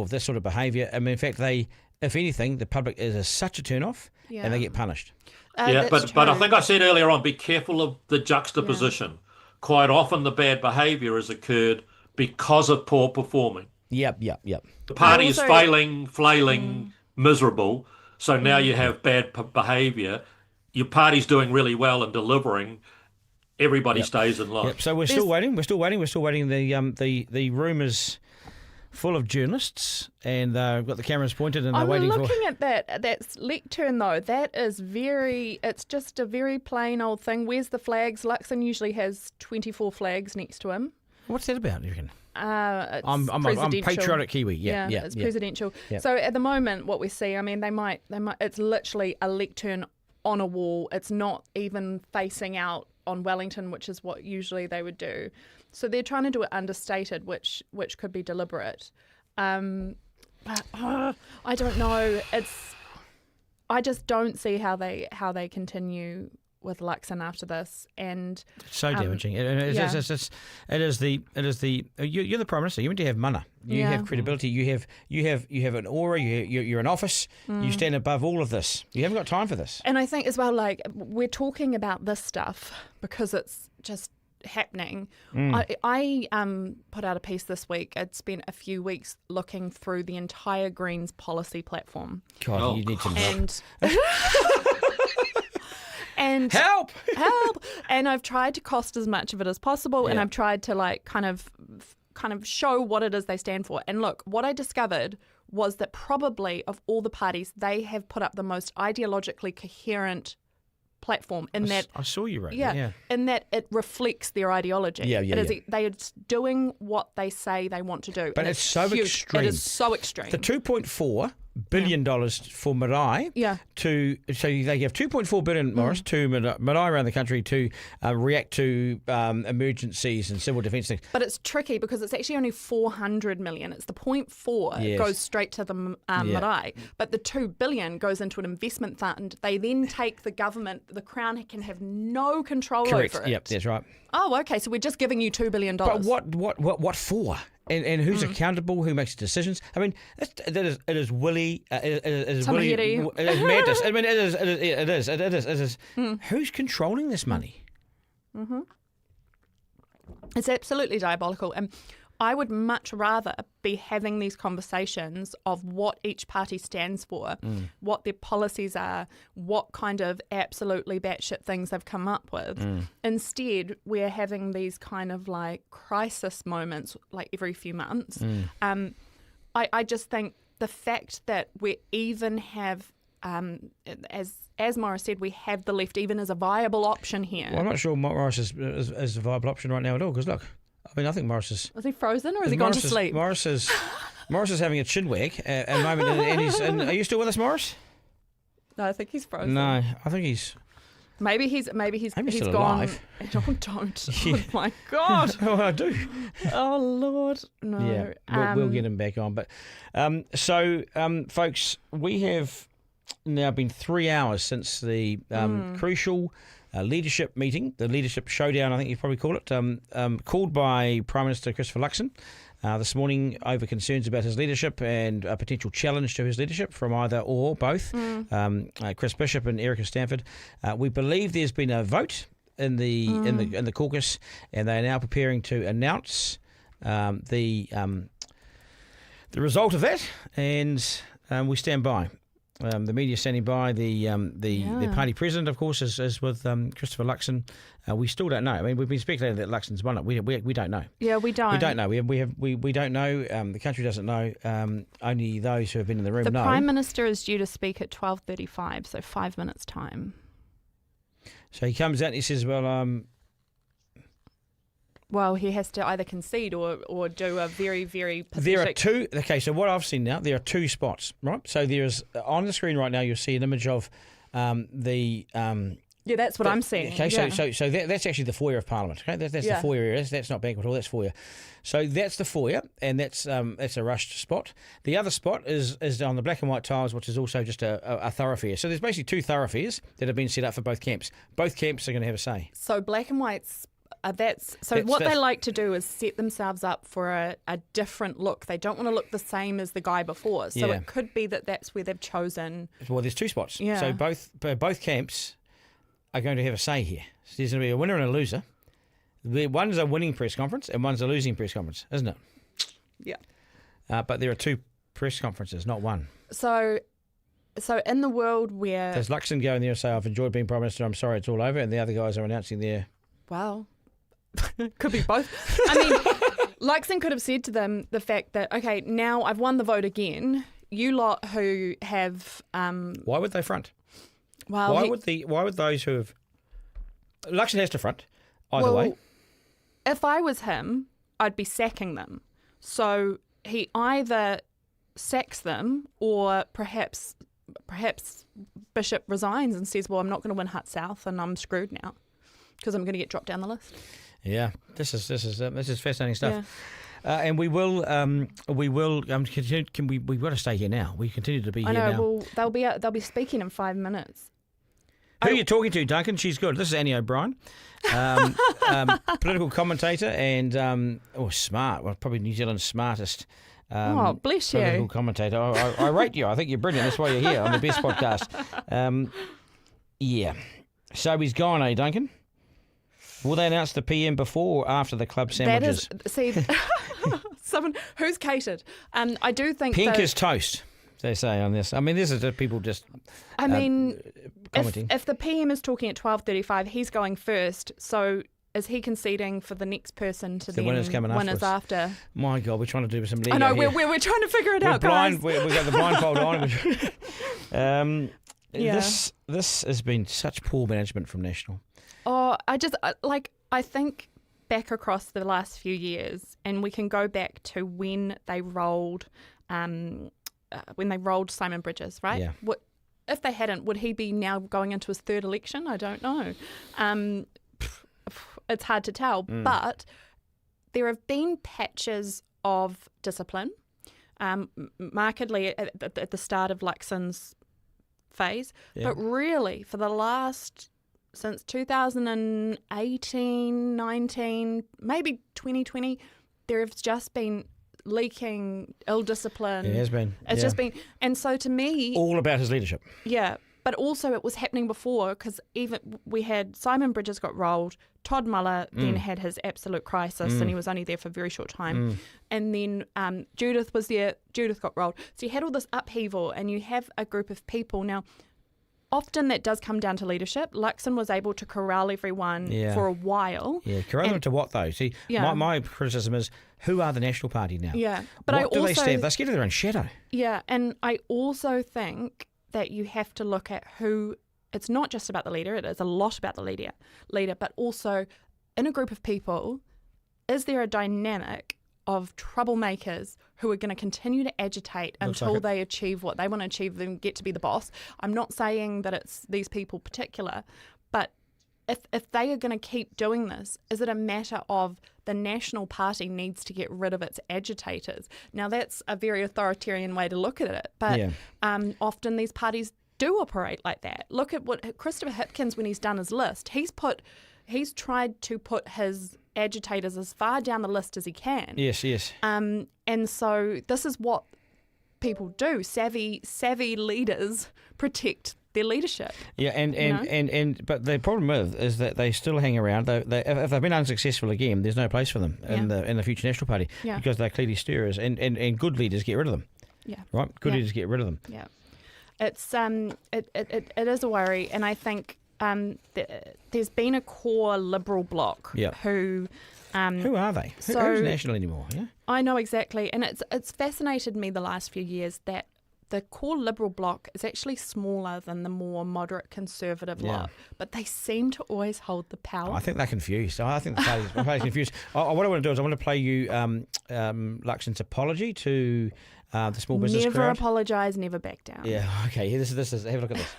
this sort of behaviour. I mean, in fact, if anything, the public is such a turn-off and they get punished. But I think I said earlier on, be careful of the juxtaposition. Yeah. Quite often the bad behaviour has occurred because of poor performing. Yep. The party is failing, flailing, miserable, so now you have bad behaviour. Your party's doing really well and delivering. Everybody stays in line. Yep. So we're still waiting. The room is full of journalists, and we've got the cameras pointed, and they're waiting for. I'm looking at that lectern though. That is it's just a very plain old thing. Where's the flags? Luxon usually has 24 flags next to him. What's that about, you reckon? I'm patriotic Kiwi. Yeah, it's presidential. Yep. So at the moment, what we see, I mean, they might. It's literally a lectern on a wall. It's not even facing out on Wellington, which is what usually they would do. So they're trying to do it understated, which could be deliberate. But I don't know. I just don't see how they continue with Luxon after this, and so damaging. You're the Prime Minister. You meant to have mana. You have credibility. You have an aura. You're in office. You stand above all of this. You haven't got time for this. And I think as well, like, we're talking about this stuff because it's just happening. I put out a piece this week. I'd spent a few weeks looking through the entire Greens policy platform. God, you need some help. And help! And I've tried to cost as much of it as possible, and I've tried to like kind of show what it is they stand for. And look, what I discovered was that probably of all the parties, they have put up the most ideologically coherent platform in that I saw you right there. Yeah. In that it reflects their ideology. They are doing what they say they want to do. But it's so extreme. It is so extreme. The $2.4 billion for Marae so they have $2.4 billion, Maurice, to Marae around the country to react to emergencies and civil defence things. But it's tricky because it's actually only $400 million. It's the 0.4 goes straight to the Marae, but the $2 billion goes into an investment fund. They then take the government, the Crown can have no control over it. Yep, that's right. Oh, okay. So we're just giving you $2 billion. But what for? And who's accountable? Who makes decisions? I mean, it is Willie. It is Willie. It is madness. I mean, it is. Who's controlling this money? Mm-hmm. It's absolutely diabolical. And I would much rather be having these conversations of what each party stands for, what their policies are, what kind of absolutely batshit things they've come up with. Instead, we're having these kind of like crisis moments like every few months. I just think the fact that we even have, as Maurice said, we have the left even as a viable option here. Well, I'm not sure Maurice is a viable option right now at all, because look, I mean, I think Maurice is... Is he frozen or has he gone to sleep? Maurice is having a chin wag at the moment. And are you still with us, Maurice? No, I think he's frozen. No, I think he's... Maybe he's still gone. Alive. Don't. Yeah. Oh, my God. Oh, I do. Oh, Lord. No. Yeah, we'll get him back on. But folks, we have now been 3 hours since the crucial... leadership meeting, the leadership showdown, I think you probably call it, called by Prime Minister Christopher Luxon this morning over concerns about his leadership and a potential challenge to his leadership from either or both, Chris Bishop and Erica Stanford. We believe there's been a vote in the caucus, and they are now preparing to announce the result of that, and we stand by. The media standing by. The party president, of course, is with Christopher Luxon. We still don't know. I mean, we've been speculating that Luxon's won it. We don't know. Yeah, we don't. We don't know. We don't know. The country doesn't know. Only those who have been in the room know. The Prime Minister is due to speak at 12:35, so 5 minutes time. So he comes out and he says, well, he has to either concede or do a very, very pathetic... There are two... Okay, so what I've seen now, there are two spots, right? So there is... On the screen right now, you'll see an image of the Yeah, that's what I'm seeing. Okay, yeah. so that's actually the foyer of Parliament. Okay, that's the foyer area. That's not banquet hall. That's foyer. So that's the foyer, and that's a rushed spot. The other spot is on the black and white tiles, which is also just a thoroughfare. So there's basically two thoroughfares that have been set up for both camps. Both camps are going to have a say. So black and whites. What they like to do is set themselves up for a different look. They don't want to look the same as the guy before. So it could be that's where they've chosen. Well, there's two spots. Yeah. So both camps are going to have a say here. So there's going to be a winner and a loser. One's a winning press conference and one's a losing press conference, isn't it? Yeah. But there are two press conferences, not one. So in the world where... Does Luxon go in there and say, I've enjoyed being Prime Minister, I'm sorry it's all over, and the other guys are announcing their... Well, could be both. I mean, Luxon could have said to them the fact that, okay, now I've won the vote again. You lot who have... Why would they front? Well, why would those who have... Luxon has to front, either way. If I was him, I'd be sacking them. So he either sacks them or perhaps Bishop resigns and says, well, I'm not going to win Hutt South and I'm screwed now because I'm going to get dropped down the list. Yeah, this is fascinating stuff. Yeah. And we will continue. We've got to stay here now. We continue to be here now. Well, they'll be speaking in 5 minutes. Who are you talking to, Duncan? She's good. This is Annie O'Brien, political commentator and smart. Well, probably New Zealand's smartest. Bless you. Political commentator. I rate you. I think you're brilliant. That's why you're here on the best podcast. Yeah. So he's gone, eh, Duncan? Will they announce the PM before or after the club sandwiches? Someone who's catered. I do think pink is toast, they say on this. I mean, this is people just. I mean, commenting. If the PM is talking at 12:35, he's going first. So is he conceding for the next person to the winners coming after? My God, we're trying to do some legal. I know here. we're trying to figure it out, blind, guys. We've got the blindfold on. This has been such poor management from National. Oh, I think back across the last few years, and we can go back to when they rolled Simon Bridges, right? Yeah. If they hadn't, would he be now going into his third election? I don't know. It's hard to tell, but there have been patches of discipline, markedly at the start of Luxon's phase, but really for the last... since 2018, 19, maybe 2020, there has just been leaking, ill discipline. It has been. It's just been. And so to me... all about his leadership. Yeah. But also it was happening before because even we had Simon Bridges got rolled, Todd Muller then had his absolute crisis and he was only there for a very short time. And then Judith was there, Judith got rolled. So you had all this upheaval and you have a group of people. Now, often that does come down to leadership. Luxon was able to corral everyone for a while. Yeah, corral them to what though? See, my criticism is who are the National Party now? Yeah, but what do they stand? They're scared of their own shadow. Yeah, and I also think that you have to look at who. It's not just about the leader. It is a lot about the leader, but also in a group of people, is there a dynamic of troublemakers who are going to continue to agitate until they achieve what they want to achieve and get to be the boss? I'm not saying that it's these people particular, but if they are going to keep doing this, is it a matter of the National Party needs to get rid of its agitators? Now, that's a very authoritarian way to look at it, but often these parties do operate like that. Look at what Christopher Hipkins, when he's done his list, he's tried to put his agitators as far down the list as he can. Yes. And so this is what people do. Savvy leaders protect their leadership. Yeah, and but the problem is that they still hang around. If they've been unsuccessful again, there's no place for them in the future National Party because they're clearly stirrers, and good leaders get rid of them. Yeah, right. Good leaders get rid of them. Yeah, it's it is a worry, and I think there's been a core Liberal bloc who are they? Who's National anymore? Yeah, I know exactly, and it's fascinated me the last few years that the core Liberal bloc is actually smaller than the more moderate Conservative lot, but they seem to always hold the power. I think they're confused. I think the party's confused. What I want to do is I want to play you Luxon's apology to the small business crowd. Never apologise, never back down. Yeah, okay. This is. Have a look at this.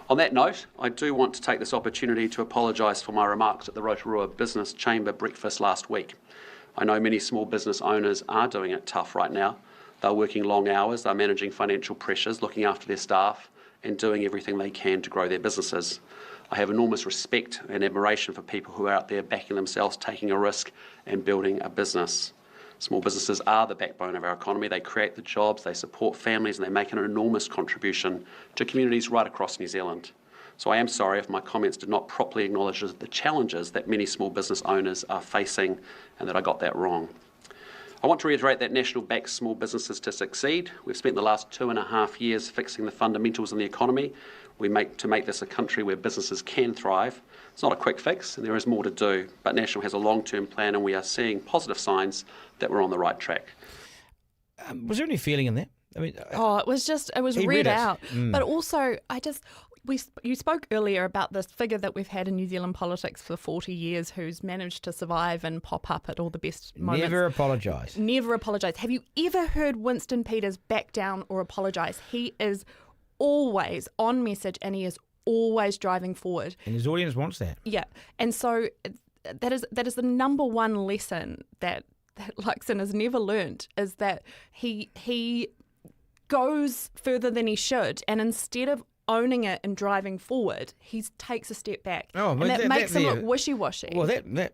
On that note, I do want to take this opportunity to apologise for my remarks at the Rotorua Business Chamber breakfast last week. I know many small business owners are doing it tough right now. They're working long hours, they're managing financial pressures, looking after their staff and doing everything they can to grow their businesses. I have enormous respect and admiration for people who are out there backing themselves, taking a risk and building a business. Small businesses are the backbone of our economy. They create the jobs, they support families, and they make an enormous contribution to communities right across New Zealand. So I am sorry if my comments did not properly acknowledge the challenges that many small business owners are facing and that I got that wrong. I want to reiterate that National backs small businesses to succeed. We've spent the last 2.5 years fixing the fundamentals in the economy. To make this a country where businesses can thrive. It's not a quick fix and there is more to do, but National has a long-term plan and we are seeing positive signs that we're on the right track. Was there any feeling in that? I mean, it was read out. But also, you spoke earlier about this figure that we've had in New Zealand politics for 40 years who's managed to survive and pop up at all the best moments. Never apologise. Never apologise. Have you ever heard Winston Peters back down or apologise? He is always on message and he is always driving forward. And his audience wants that. Yeah. And so that is the number one lesson that Luxon has never learnt, is that he goes further than he should, and instead of owning it and driving forward, he takes a step back. Oh, and that makes him look wishy-washy. Well, that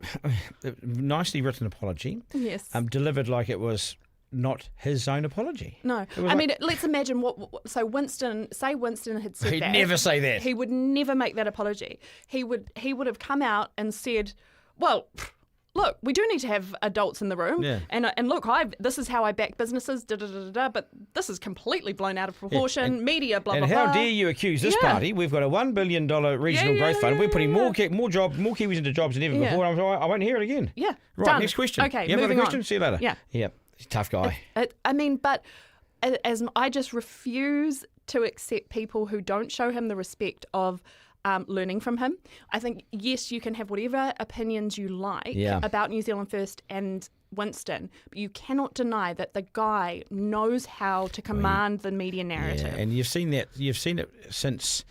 nicely written apology. Yes. Delivered like it was not his own apology. No. I mean, let's imagine so Winston had said he'd that. He'd never say that. He would never make that apology. He would have come out and said, well, look, we do need to have adults in the room. Yeah. And look, this is how I back businesses, but this is completely blown out of proportion. Yeah. Media, blah, and blah, blah. how dare you accuse this party? We've got a $1 billion regional growth fund. We're putting more Kiwis into jobs than ever before. I won't hear it again. Yeah. Right, done. next question. Okay, you have moving a question? on. See you later. Yeah. Yep. He's a tough guy. But as I just refuse to accept people who don't show him the respect of learning from him. I think, yes, you can have whatever opinions you like about New Zealand First and Winston, but you cannot deny that the guy knows how to command the media narrative. Yeah, and you've seen that. You've seen it since.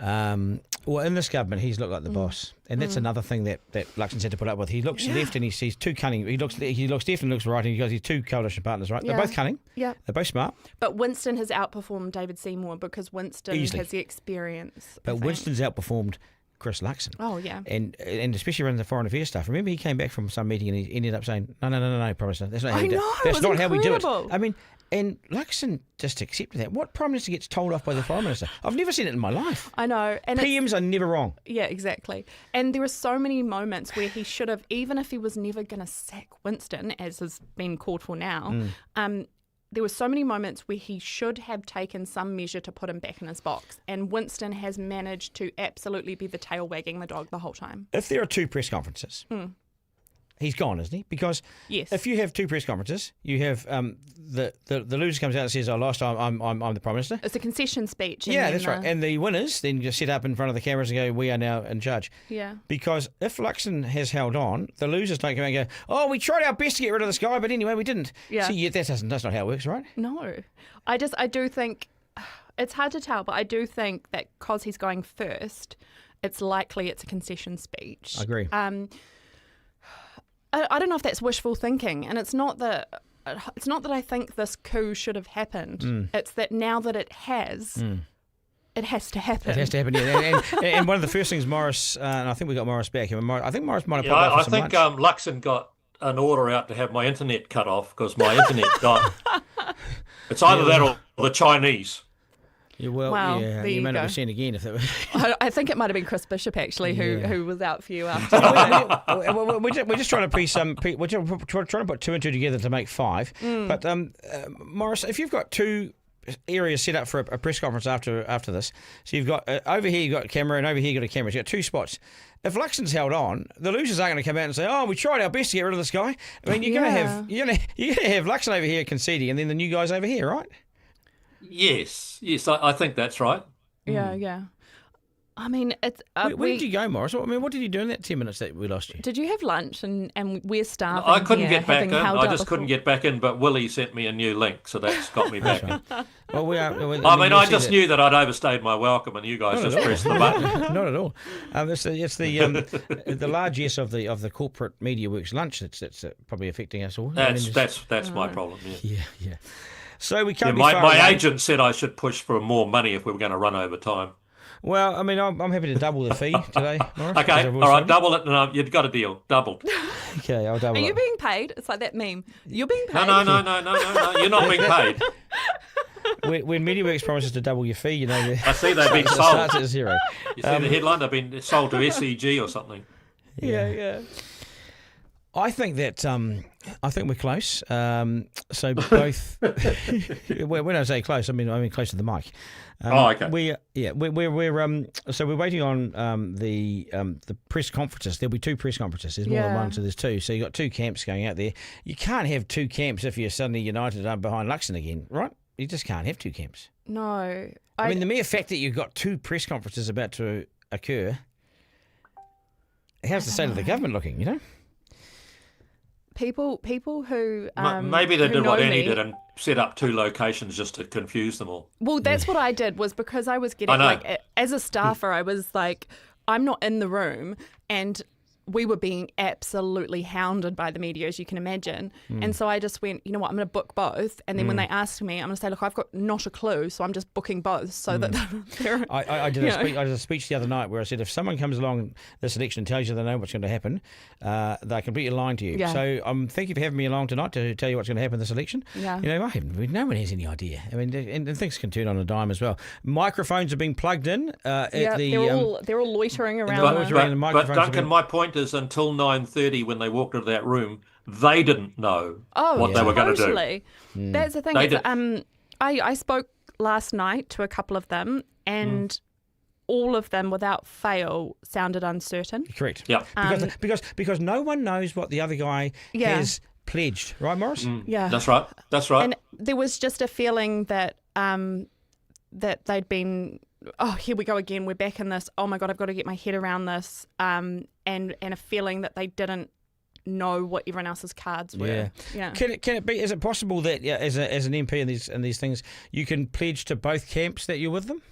In this government, he's looked like the boss, and that's another thing that Luxon's had to put up with. He looks left and he's too cunning. He looks left and looks right, and he's two coalition partners, right? Yeah. They're both cunning. Yeah, they're both smart. But Winston has outperformed David Seymour because Winston has the experience. But Winston's outperformed Chris Luxon. Oh yeah, and especially around the foreign affairs stuff. Remember, he came back from some meeting and he ended up saying, "No, Prime Minister, that's not how we do it. That's not how we do it." I mean. And Luxon just accepted that. What Prime Minister gets told off by the Prime Minister? I've never seen it in my life. I know. And PMs are never wrong. Yeah, exactly. And there are so many moments where he should have, even if he was never going to sack Winston, as has been called for now, there were so many moments where he should have taken some measure to put him back in his box. And Winston has managed to absolutely be the tail wagging the dog the whole time. If there are two press conferences... He's gone, isn't he? Because if you have two press conferences, you have the loser comes out and says, last time I'm the Prime Minister. It's a concession speech. Yeah, that's right. And the winners then just sit up in front of the cameras and go, we are now in charge. Yeah. Because if Luxon has held on, the losers don't come out and go, we tried our best to get rid of this guy, but anyway, we didn't. Yeah. See, that's not how it works, right? No. I do think, it's hard to tell, but I do think that because he's going first, it's likely it's a concession speech. I agree. I don't know if that's wishful thinking, and it's not that I think this coup should have happened. It's that now that it has, it has to happen. It has to happen, yeah. and one of the first things Maurice, and I think we got Maurice back. I think Maurice might have popped up for some lunch. Luxon got an order out to have my internet cut off because my internet died. It's either that or the Chinese. Yeah, well, you may not be seen again if that was. I think it might have been Chris Bishop actually who was out for you after. We're just trying to we're trying to put two and two together to make five. But Maurice, if you've got two areas set up for a press conference after this, so you've got over here you've got a camera and over here you've got a camera. So you've got two spots. If Luxon's held on, the losers aren't going to come out and say, we tried our best to get rid of this guy. I mean, you're going to have Luxon over here conceding, and then the new guys over here, right? Yes, I think that's right. Yeah. I mean, it's. Where did you go, Maurice? I mean, what did you do in that 10 minutes that we lost you? Did you have lunch and we're starving? I couldn't here, get back in. having I held just up couldn't get back in, but Willie sent me a new link, so that's got me back in. Well, I just knew that I'd overstayed my welcome, and you guys just pressed the button. Not at all. It's the largesse of the corporate media works lunch that's probably affecting us all. That's my problem. Yeah. So we can't. My agent said I should push for more money if we were going to run over time. Well, I mean, I'm happy to double the fee today, Maurice. Okay, all right, double it, and you've got a deal, doubled. Okay, I'll double it. Are you being paid? It's like that meme. You're being paid. No, you're not being paid. When MediaWorks promises to double your fee, you know, I see they've been sold. Starts at zero. You see the headline? They've been sold to SEG or something. Yeah. I think that I think we're close. So both. When I say close, I mean close to the mic. Okay. So we're waiting on the press conferences. There'll be 2 press conferences. There's more than one, so there's 2. So you've got 2 camps going out there. You can't have 2 camps if you're suddenly united behind Luxon again, right? You just can't have 2 camps. No. I mean, the mere fact that you've got 2 press conferences about to occur, how's the state of the government looking, you know? People who maybe they did what Annie me, did and set up 2 locations just to confuse them all. Well, that's what I did, was because I was getting as a staffer, I was like, I'm not in the room, and we were being absolutely hounded by the media, as you can imagine. And so I just went, you know what, I'm going to book both. And then when they ask me, I'm going to say, look, I've got not a clue, so I'm just booking both so that they're... I did a speech the other night where I said, if someone comes along this election and tells you they know what's going to happen, they're completely lying to you. Yeah. So thank you for having me along tonight to tell you what's going to happen this election. Yeah. You know, no one has any idea. I mean, and things can turn on a dime as well. Microphones are being plugged in. They're all loitering around. But Duncan, my point is, until 9:30 when they walked into that room, they didn't know what they were going to do. That's the thing. I spoke last night to a couple of them, and all of them, without fail, sounded uncertain. Correct. Yeah. Because no one knows what the other guy has pledged, right, Maurice? Yeah. That's right. And there was just a feeling that that they'd been, oh, here we go again, we're back in this, oh my God, I've got to get my head around this, and a feeling that they didn't know what everyone else's cards were. Yeah. Can it be, is it possible that as an MP in these things, you can pledge to both camps that you're with them?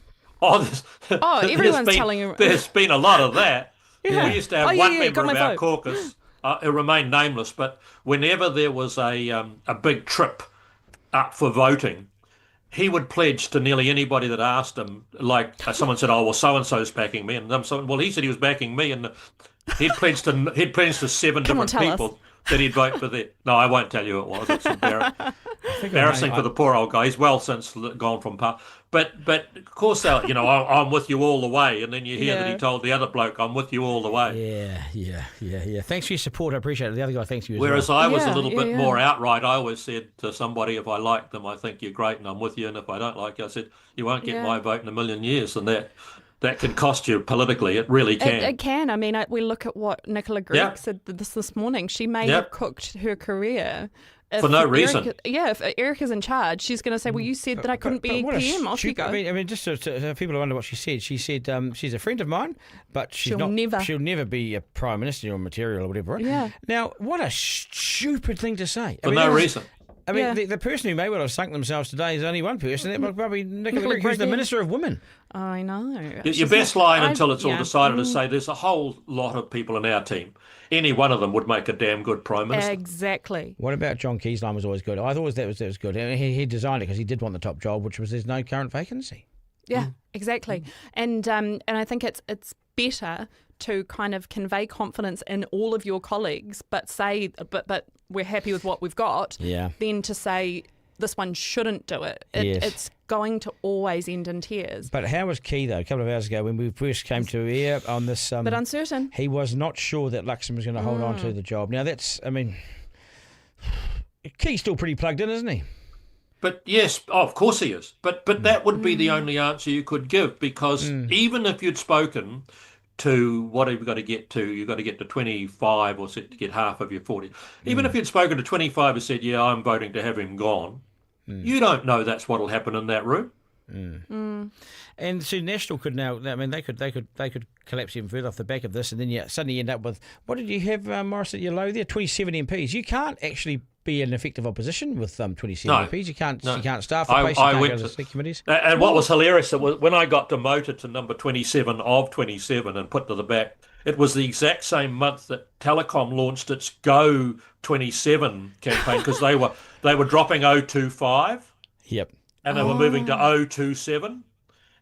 Everyone's telling you. There's been a lot of that. Yeah. We used to have one member of our caucus, it remained nameless, but whenever there was a big trip up for voting, he would pledge to nearly anybody that asked him, like someone said, oh, well, so-and-so's backing me. And well, he said he was backing me, and he'd pledged to 7 different people that he'd vote for that. No, I won't tell you who it was. It's embarrassing for the poor old guy. He's well since gone from power. But of course, I'm with you all the way. And then you hear that he told the other bloke, I'm with you all the way. Yeah. Thanks for your support. I appreciate it. The other guy thanks you as Whereas well. I was a little bit more outright. I always said to somebody, if I like them, I think you're great and I'm with you. And if I don't like you, I said, you won't get my vote in a million years. And that can cost you politically. It really can. It can. I mean, we look at what Nicola Gregg said this morning. She may have cooked her career. For no reason. If Erica's in charge, she's going to say, well, you said that I couldn't be PM. Off you go. I mean, just so people wonder what she said. She said she's a friend of mine, but she'll never be a Prime Minister or material or whatever. Yeah. Now, what a stupid thing to say. For no reason. I mean, the person who may well have sunk themselves today is only one person. That was probably Nicola Gregg, who's the Minister of Women. I know. Your best line until it's all decided to say there's a whole lot of people in our team. Any one of them would make a damn good Prime Minister. Exactly. What about John Key's line was always good? I thought that was good. He designed it because he did want the top job, which was there's no current vacancy. Yeah, exactly. And I think it's better to kind of convey confidence in all of your colleagues, but say, but we're happy with what we've got, than to say this one shouldn't do it. It's going to always end in tears. But how was Key, though, a couple of hours ago when we first came to air on this... but uncertain. He was not sure that Luxon was going to hold on to the job. Now, Key's still pretty plugged in, isn't he? But yes, of course he is. But that would be the only answer you could give, because even if you'd spoken to what have you got to get to? You've got to get to 25 or to get half of your 40. Even if you'd spoken to 25 and said, yeah, I'm voting to have him gone, you don't know that's what will happen in that room. And so National could now. I mean, they could collapse even further off the back of this, and then you suddenly end up with what did you have, Maurice, at your low there? 27 MPs. You can't actually be an effective opposition with 27 MPs. You can't staff the place. You can't go to the select committees. And what was hilarious, it was when I got demoted to number 27 of 27 and put to the back, it was the exact same month that Telecom launched its Go 27 campaign because they were dropping 025. Yep. And they were moving to 027.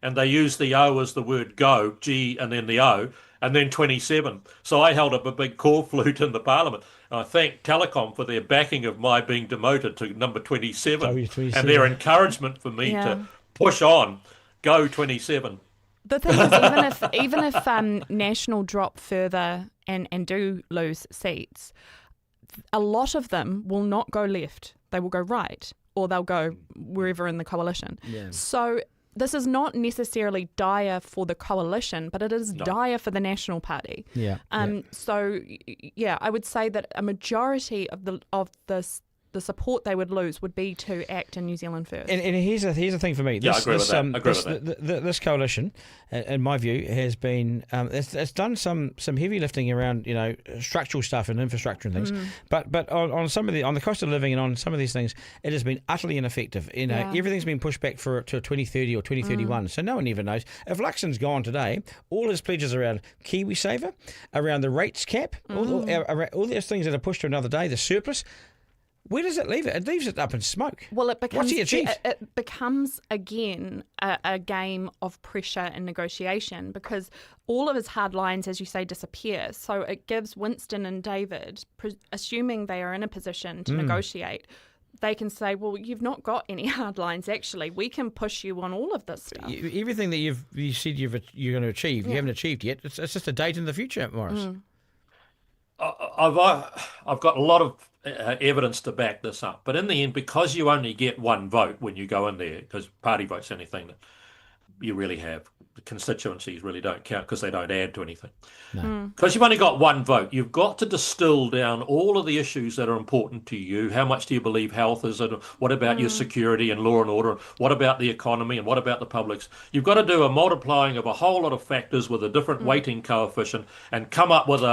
And they used the O as the word go, G and then the O, and then 27. So I held up a big call flute in the Parliament. And I thank Telecom for their backing of my being demoted to number 27 and their encouragement for me to push on, go 27. The thing is, even if National drop further and do lose seats, a lot of them will not go left. They will go right, or they'll go wherever in the coalition. Yeah. So this is not necessarily dire for the coalition, but it is dire for the National Party. Yeah. So yeah, I would say that a majority of the support they would lose would be to act in New Zealand first. And here's the thing for me. I agree with that. This coalition, in my view, has been it's done some heavy lifting around structural stuff and infrastructure and things. But on some of on the cost of living and on some of these things, it has been utterly ineffective. Everything's been pushed back to 2030 or 2031. So no one even knows. If Luxon's gone today, all his pledges around KiwiSaver, around the rates cap, all those things that are pushed to another day, the surplus. Where does it leave it? It leaves it up in smoke. Well, it becomes What's he achieved? It becomes again a game of pressure and negotiation because all of his hard lines, as you say, disappear. So it gives Winston and David, assuming they are in a position to negotiate, they can say, well, you've not got any hard lines, actually. We can push you on all of this stuff. Everything that you said you're going to achieve, you haven't achieved yet. It's just a date in the future, Maurice. I've got a lot of evidence to back this up. But in the end, because you only get one vote when you go in there, because party vote's the only thing that you really have, the constituencies really don't count because they don't add to anything. Because you've only got one vote, you've got to distill down all of the issues that are important to you. How much do you believe health is? And what about your security and law and order? And what about the economy? And what about the publics? You've got to do a multiplying of a whole lot of factors with a different weighting coefficient and come up with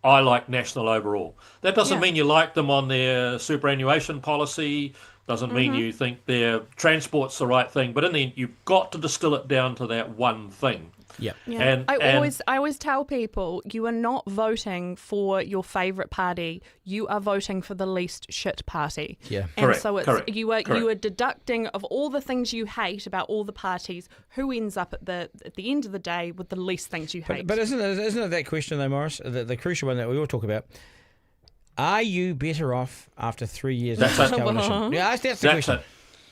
I like National overall. That doesn't mean you like them on their superannuation policy, doesn't mean you think their transport's the right thing, but in the end, you've got to distill it down to that one thing. Yeah. And I always tell people you are not voting for your favourite party. You are voting for the least shit party. Yeah. And correct, so correct, you are deducting of all the things you hate about all the parties, who ends up at the end of the day with the least things you hate. But isn't it that question though, Maurice, the crucial one that we all talk about? Are you better off after 3 years of this coalition? Yeah, that's the question.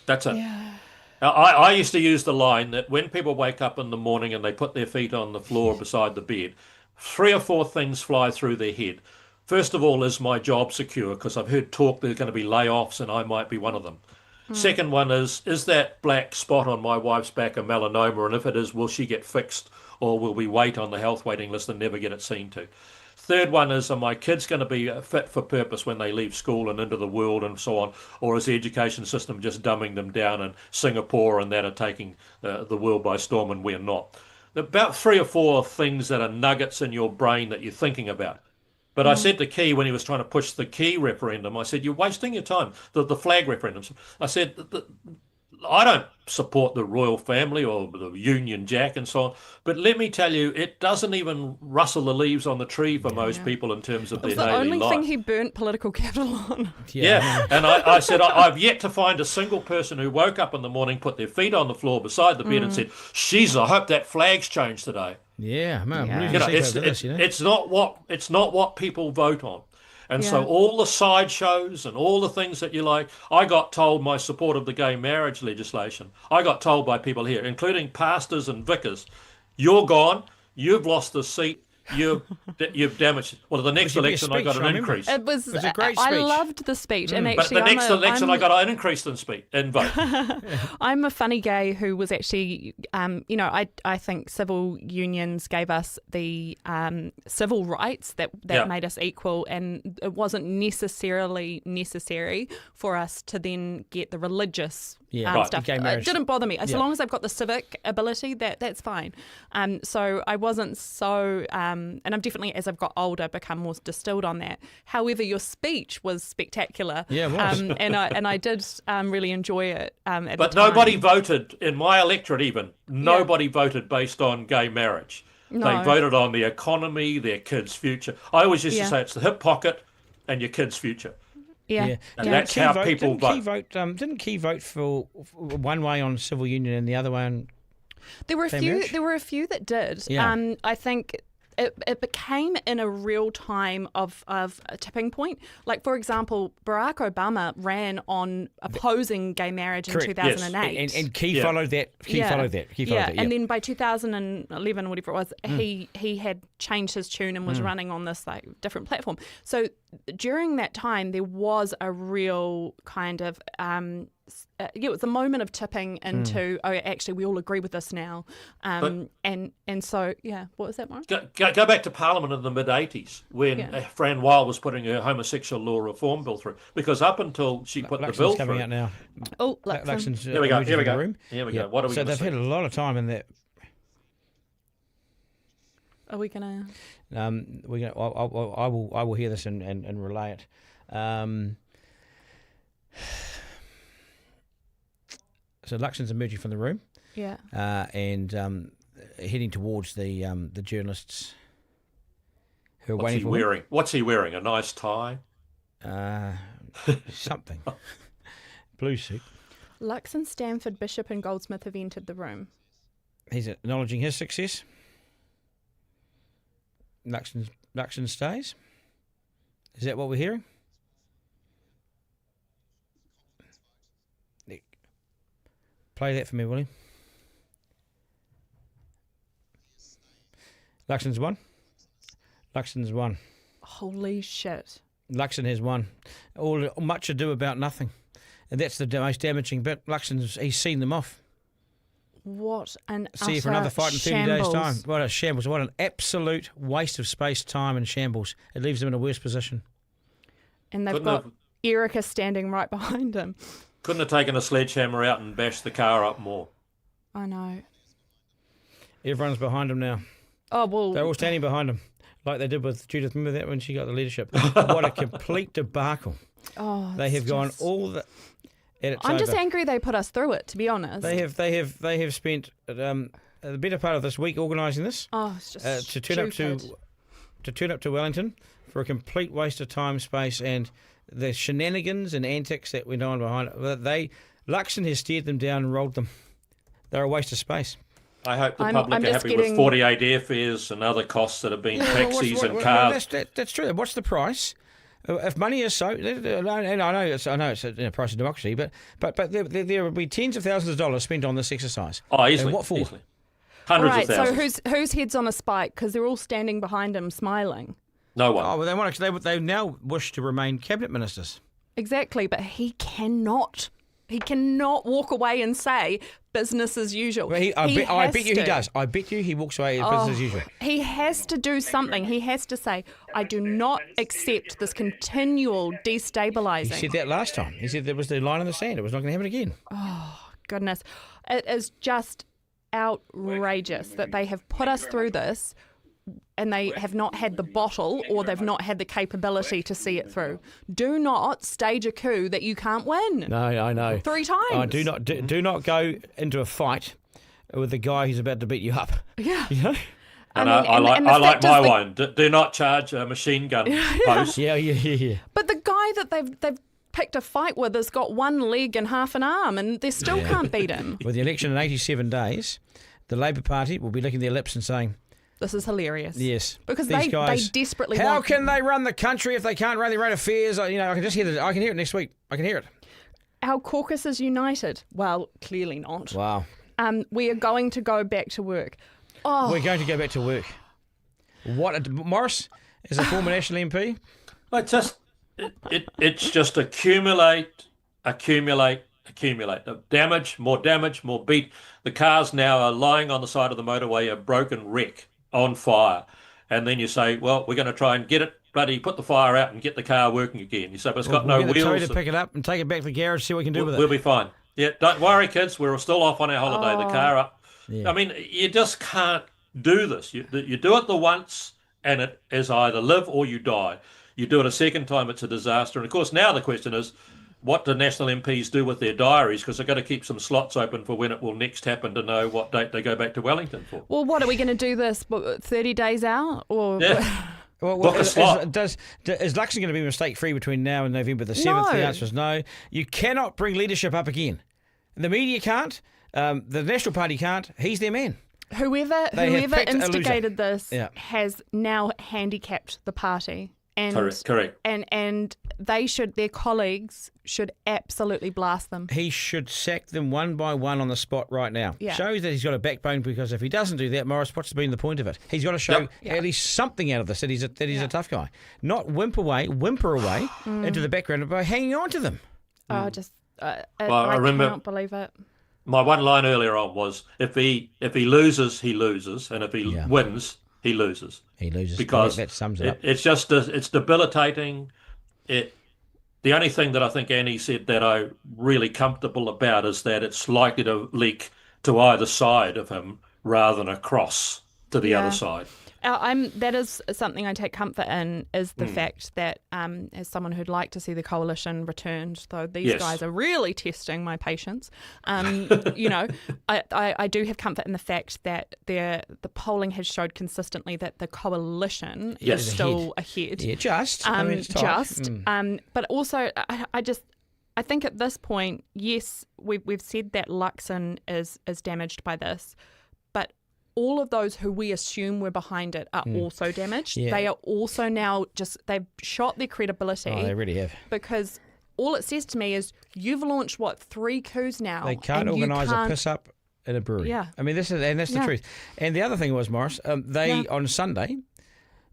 That's it. Yeah. I used to use the line that when people wake up in the morning and they put their feet on the floor beside the bed, 3 or 4 things fly through their head. First of all, is my job secure? Because I've heard talk there's going to be layoffs and I might be one of them. Second one is that black spot on my wife's back a melanoma? And if it is, will she get fixed or will we wait on the health waiting list and never get it seen to? Third one is, are my kids going to be fit for purpose when they leave school and into the world and so on? Or is the education system just dumbing them down, and Singapore and that are taking the world by storm and we're not? About 3 or 4 things that are nuggets in your brain that you're thinking about. But I said to Key when he was trying to push the Key referendum, I said, you're wasting your time, the flag referendums. I said, I don't support the royal family or the Union Jack and so on, but let me tell you, it doesn't even rustle the leaves on the tree for most people in terms of their daily life. It was the only thing he burnt political capital on. Yeah. And I said, I've yet to find a single person who woke up in the morning, put their feet on the floor beside the bed and said, "Jeez, I hope that flag's changed today." Yeah, man. It's not what people vote on. And so all the sideshows and all the things that you like, I got told my support of the gay marriage legislation, I got told by people here, including pastors and vicars, you're gone, you've lost the seat, you've damaged. Well, the next election I got an increase. It was a great speech. I loved the speech. And actually, but the next election I got an increase in vote. I'm a funny gay who was actually, I think civil unions gave us the civil rights that made us equal, and it wasn't necessarily necessary for us to then get the religious Right. stuff. Gay marriage. It didn't bother me. As Yeah. long as they've got the civic ability, that's fine. So I wasn't so, and I'm definitely, as I've got older, become more distilled on that. However, your speech was spectacular. Yeah, it was. And I did really enjoy it. At But the time. nobody voted, in my electorate even, nobody voted based on gay marriage. No. They voted on the economy, their kids' future. I always used to say it's the hip pocket and your kids' future. Yeah. And that's how people vote. Didn't Key vote for one way on civil union and the other way on There were a gay few. marriage? There were a few that did. Yeah. I think it became in a real time of a tipping point. Like, for example, Barack Obama ran on opposing gay marriage in Correct. 2008. Yes. And Key followed that. Key followed that. And then by 2011, whatever it was, he had changed his tune and was running on this like different platform. So during that time, there was a real kind of it was a moment of tipping into actually we all agree with this now, and so what was that, Maurice? Go back to Parliament in the mid-'80s when Fran Weil was putting her homosexual law reform bill through, because up until she put the bill coming through, out now. Oh, Luxon's here we go. emerging in the room. Here we go. What are we? So they've had a lot of time in that. Are we gonna? We're gonna. I will hear this and relay it. So Luxon's emerging from the room. Yeah. And heading towards the journalists who are What's waiting he for wearing? What's he wearing? A nice tie? Something. Blue suit. Luxon, Stanford, Bishop, and Goldsmith have entered the room. He's acknowledging his success. Luxon stays. Is that what we're hearing? Play that for me, will you? Luxon's won. Luxon's won. Holy shit. Luxon has won. Much ado about nothing. And that's the most damaging bit. He's seen them off. What an See you for another fight in 30 days' time. What a shambles. What an absolute waste of space, time and shambles. It leaves them in a worse position. And they've got Erica standing right behind him. Couldn't have taken a sledgehammer out and bashed the car up more. I know. Everyone's behind him now. Oh, well. They're all standing behind him, like they did with Judith. Remember that when she got the leadership? What a complete debacle. Oh, they have gone all the... I'm just angry they put us through it, to be honest. They have spent the better part of this week organising this. Oh, it's just to turn up to Wellington for a complete waste of time, space, and the shenanigans and antics that went on behind it. Luxon has steered them down and rolled them. They're a waste of space. I hope the public are happy with 48 airfares and other costs that have been taxis and cars. That's true. What's the price? If money is so, and I know it's a price of democracy, but there will be tens of thousands of dollars spent on this exercise. Oh, easily. And what for? Easily. Hundreds of thousands. So whose head's on a spike? Because they're all standing behind him, smiling. No one. Oh, well, they now wish to remain cabinet ministers. Exactly, but he cannot. He cannot walk away and say business as usual. Well, I bet you he does. I bet you he walks away as business as usual. He has to do something. He has to say, I do not accept this continual destabilising. He said that last time. He said there was the line in the sand. It was not going to happen again. Oh, goodness. It is just outrageous that they have put us through this and they have not had the bottle or they've not had the capability to see it through. Do not stage a coup that you can't win. No, I know. 3 times. Do not go into a fight with the guy who's about to beat you up. Yeah. You know? I like my one. Do not charge a machine gun post. Yeah. But the guy that they've picked a fight with has got one leg and half an arm and they still can't beat him. With the election in 87 days, the Labor Party will be licking their lips and saying, this is hilarious. Yes. Because these guys, they desperately how want... can they run the country if they can't run their own affairs? I can just hear I can hear it next week. I can hear it. Our caucus is united. Well, clearly not. Wow. We are going to go back to work. Oh. We're going to go back to work. Morris, as a former National MP? It's just accumulate. Damage, more beat. The cars now are lying on the side of the motorway, a broken wreck on fire. And then you say, well, we're going to try and get it, bloody put the fire out and get the car working again. You say, but it's got no wheels. wheels. To pick it up and take it back to the garage, see what we can do with it. We'll be fine. Yeah, don't worry, kids. We're still off on our holiday. The car up. Yeah. I mean, you just can't do this. You do it the once, and it is either live or you die. You do it a second time, it's a disaster. And of course, now the question is, what do national MPs do with their diaries? Because they've got to keep some slots open for when it will next happen to know what date they go back to Wellington for. Well, what are we going to do this 30 days out? Or Yeah. Well, a slot. is Luxon going to be mistake-free between now and November the 7th? No. The answer is no. You cannot bring leadership up again. The media can't. The National Party can't. He's their man. Whoever picked a loser. instigated this Yeah. has now handicapped the party. And, Correct. And their colleagues should absolutely blast them. He should sack them one by one on the spot right now. Yeah. Shows that he's got a backbone, because if he doesn't do that, Maurice, what's been the point of it? He's got to show at least something out of this, that he's a tough guy. Not whimper away into the background by hanging on to them. I remember cannot believe it. my one line earlier on was, if he loses, he loses, and if he wins, he loses. He loses. Because that sums it up. It's debilitating. The only thing that I think Annie said that I'm really comfortable about is that it's likely to leak to either side of him rather than across to the other side. That is something I take comfort in, is the fact that as someone who'd like to see the coalition returned, though these guys are really testing my patience, I do have comfort in the fact that the polling has showed consistently that the coalition is still ahead. Yeah, just. I mean, it's tight. But also, I think at this point, yes, we've said that Luxon is damaged by this, but all of those who we assume were behind it are also damaged. Yeah. They are also now they've shot their credibility. Oh, they really have. Because all it says to me is, you've launched, 3 coups now? They can't organise a piss-up in a brewery. Yeah. I mean, that's the truth. And the other thing was, Maurice, on Sunday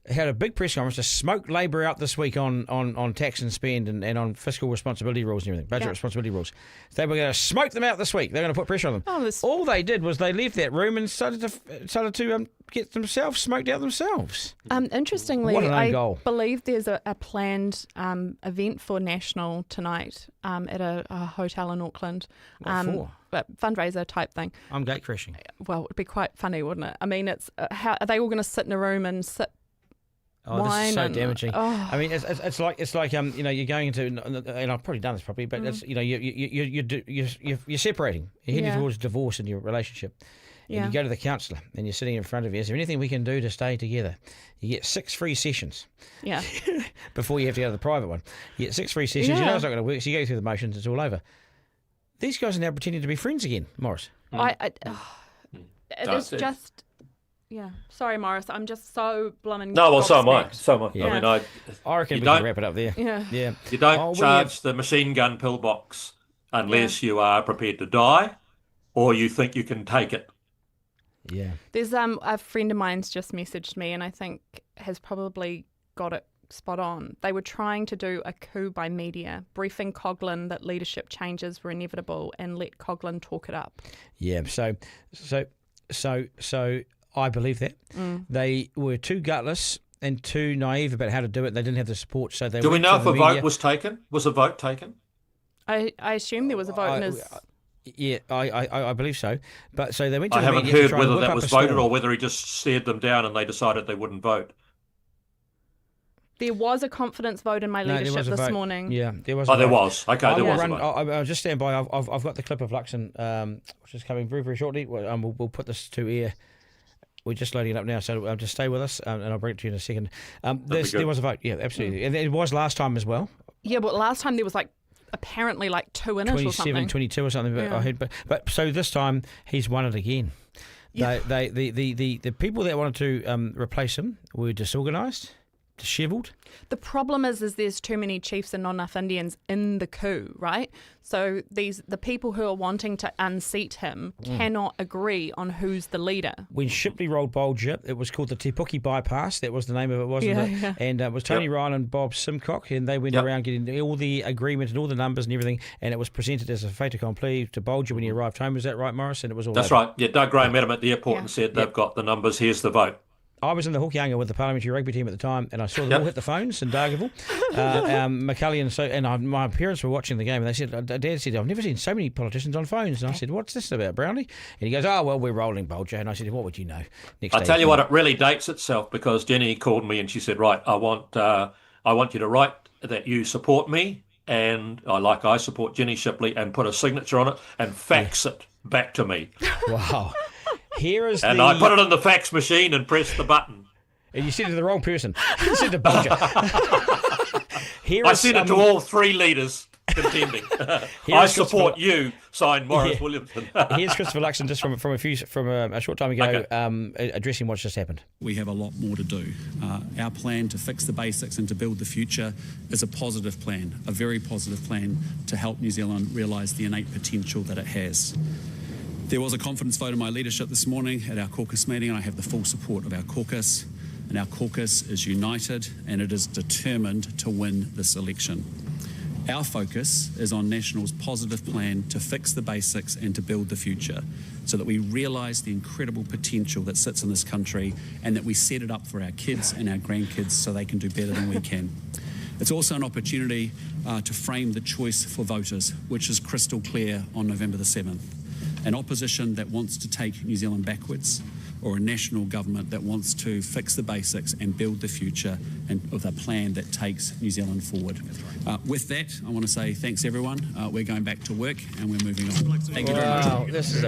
had a big press conference to smoke Labor out this week on tax and spend and on fiscal responsibility rules and everything, budget responsibility rules. They were going to smoke them out this week. They're going to put pressure on them. All they did was they left that room and started to get themselves smoked out themselves. Interestingly, What an own I goal. believe there's a planned event for National tonight at a hotel in Auckland. What for? But fundraiser type thing. I'm gate crashing. Well, it'd be quite funny, wouldn't it? I mean, it's how are they all going to sit in a room and sip? Oh, this is so damaging. Oh. I mean, it's like you're going into, and I've probably done this properly, but it's you're separating. You're heading towards divorce in your relationship. And you go to the counsellor and you're sitting in front of you. Is there anything we can do to stay together? You get 6 free sessions. Yeah. Before you have to go to the private one. You get 6 free sessions. You know it's not going to work, so you go through the motions, it's all over. These guys are now pretending to be friends again, Maurice. It is just... Yeah, sorry, Maurice. I'm just so blooming. No, well, so am I. Yeah. I mean, I reckon we can wrap it up there. Yeah. You don't charge the machine gun pillbox unless you are prepared to die, or you think you can take it. Yeah. There's a friend of mine's just messaged me, and I think has probably got it spot on. They were trying to do a coup by media, briefing Coughlin that leadership changes were inevitable, and let Coughlin talk it up. Yeah. So. I believe that. They were too gutless and too naive about how to do it. They didn't have the support, so they. Do we went know to if the a media. vote was taken? Was a vote taken? I assume there was a vote in his... Yeah, I believe so. But so they went to I the haven't media to heard try and whether whip that up was a voted story. or whether he just stared them down and they decided they wouldn't vote. There was a confidence vote in my leadership this morning. Yeah, there was. There was. Okay, there was a vote. I'll just stand by. I've got the clip of Luxon, which is coming very, very shortly. We'll put this to air. We're just loading it up now, so just stay with us, and I'll bring it to you in a second. There was a vote, yeah, absolutely. And it was last time as well. Yeah, but last time there was apparently 2 in it or something. 27, 22 or something, but I heard. But so this time he's won it again. Yeah. The people that wanted to replace him were disorganised, dishevelled. The problem is there's too many chiefs and not enough Indians in the coup, right? So the people who are wanting to unseat him cannot agree on who's the leader. When Shipley rolled Bolger, it was called the Te Puke bypass. That was the name of it, wasn't it? Yeah. And it was Tony Ryan and Bob Simcock, and they went around getting all the agreement and all the numbers and everything, and it was presented as a fait accompli to Bolger when he arrived home. Was that right, Morris? And it was all That's over. right. Yeah, Doug Graham met him at the airport and said, they've got the numbers, here's the vote. I was in the Hokianga with the parliamentary rugby team at the time, and I saw them all hit the phones in Dargaville. McCulley and my parents were watching the game, and they said, Dad said, I've never seen so many politicians on phones. And I said, what's this about, Brownie? And he goes, oh, well, we're rolling, Bolger. And I said, what would you know? I tell you what, it really dates itself, because Jenny called me and she said, right, I want you to write that you support me, and I support Jenny Shipley, and put a signature on it and fax it back to me. Wow. I put it in the fax machine and pressed the button. And you sent it to the wrong person. You sent it to Bolger. I sent it to all 3 leaders contending. I support you, signed Maurice Williamson. Here's Christopher Luxon just from a short time ago, addressing what's just happened. We have a lot more to do. Our plan to fix the basics and to build the future is a positive plan, a very positive plan to help New Zealand realise the innate potential that it has. There was a confidence vote in my leadership this morning at our caucus meeting, and I have the full support of our caucus. And our caucus is united, and it is determined to win this election. Our focus is on National's positive plan to fix the basics and to build the future, so that we realise the incredible potential that sits in this country, and that we set it up for our kids and our grandkids so they can do better than we can. It's also an opportunity to frame the choice for voters, which is crystal clear on November the 7th. An opposition that wants to take New Zealand backwards, or a national government that wants to fix the basics and build the future, and with a plan that takes New Zealand forward. With that, I want to say thanks, everyone. We're going back to work and we're moving on. Thank you very much. This is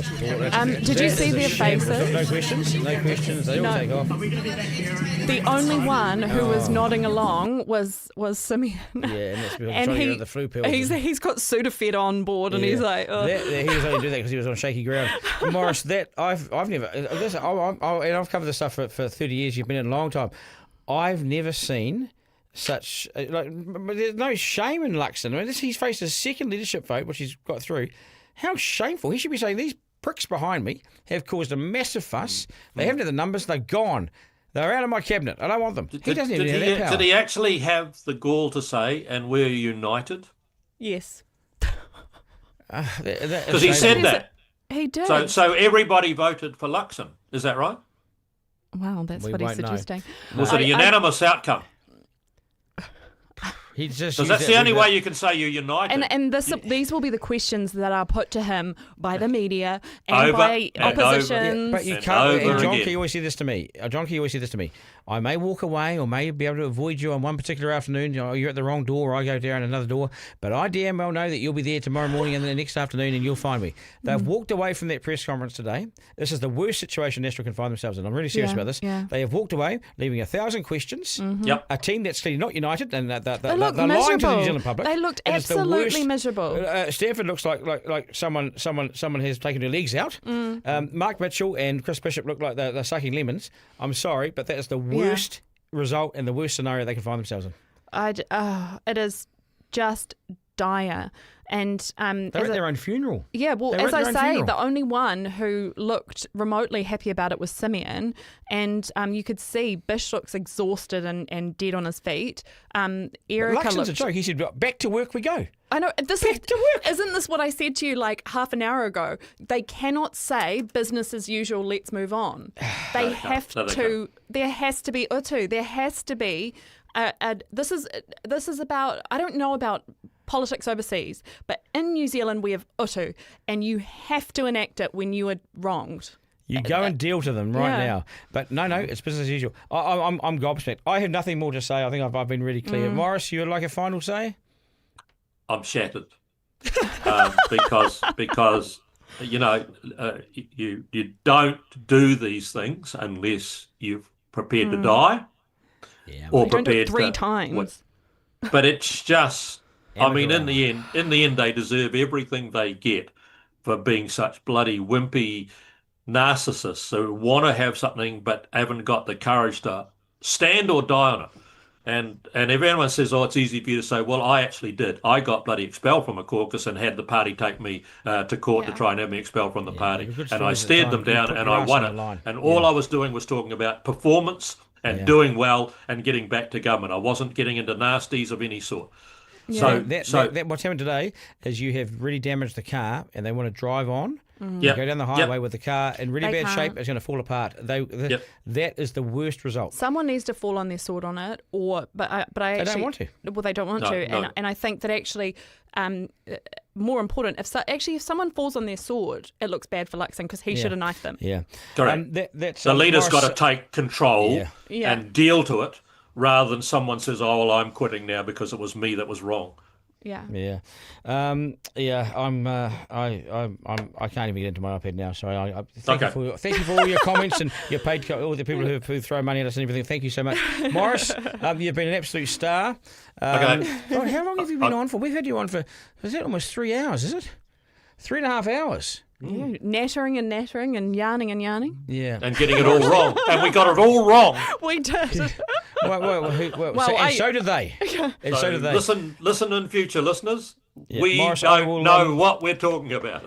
did you see their faces? No questions. No questions. They all take off. The only one who was nodding along was Simeon. Yeah, and that's because I'm trying to get rid of the flu pill. He's got Sudafed on board, and he's like, oh. He was only doing that because he was on shaky ground. Maurice, I've never. I've covered this stuff for 30 years. You've been in a long time. I've never seen such there's no shame in Luxon. I mean, he's faced a second leadership vote, which he's got through. How shameful! He should be saying these pricks behind me have caused a massive fuss. They haven't had the numbers. They're gone. They're out of my cabinet. I don't want them. He doesn't even have that power. Did he actually have the gall to say, "And we're united"? Yes. Because he said that. He did. So everybody voted for Luxon. Is that right? Wow, that's what he's suggesting. Was it a unanimous outcome? Because that's the only way you can say you're united. And these will be the questions that are put to him by the media and by opposition. But you can't. John Key always said this to me. I may walk away or may be able to avoid you on one particular afternoon. You're at the wrong door, or I go down another door. But I damn well know that you'll be there tomorrow morning and the next afternoon, and you'll find me. They've walked away from that press conference today. This is the worst situation National can find themselves in. I'm really serious about this. Yeah. They have walked away, leaving 1,000 questions. Mm-hmm. Yep. A team that's clearly not united, and they're lying to the New Zealand public. They looked absolutely miserable. Stanford looks like someone has taken their legs out. Mark Mitchell and Chris Bishop look like they're sucking lemons. I'm sorry, but that is the worst result and the worst scenario they can find themselves in. It is just dire. And they're at their own funeral. Yeah, well, as I say, the only one who looked remotely happy about it was Simeon, and you could see Bish looks exhausted and dead on his feet. Erica Luxon's a joke. He said, "Back to work we go." I know. Back to work. Isn't this what I said to you like half an hour ago? They cannot say business as usual. Let's move on. They have to. There has to be utu. There has to be. This is about. I don't know about politics overseas, but in New Zealand we have utu, and you have to enact it when you are wronged. You go and deal to them now. But no, it's business as usual. I'm gobsmacked. I have nothing more to say. I think I've been really clear. Maurice, you would like a final say? I'm shattered because you don't do these things unless you've prepared to die or prepared don't do it 3 times. But it's just. I mean, in the end, they deserve everything they get for being such bloody wimpy narcissists who want to have something but haven't got the courage to stand or die on it. And if anyone says, "Oh, it's easy for you to say," well, I actually did. I got bloody expelled from a caucus and had the party take me to court to try and have me expelled from the party. And I stared them down and I won it. And all I was doing was talking about performance and doing well and getting back to government. I wasn't getting into nasties of any sort. Yeah. So what's happened today is you have really damaged the car, and they want to drive on Yep. Go down the highway with the car in really They bad shape, can't. it's going to fall apart. That is the worst result. Someone needs to fall on their sword on it, but I They actually don't want to. Well, they don't want No, to, no. and I think that actually, more important, if someone falls on their sword, it looks bad for Luxon because he should have knifed them. Yeah. Correct. That's The leader's Maurice- got to take control Yeah. and deal to it, rather than someone says, "Oh, well, I'm quitting now because it was me that was wrong." Yeah. Yeah, I can't even get into my iPad now. Sorry. Thank you for all your comments and your paid all the people who throw money at us and everything. Thank you so much, Maurice. You've been an absolute star. Okay. How long have you been on for? We've had you on for almost 3 hours? Is it 3.5 hours? Yeah, nattering and yarning. Yeah, and getting it all wrong, and we got it all wrong. We did. So did they. And so did they. Listen in future, listeners. Yeah, We Maurice, don't know what we're talking about.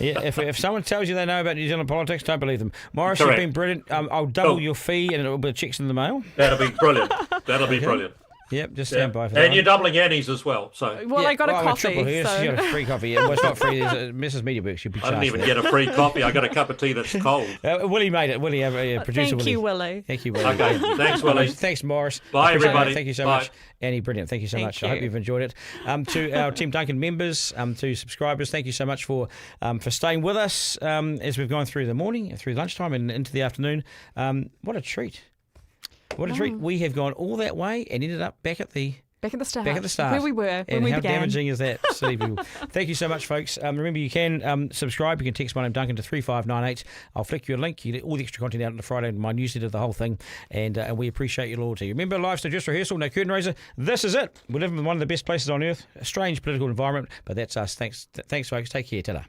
If someone tells you they know about New Zealand politics, don't believe them. Maurice, Correct. you've been brilliant. I'll double your fee and it'll be checks in the mail. That'll be brilliant. That'll be brilliant. Yep, just stand by for that. And you're doubling Annie's as well. So Well, I got a coffee. Triple here. So. She got a free coffee. Yeah, well, it's not free. Mrs. Mediaworks, you'll be I charged. didn't even for get a free coffee. I got a cup of tea that's cold. Willie made it. Willie, producer Thank Willie. you, Willie. Thank you, Willie. Okay, thanks, Willie. Thanks, Morris. Bye, Appreciate everybody. it. Thank you so Bye. much. Annie, brilliant. Thank you so Thank much. you. I hope you've enjoyed it. To our Team Duncan members, to subscribers, thank you so much for staying with us as we've gone through the morning, through lunchtime and into the afternoon. What a treat. What a treat. We have gone all that way and ended up back at the start. Where we were when and we how began. damaging is that, silly people? Thank you so much, folks. Remember, you can subscribe. You can text my name, Duncan, to 3598. I'll flick you a link. You get all the extra content out on the Friday, my newsletter, the whole thing. And we appreciate your loyalty. Remember, life's not just rehearsal, no curtain raiser. This is it. We live in one of the best places on earth. A strange political environment, but that's us. Thanks folks. Take care. Ta-da.